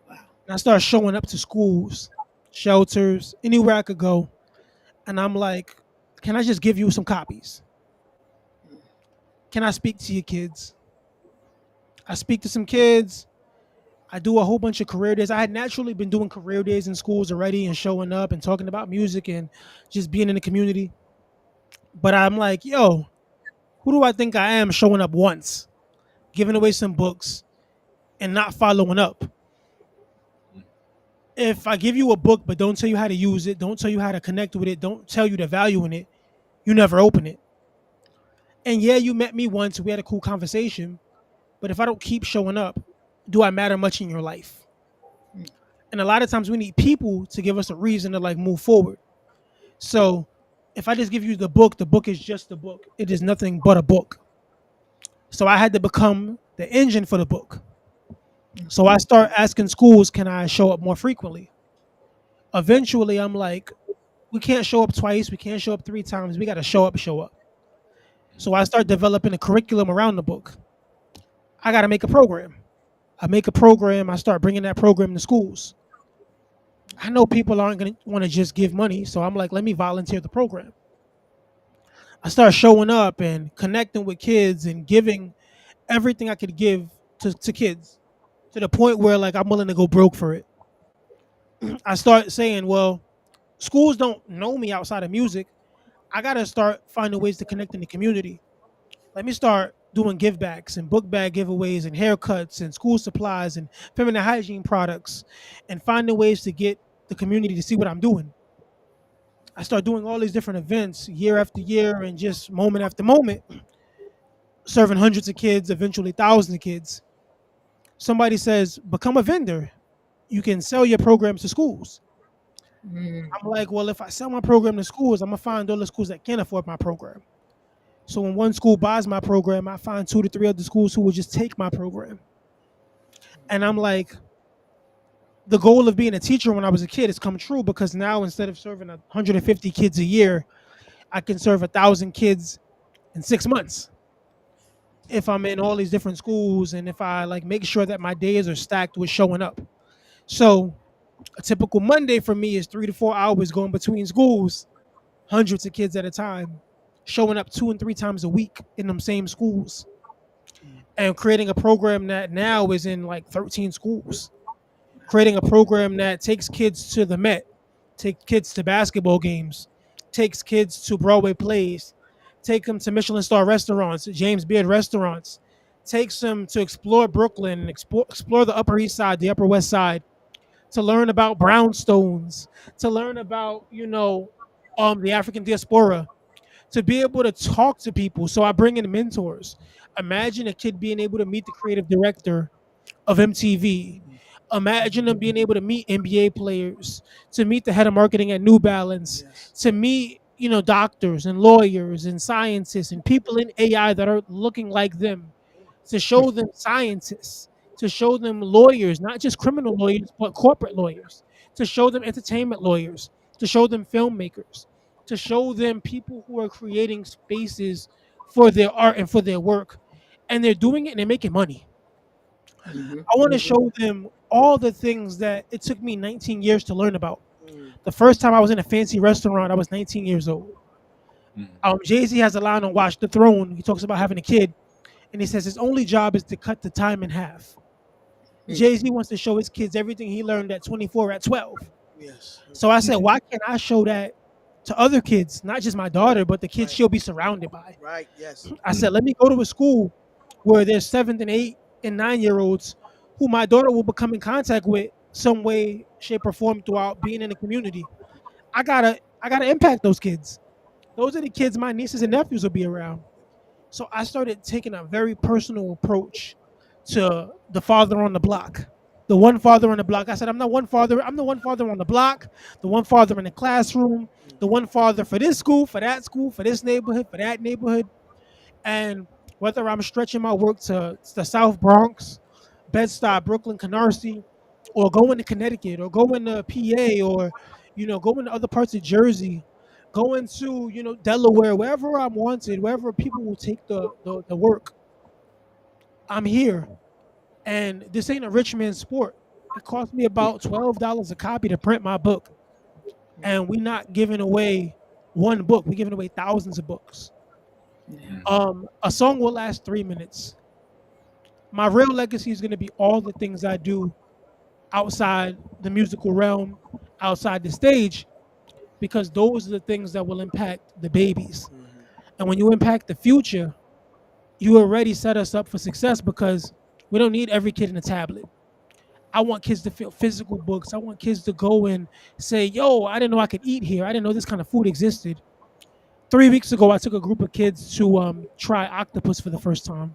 Wow. And I started showing up to schools, shelters, anywhere I could go. And I'm like, can I just give you some copies? Can I speak to your kids? I speak to some kids. I do a whole bunch of career days. I had naturally been doing career days in schools already and showing up and talking about music and just being in the community. But I'm like, yo, who do I think I am showing up once, giving away some books and not following up? If I give you a book but don't tell you how to use it, don't tell you how to connect with it, don't tell you the value in it, you never open it. And yeah, you met me once, we had a cool conversation, but if I don't keep showing up, do I matter much in your life? And a lot of times we need people to give us a reason to like move forward. So if I just give you the book is just the book. It is nothing but a book. So I had to become the engine for the book. So I start asking schools, can I show up more frequently? Eventually, I'm like, we can't show up twice. We can't show up three times. We got to show up, show up. So I start developing a curriculum around the book. I got to make a program. I make a program. I start bringing that program to schools. I know people aren't going to want to just give money. So I'm like, let me volunteer the program. I start showing up and connecting with kids and giving everything I could give to kids to the point where like I'm willing to go broke for it. I start saying, well, schools don't know me outside of music. I gotta start finding ways to connect in the community. Let me start doing give backs and book bag giveaways and haircuts and school supplies and feminine hygiene products and finding ways to get the community to see what I'm doing. I start doing all these different events year after year and just moment after moment, serving hundreds of kids, eventually thousands of kids. Somebody says, become a vendor. You can sell your programs to schools. Mm. I'm like, well, if I sell my program to schools, I'm gonna find all the schools that can't afford my program. So when one school buys my program, I find 2 to 3 other schools who will just take my program. And I'm like, the goal of being a teacher when I was a kid has come true because now instead of serving 150 kids a year, I can serve 1,000 kids in 6 months if I'm in all these different schools and if I like make sure that my days are stacked with showing up. So a typical Monday for me is 3 to 4 hours going between schools, hundreds of kids at a time, showing up 2 and 3 times a week in them same schools and creating a program that now is in like 13 schools, creating a program that takes kids to the Met, take kids to basketball games, takes kids to Broadway plays, take them to Michelin star restaurants, James Beard restaurants, takes them to explore Brooklyn, explore the Upper East Side, the Upper West Side, to learn about brownstones, to learn about the African diaspora, to be able to talk to people. So I bring in mentors. Imagine a kid being able to meet the creative director of MTV. Imagine them being able to meet NBA players, to meet the head of marketing at New Balance, Yes. to meet doctors and lawyers and scientists and people in AI that are looking like them, to show them scientists, to show them lawyers, not just criminal lawyers, but corporate lawyers, to show them entertainment lawyers, to show them filmmakers, to show them people who are creating spaces for their art and for their work. And they're doing it and they're making money. Mhm. I want to Mhm. show them all the things that it took me 19 years to learn about. Mm. The first time I was in a fancy restaurant, I was 19 years old. Mhm. Jay-Z has a line on Watch the Throne. He talks about having a kid, and he says his only job is to cut the time in half. Mm. Jay-Z wants to show his kids everything he learned at 24 at 12. Yes. So I said, Mhm. why can't I show that to other kids, not just my daughter, but the kids Right. she'll be surrounded by? Right. Yes. I said, let me go to a school where there's 7 and 8 and 9 year olds who my daughter will become in contact with some way, shape, or form throughout being in the community. I gotta impact those kids. Those are the kids my nieces and nephews will be around. So I started taking a very personal approach to the father on the block. The one father on the block. I said, I'm not one father. I'm the one father on the block, the one father in the classroom, the one father for this school, for this neighborhood, for that neighborhood. And whether I'm stretching my work to the South Bronx, Bed-Stuy, Brooklyn, Canarsie, or going to Connecticut, or going to PA, or going to other parts of Jersey, going to Delaware, wherever I'm wanted, wherever people will take the work, I'm here. And this ain't a rich man's sport. It cost me about $12 a copy to print my book, and we're not giving away one book. We're giving away thousands of books. Yeah. A song will last 3 minutes. My real legacy is going to be all the things I do outside the musical realm, outside the stage, because those are the things that will impact the babies. Mm-hmm. And when you impact the future, you already set us up for success, because we don't need every kid in a tablet. I want kids to feel physical books. I want kids to go and say, yo, I didn't know I could eat here. I didn't know this kind of food existed. 3 weeks ago, I took a group of kids to try octopus for the first time.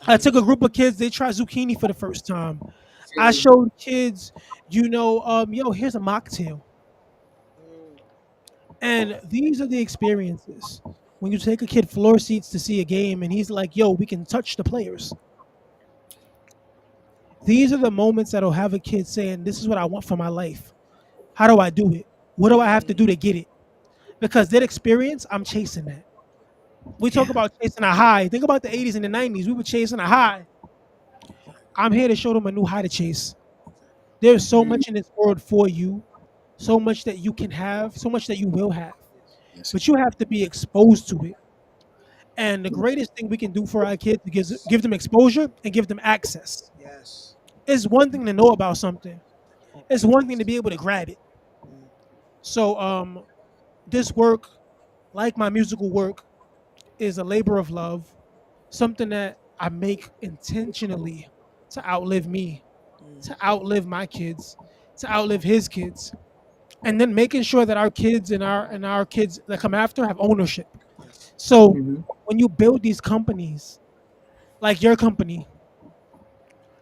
I took a group of kids, they tried zucchini for the first time. I showed kids, yo, here's a mocktail. Mm. And these are the experiences. When you take a kid floor seats to see a game and he's like, yo, we can touch the players. These are the moments that'll have a kid saying, this is what I want for my life. How do I do it? What do I have to do to get it? Because that experience, I'm chasing that. We talk Yeah. about chasing a high. Think about the 80s and the 90s. We were chasing a high. I'm here to show them a new high to chase. There's so Mhm. much in this world for you, so much that you can have, so much that you will have. Yes. But you have to be exposed to it. And the greatest thing we can do for our kids is give them exposure and give them access. Yes. It's one thing to know about something. It's one thing to be able to grab it. Mm. So this work, like my musical work, is a labor of love, something that I make intentionally to outlive me, to outlive my kids, to outlive his kids, and then making sure that our kids and our kids that come after have ownership. Yes. So Mhm. when you build these companies, like your company,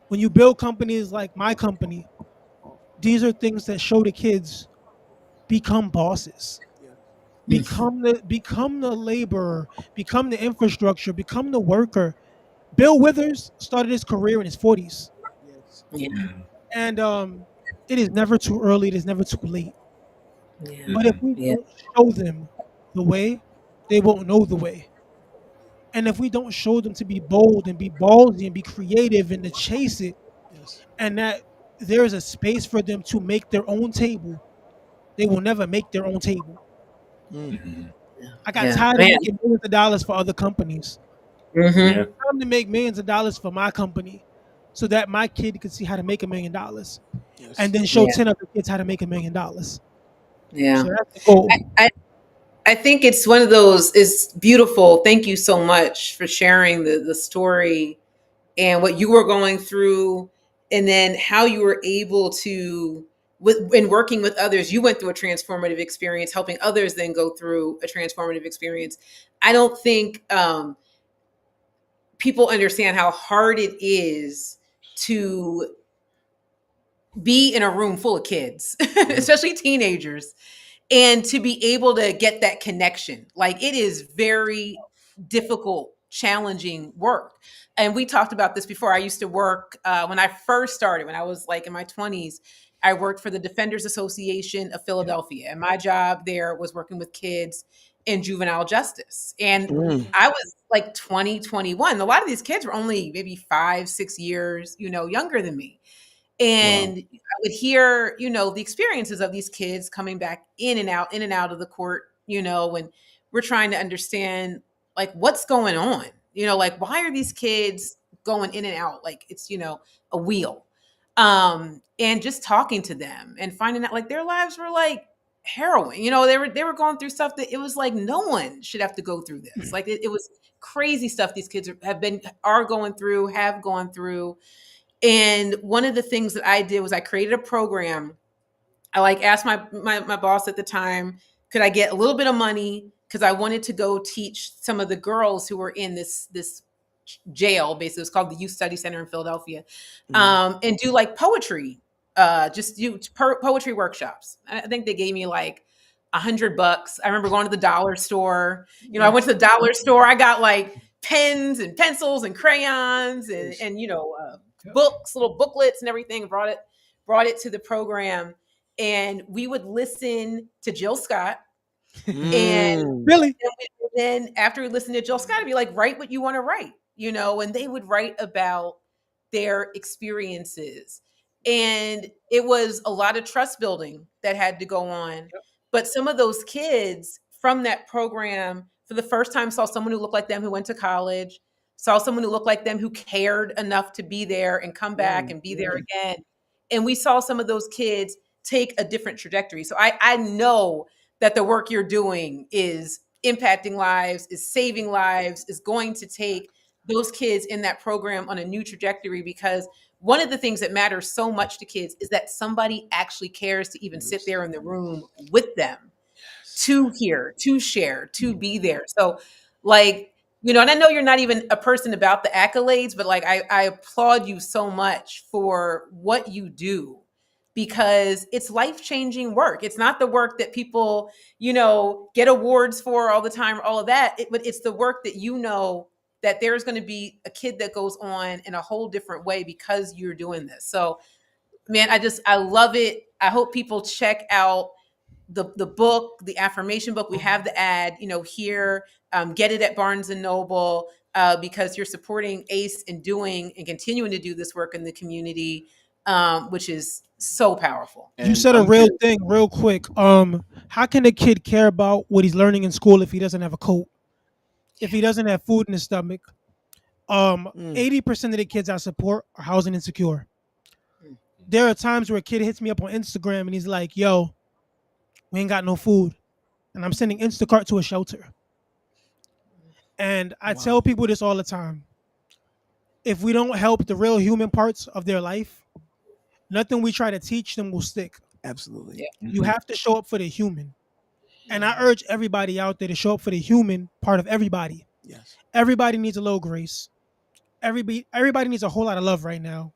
when you build companies like my company, these are things that show the kids become bosses, Yeah. become the laborer, become the infrastructure, become the worker. Bill Withers started his career in his 40s, Yes. Yeah. Mhm. and it is never too early. It is never too late. Yeah. But if Mhm. we Yeah. don't show them the way, they won't know the way. And if we don't show them to be bold and be ballsy and be creative and to chase it, Yes. and that there's a space for them to make their own table, they will never make their own table. Mm. Mhm. I got Yeah. tired of Man. making millions of dollars for other companies. Mhm. Yeah. It's time to make millions of dollars for my company so that my kid could see how to make $1 million and Yes. then show Yeah. 10 other kids how to make $1 million. Yeah. So that's the goal. I, I think it's one of those, it's beautiful. Thank you so much for sharing the story and what you were going through, and then how you were able to, with in working with others, you went through a transformative experience, helping others then go through a transformative experience. I don't think people understand how hard it is to be in a room full of kids, especially teenagers, and to be able to get that connection. Like, it is very difficult, challenging work. And we talked about this before. I used to work when I first started, when I was like in my 20s. I worked for the Defenders Association of Philadelphia, and my job there was working with kids in juvenile justice. And Mm. I was like 20, 21. A lot of these kids were only maybe 5, 6 years, younger than me. Wow. And I would hear, the experiences of these kids coming back in and out of the court, when we're trying to understand, like, what's going on, like, why are these kids going in and out, like it's, a wheel. And just talking to them and finding out, like, their lives were like harrowing. They were going through stuff that it was like no one should have to go through this. Like, it was crazy stuff these kids are going through, have gone through. And one of the things that I did was I created a program. I like asked my boss at the time, could I get a little bit of money, because I wanted to go teach some of the girls who were in this jail. Basically, it's called the Youth Study Center in Philadelphia, and do like poetry, just do poetry workshops. I think they gave me like $100. I remember going to the dollar store. I went to the dollar store. I got like pens and pencils and crayons and books, little booklets and everything. Brought it to the program, and we would listen to Jill Scott. And Mm. Really? then after we listened to Jill Scott, I'd be like, write what you want to write, and they would write about their experiences. And it was a lot of trust building that had to go on. But some of those kids from that program, for the first time, saw someone who looked like them, who went to college, saw someone who looked like them, who cared enough to be there and come back and be there again. And we saw some of those kids take a different trajectory. So I know that the work you're doing is impacting lives, is saving lives, is going to take those kids in that program on a new trajectory. Because one of the things that matters so much to kids is that somebody actually cares to even sit there in the room with them, to hear, to share, to be there. So, like, and I know you're not even a person about the accolades, but like, I applaud you so much for what you do, because it's life-changing work. It's not the work that people, get awards for all the time, all of that. But it's the work that, that there's going to be a kid that goes on in a whole different way because you're doing this. So, man, I love it. I hope people check out the book, the affirmation book. We have the ad, here. Get it at Barnes and Noble, because you're supporting ACE and doing and continuing to do this work in the community, which is so powerful. You And said a I'm real curious. thing, real quick. How can a kid care about what he's learning in school if he doesn't have a coat? If he doesn't have food in his stomach? Mm. 80% of the kids I support are housing insecure. There are times where a kid hits me up on Instagram and he's like, "Yo, we ain't got no food," and I'm sending Instacart to a shelter. And I tell people this all the time: if we don't help the real human parts of their life, nothing we try to teach them will stick. Absolutely. Yeah. You have to show up for the human. And I urge everybody out there to show up for the human part of everybody. Yes. Everybody needs a little grace. Everybody needs a whole lot of love right now.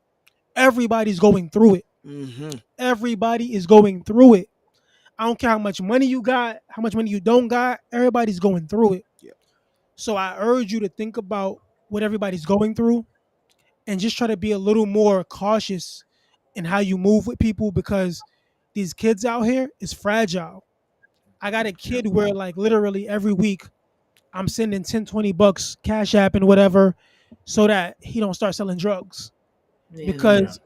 Everybody's going through it. Mm-hmm. Everybody is going through it. I don't care how much money you got, how much money you don't got. Everybody's going through it. Yep. So I urge you to think about what everybody's going through and just try to be a little more cautious in how you move with people, because these kids out here is fragile. I got a kid where, like, literally every week I'm sending 10, $20 cash app and whatever so that he don't start selling drugs. Yeah. Because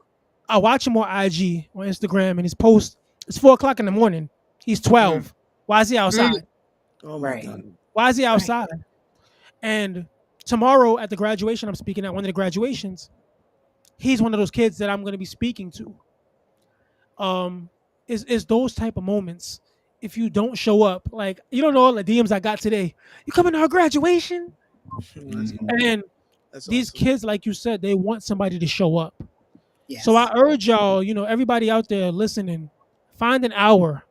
I watch him on IG, on Instagram, and his post, it's 4 o'clock in the morning. He's 12. Why is he outside? Oh my Right. God. Why is he Right. outside? And tomorrow at the graduation, I'm speaking at one of the graduations. He's one of those kids that I'm going to be speaking to. Is those type of moments. if you don't show up, like you don't know all the DMs I got today. You coming to our graduation? That's Mhm. And that's these awesome. kids, like you said, they want somebody to show up. So I Yes. urge y'all, everybody out there listening, find an hour,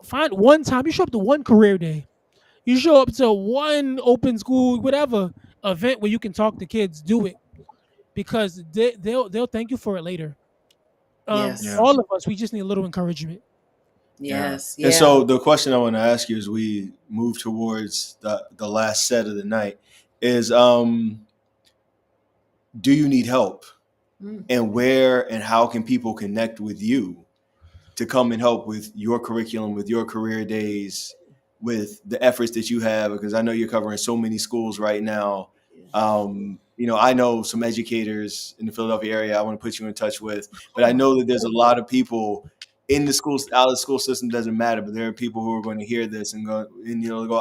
find one time. You show up to one career day. You show up to one open school, whatever event where you can talk to kids. Do it because they'll thank you for it later. Yes. Yeah. All of us, we just need a little encouragement. Yeah. Yes. And Yeah. so the question I want to ask you as we move towards the last set of the night is do you need help? Mm. And where and how can people connect with you to come and help with your curriculum, with your career days, with the efforts that you have? Because I know you're covering so many schools right now. I know some educators in the Philadelphia area I want to put you in touch with, but I know that there's a lot of people in the schools, out of the school system doesn't matter, but there are people who are going to hear this and go,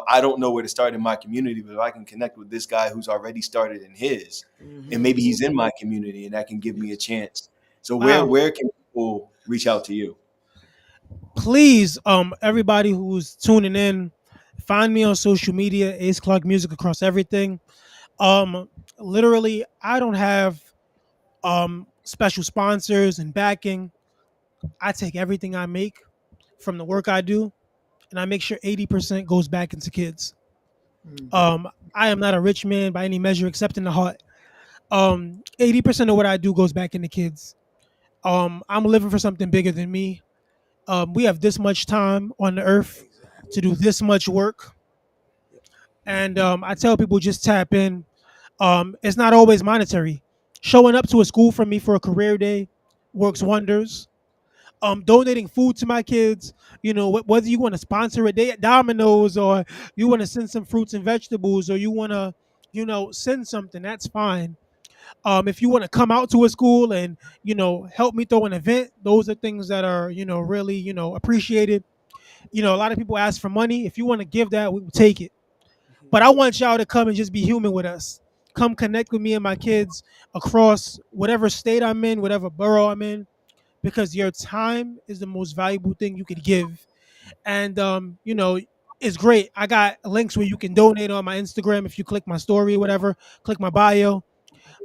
I don't know where to start in my community, but if I can connect with this guy who's already started in his, and maybe he's in my community and that can give me a chance. So where Wow. where can people reach out to you? Please, everybody who's tuning in, find me on social media, Ace Clark Music across everything. Um, Literally, I don't have special sponsors and backing. I take everything I make from the work I do, and I make sure 80% goes back into kids. Mm. I am not a rich man by any measure, except in the heart. 80% of what I do goes back into kids. I'm living for something bigger than me. We have this much time on the earth to Exactly. do this much work, and I tell people just tap in. It's not always monetary. Showing up to a school for me for a career day works wonders. Donating food to my kids, whether you want to sponsor a day at Domino's or you want to send some fruits and vegetables or you want to, send something, that's fine. If you want to come out to a school and, help me throw an event, those are things that are, really, appreciated. A lot of people ask for money. If you want to give that, we will take it. But I want y'all to come and just be human with us. Come connect with me and my kids across whatever state I'm in, whatever borough I'm in, because your time is the most valuable thing you could give. And it's great. I got links where you can donate on my Instagram if you click my story or whatever, click my bio.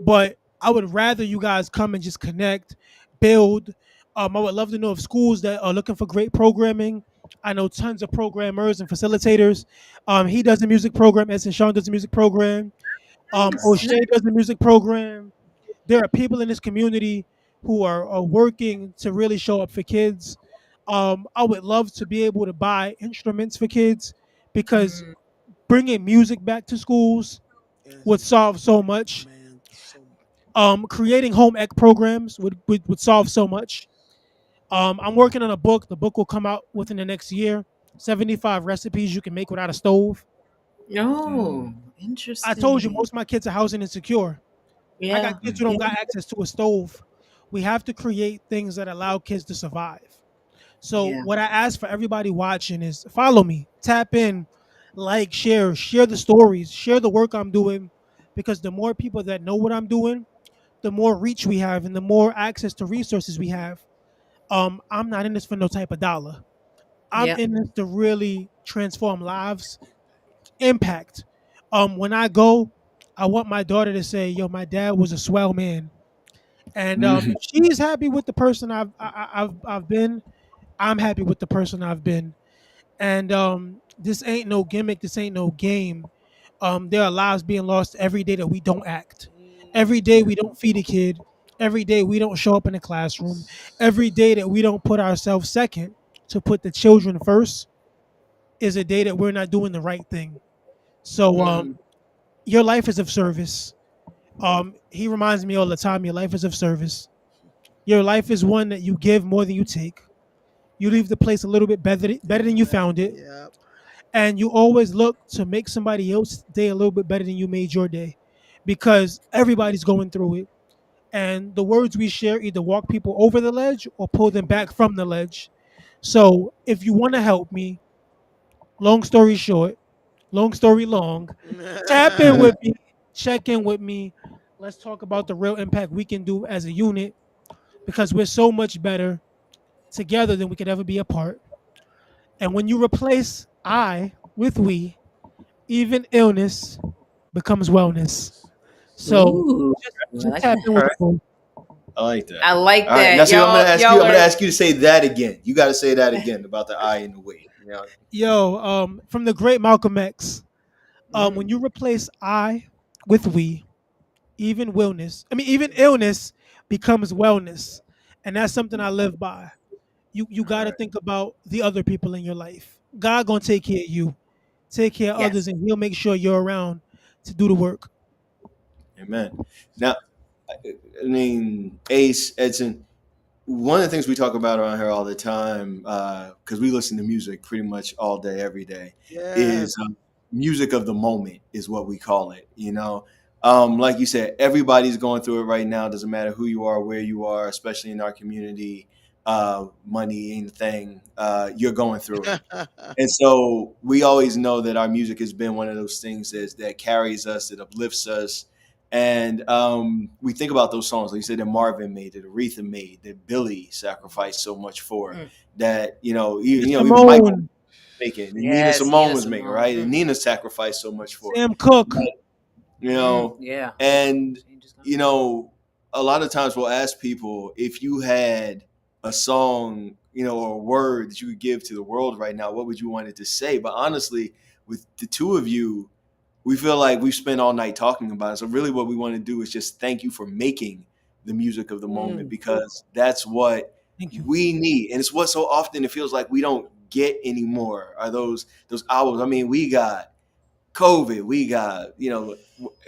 But I would rather you guys come and just connect, build. I would love to know of schools that are looking for great programming. I know tons of programmers and facilitators. He does a music program. Edson Sean does a music program. Nice. O'Shea does a music program. There are people in this community who are working to really show up for kids. I would love to be able to buy instruments for kids because Mm. bringing music back to schools would Yes, solve so much. man. So Creating home ec programs would solve so much. I'm working on a book. The book will come out within the next year. 75 recipes you can make without a stove. Oh, I told you interesting. most of my kids are housing insecure. I got Yeah. kids who don't Yeah. got access to a stove. We have to create things that allow kids to survive. So Yeah. what I ask for everybody watching is follow me, tap in, like, share the stories, share the work I'm doing, because the more people that know what I'm doing, the more reach we have and the more access to resources we have. I'm not in this for no type of dollar. I'm Yeah. in this to really transform lives, impact. When I go, I want my daughter to say, "Yo, my dad was a swell man," and Mhm. if she's happy with the person I've been, I'm happy with the person I've been. And this ain't no gimmick. This ain't no game. There are lives being lost every day that we don't act. Every day we don't feed a kid. Every day we don't show up in the classroom. Every day that we don't put ourselves second to put the children first is a day that we're not doing the right thing. So Mm. your life is of service. He reminds me all the time. Your life is of service. Your life is one that you give more than you take. You leave the place a little bit better than you found it, yeah. and you always look to make somebody else's day a little bit better than you made your day, because everybody's going through it. And the words we share either walk people over the ledge or pull them back from the ledge. So if you want to help me, long story short, long story long, tap in with me, check in with me. Let's talk about the real impact we can do as a unit, because we're so much better together than we could ever be apart. And when you replace I with we, even illness becomes wellness. So Ooh, I just like tap that. in with the flow. I like that. I like All right, now that. see, I'm gonna ask you. Y'all I'm gonna are. ask you to say that again. You got to say that again about the I and the we. You know? Yo, from the great Malcolm X, when Mm. you replace I with we, even illness becomes wellness. And that's something I live by. You All gotta right, think about the other people in your life. God gonna take care of you. Take care of others, Yes. and he'll make sure you're around to do the work. amen. Now, I mean, Ace Edson. One of the things we talk about around here all the time, because we listen to music pretty much all day, every day, Yes. is music of the moment, is what we call it. Like you said, everybody's going through it right now. Doesn't matter who you are, where you are, especially in our community. Money ain't a thing. You're going through it. And so we always know that our music has been one of those things that carries us, that uplifts us. And we think about those songs, like you said, that Marvin made, that Aretha made, that Billy sacrificed so much for, Mm. that, Nina even Michael was Simone, making, and Nina Yes, Simone Nina was making, Simone. right? And Nina sacrificed so much for. Sam Cooke. But, you know, Yeah. and, Change is coming. you know, a lot of times we'll ask people, if you had a song, or a word that you would give to the world right now, what would you want it to say? But honestly, with the two of you, we feel like we've spent all night talking about it. So really what we want to do is just thank you for making the music of the moment, Mm, because that's what thank you. we need. And it's what so often it feels like we don't get anymore, are those albums. I mean, we got COVID, we got,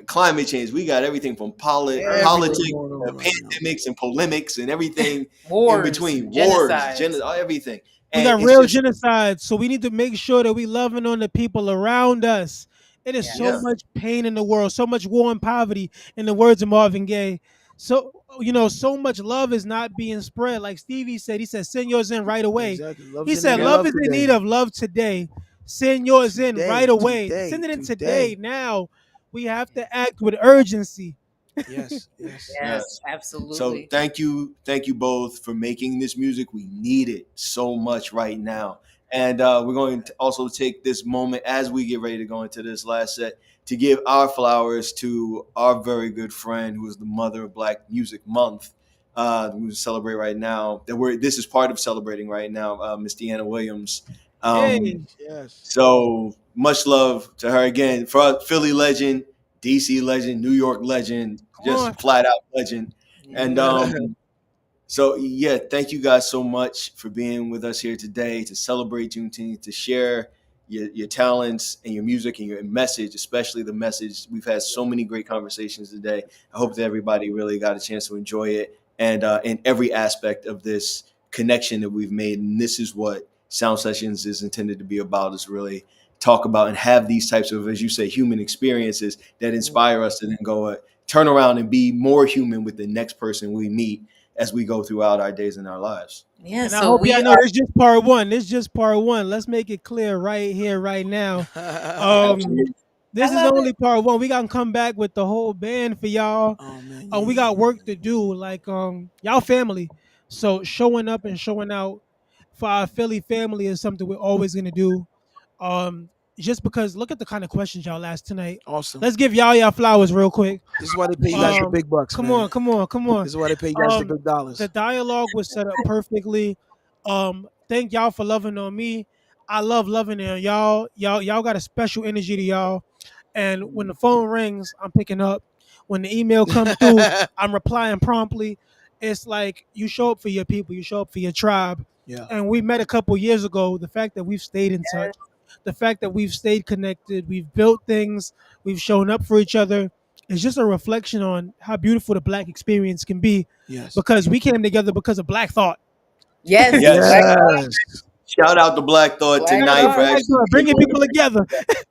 climate change, we got everything from Everything. politics, Everything going on right now. pandemics and polemics and everything in Wars, between, wars, genocides. everything. We And got it's real just, genocide, so we need to make sure that we loving on the people around us. It is so yeah, Yes. much pain in the world, so much war and poverty, in the words of Marvin Gaye. So so much love is not being spread. Like Stevie said, he said, "Send yours in right away." Exactly. He Love's in need said, of yeah, "Love love is in need today. of love today. Send yours in right Today. away. Today. Send it in Today. today. Now we have to act with urgency." Yes. Yes. Yes, yes. So absolutely. thank you both for making this music. We need it so much right now. And we're going to also take this moment as we get ready to go into this last set to give our flowers to our very good friend, who is the mother of Black Music Month. We celebrate right now. This is part of celebrating right now, Miss Deanna Williams. Um, Hey, Yes. so much love to her again, for a Philly legend, DC legend, New York legend, come on. just flat out legend. And Yeah. so yeah, thank you guys so much for being with us here today to celebrate Juneteenth, to share your talents and your music and your message, especially the message. We've had so many great conversations today. I hope that everybody really got a chance to enjoy it, and in every aspect of this connection that we've made. And this is what Sound Sessions is intended to be about: is really talk about and have these types of, as you say, human experiences that inspire us to then go turn around and be more human with the next person we meet as we go throughout our days and our lives. Yeah. And I So hope we y'all know are. this is just part one. This is just part one. Let's make it clear right here, right now. Um, Absolutely. I this is love only it. part one. We gotta come back with the whole band for y'all. Oh man. We got work to do. Like y'all family. So showing up and showing out for our Philly family is something we're always gonna do. Um, just because look at the kind of questions y'all asked tonight. Awesome. Let's give y'all flowers real quick. This is why they pay you guys the big bucks, Come man. on, come on, come on. This is why they pay you guys the Um, big the dollars. dialogue was set up perfectly. Thank y'all for loving on me. I love loving on y'all. Y'all got a special energy to y'all. And when the phone rings, I'm picking up. When the email comes through, I'm replying promptly. It's like you show up for your people, you show up for your tribe. Yeah. And we met a couple years ago. The fact that we've stayed in touch, the fact that we've stayed connected, we've built things, we've shown up for each other, is just a reflection on how beautiful the Black experience can be. Yes. Because we came together because of Black Thought. Yes. Yes. Black Thought. Yes. Shout out to Black Thought Black Shout out tonight to for Thought. Black actually Thought, being bringing one of people the. together.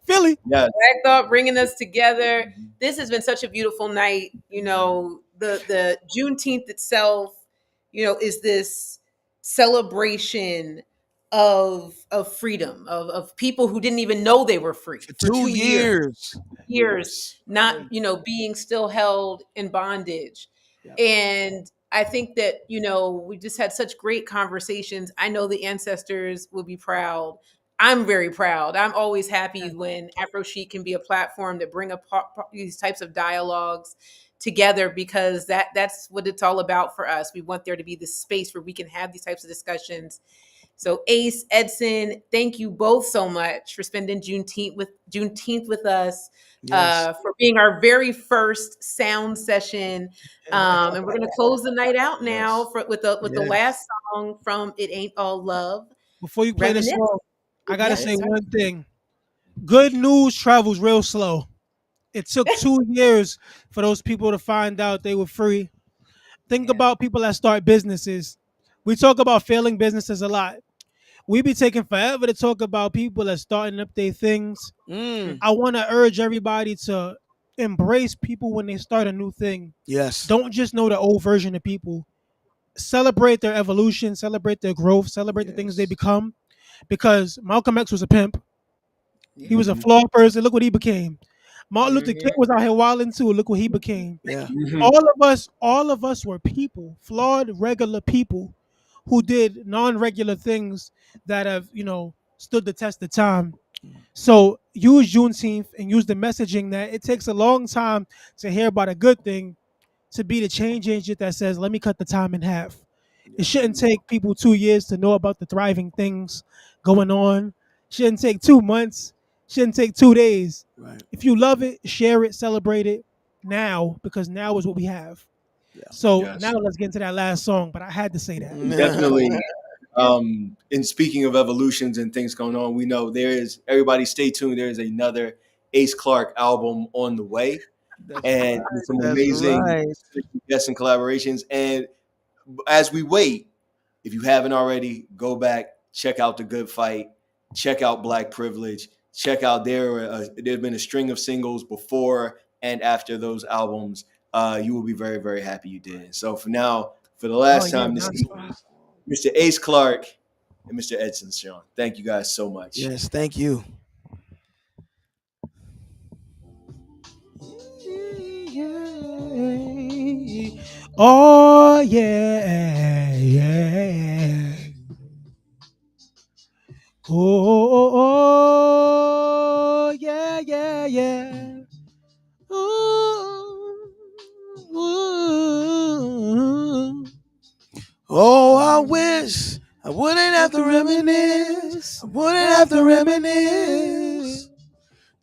Philly. Yes. Black Thought bringing us together. This has been such a beautiful night. The Juneteenth itself, is this celebration of freedom, of people who didn't even know they were free For for 2 years, years. years Yes. not being still held in bondage. Yeah. And I think that, we just had such great conversations. I know the ancestors will be proud. I'm very proud. I'm always happy when AphroChic can be a platform to bring these types of dialogues together, because that's what it's all about for us. We want there to be this space where we can have these types of discussions. So Ace, Edson, thank you both so much for spending Juneteenth with us, for being our very first sound session. And we're gonna close the night out now with the last song from It Ain't All Love. Before you play the Reminisce. song, I gotta Yes. say one thing. Good news travels real slow. It took 2 years for those people to find out they were free. Think about people that start businesses. We talk about failing businesses a lot. We be taking forever to talk about people that starting up their things. I want to urge everybody to embrace people when they start a new thing. Yes. Don't just know the old version of people. Celebrate their evolution, celebrate their growth, celebrate the things they become. Because Malcolm X was a pimp. He was a flawed person. Look what he became. Martin Luther King was out here wilding too. Look what he became. Yeah. All of us were people, flawed, regular people who did non-regular things that have, stood the test of time. So use Juneteenth and use the messaging that it takes a long time to hear about a good thing to be the change agent that says, let me cut the time in half. It shouldn't take people 2 years to know about the thriving things going on. Shouldn't take 2 months. Shouldn't take 2 days. Right. If you love it, share it, celebrate it now, because now is what we have. Yeah. So Yes. now let's get into that last song, but I had to say that. Definitely. And speaking of evolutions and things going on, we know everybody stay tuned. There is another Ace Clark album on the way. And some amazing guests and collaborations. And as we wait, if you haven't already, go back, check out The Good Fight, check out Black Privilege, check out there's been a string of singles before and after those albums. You will be very, very happy you did. So for now, for the last time this evening, Mr. Ace Clark and Mr. Edson Sean, thank you guys so much. Yes, thank you. Oh yeah, yeah. Oh yeah, yeah, yeah. Ooh. Oh, I wish I wouldn't have to reminisce. I wouldn't have to reminisce.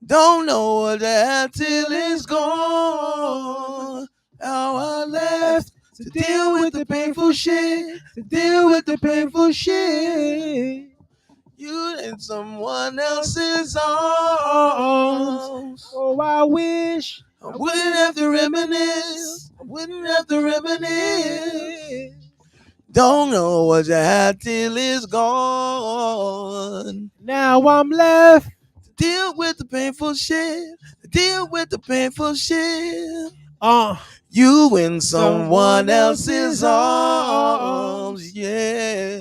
Don't know what to have till it's gone. How I left to deal with the painful shit. To deal with the painful shit. You in someone else's arms. Oh, I wish I wouldn't have to reminisce. I wouldn't have to reminisce. Don't know what you had till it's gone. Now I'm left to deal with the painful shit. To deal with the painful shit. You in someone else's arms, yeah.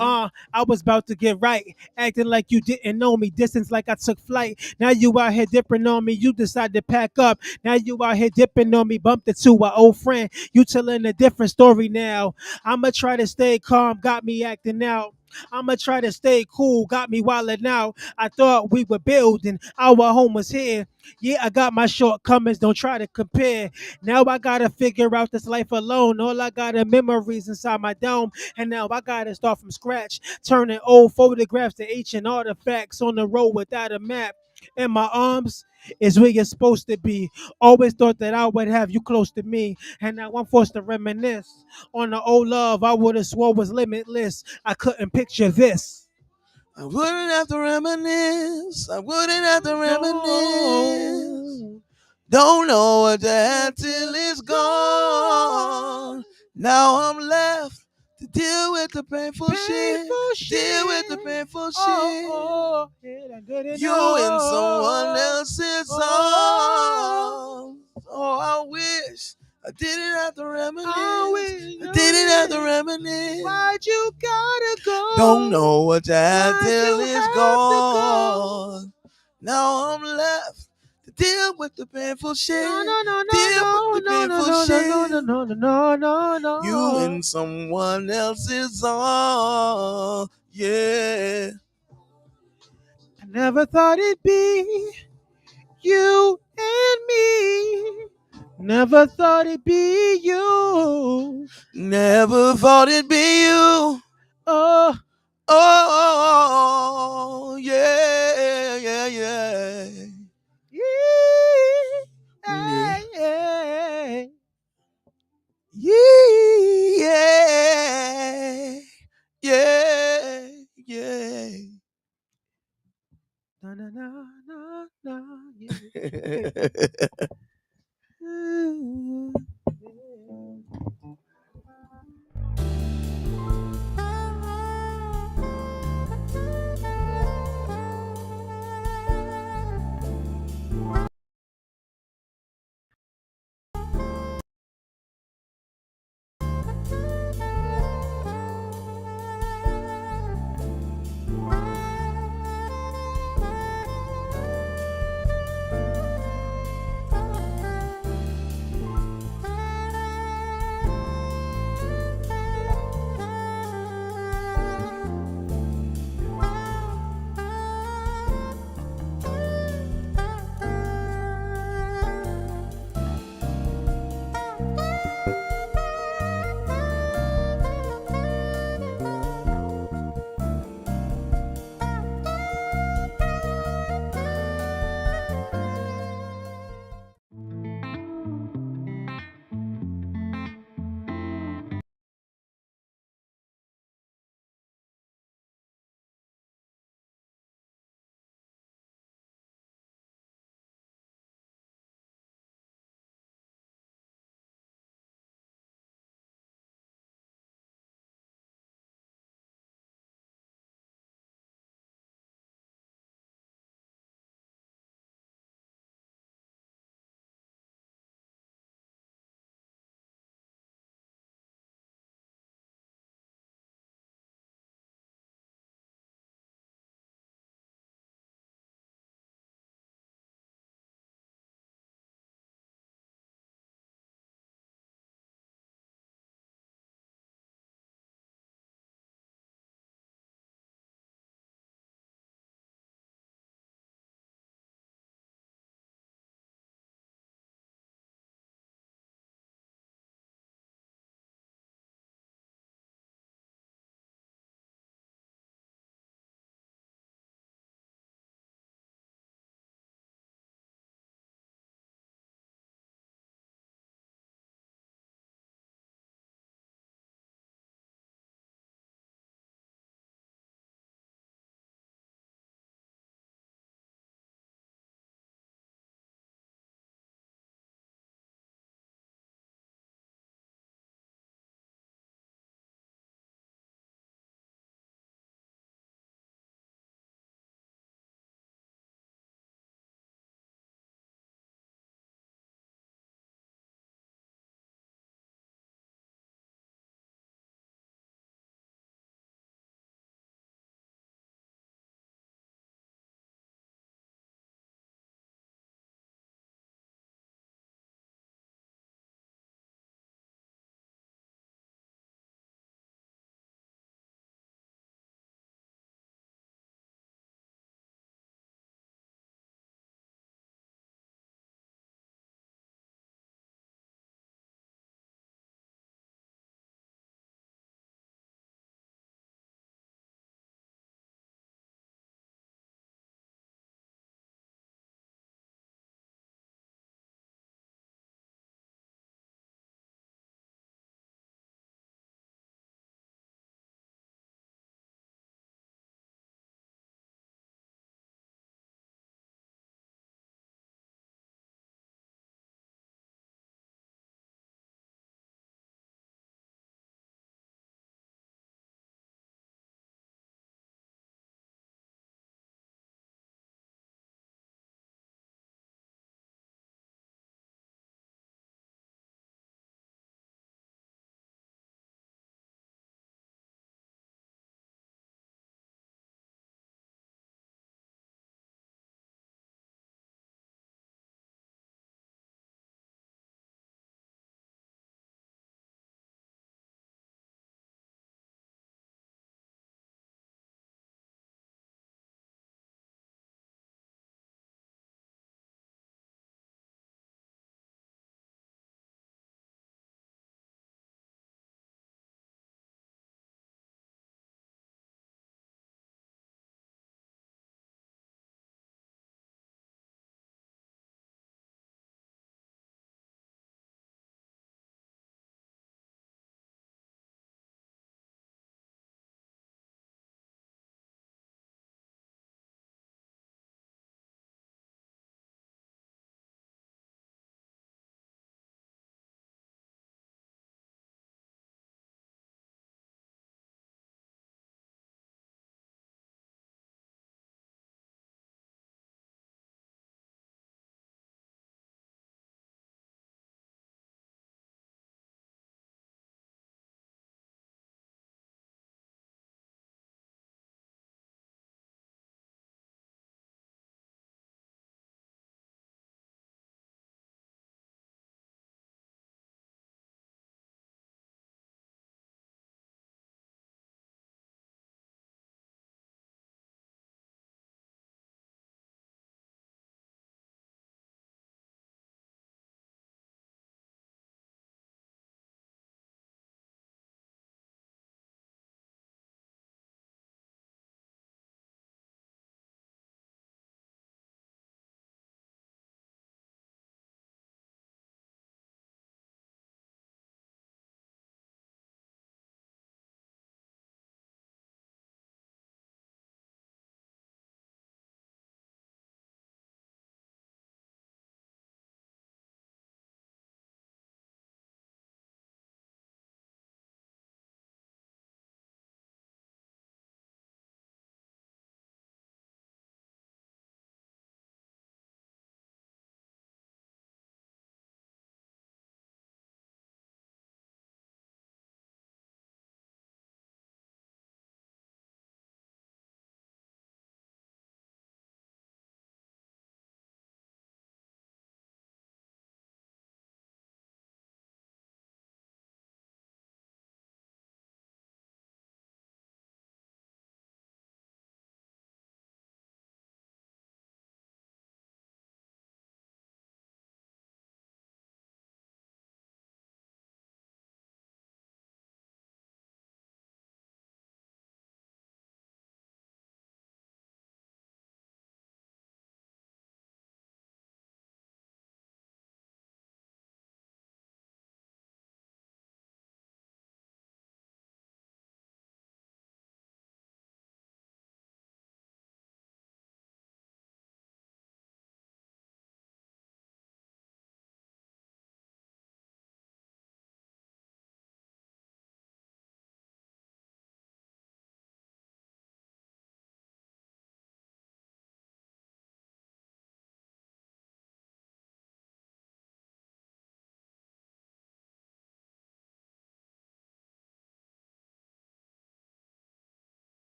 I was about to get right, acting like you didn't know me, distance like I took flight. Now you out here dipping on me, you decided to pack up. Now you out here dipping on me, bumped into an old friend. You telling a different story now. I'ma try to stay calm, got me acting out. I'ma try to stay cool, got me wildin' out. I thought we were building, our home was here. Yeah, I got my shortcomings, don't try to compare. Now I gotta figure out this life alone. All I got are memories inside my dome. And now I gotta start from scratch, turning old photographs to ancient artifacts on the road without a map. In my arms is where you're supposed to be. Always thought that I would have you close to me. And now I'm forced to reminisce on the old love I would have swore was limitless. I couldn't picture this. I wouldn't have to reminisce. I wouldn't have to reminisce. Don't know what to have till it's gone. Now I'm left to deal with the painful shit. Deal with the painful shit. You in someone else's arms. Oh, I wish I didn't have to reminisce. I didn't have to reminisce. Why'd you gotta go? Don't know what to have till it's gone. Now I'm left to Deal with the painful shit. No, no, no, no, Deal no, with the no, painful no, shit. no, no, no, no, no, no. You and someone else is all, yeah. I never thought it'd be you and me. Never thought it'd be you. Never thought it'd be you. Oh, Oh, yeah, yeah, yeah. Yeah. yeah. Yeah, yeah, yeah. Na, na, na, na, na, yeah.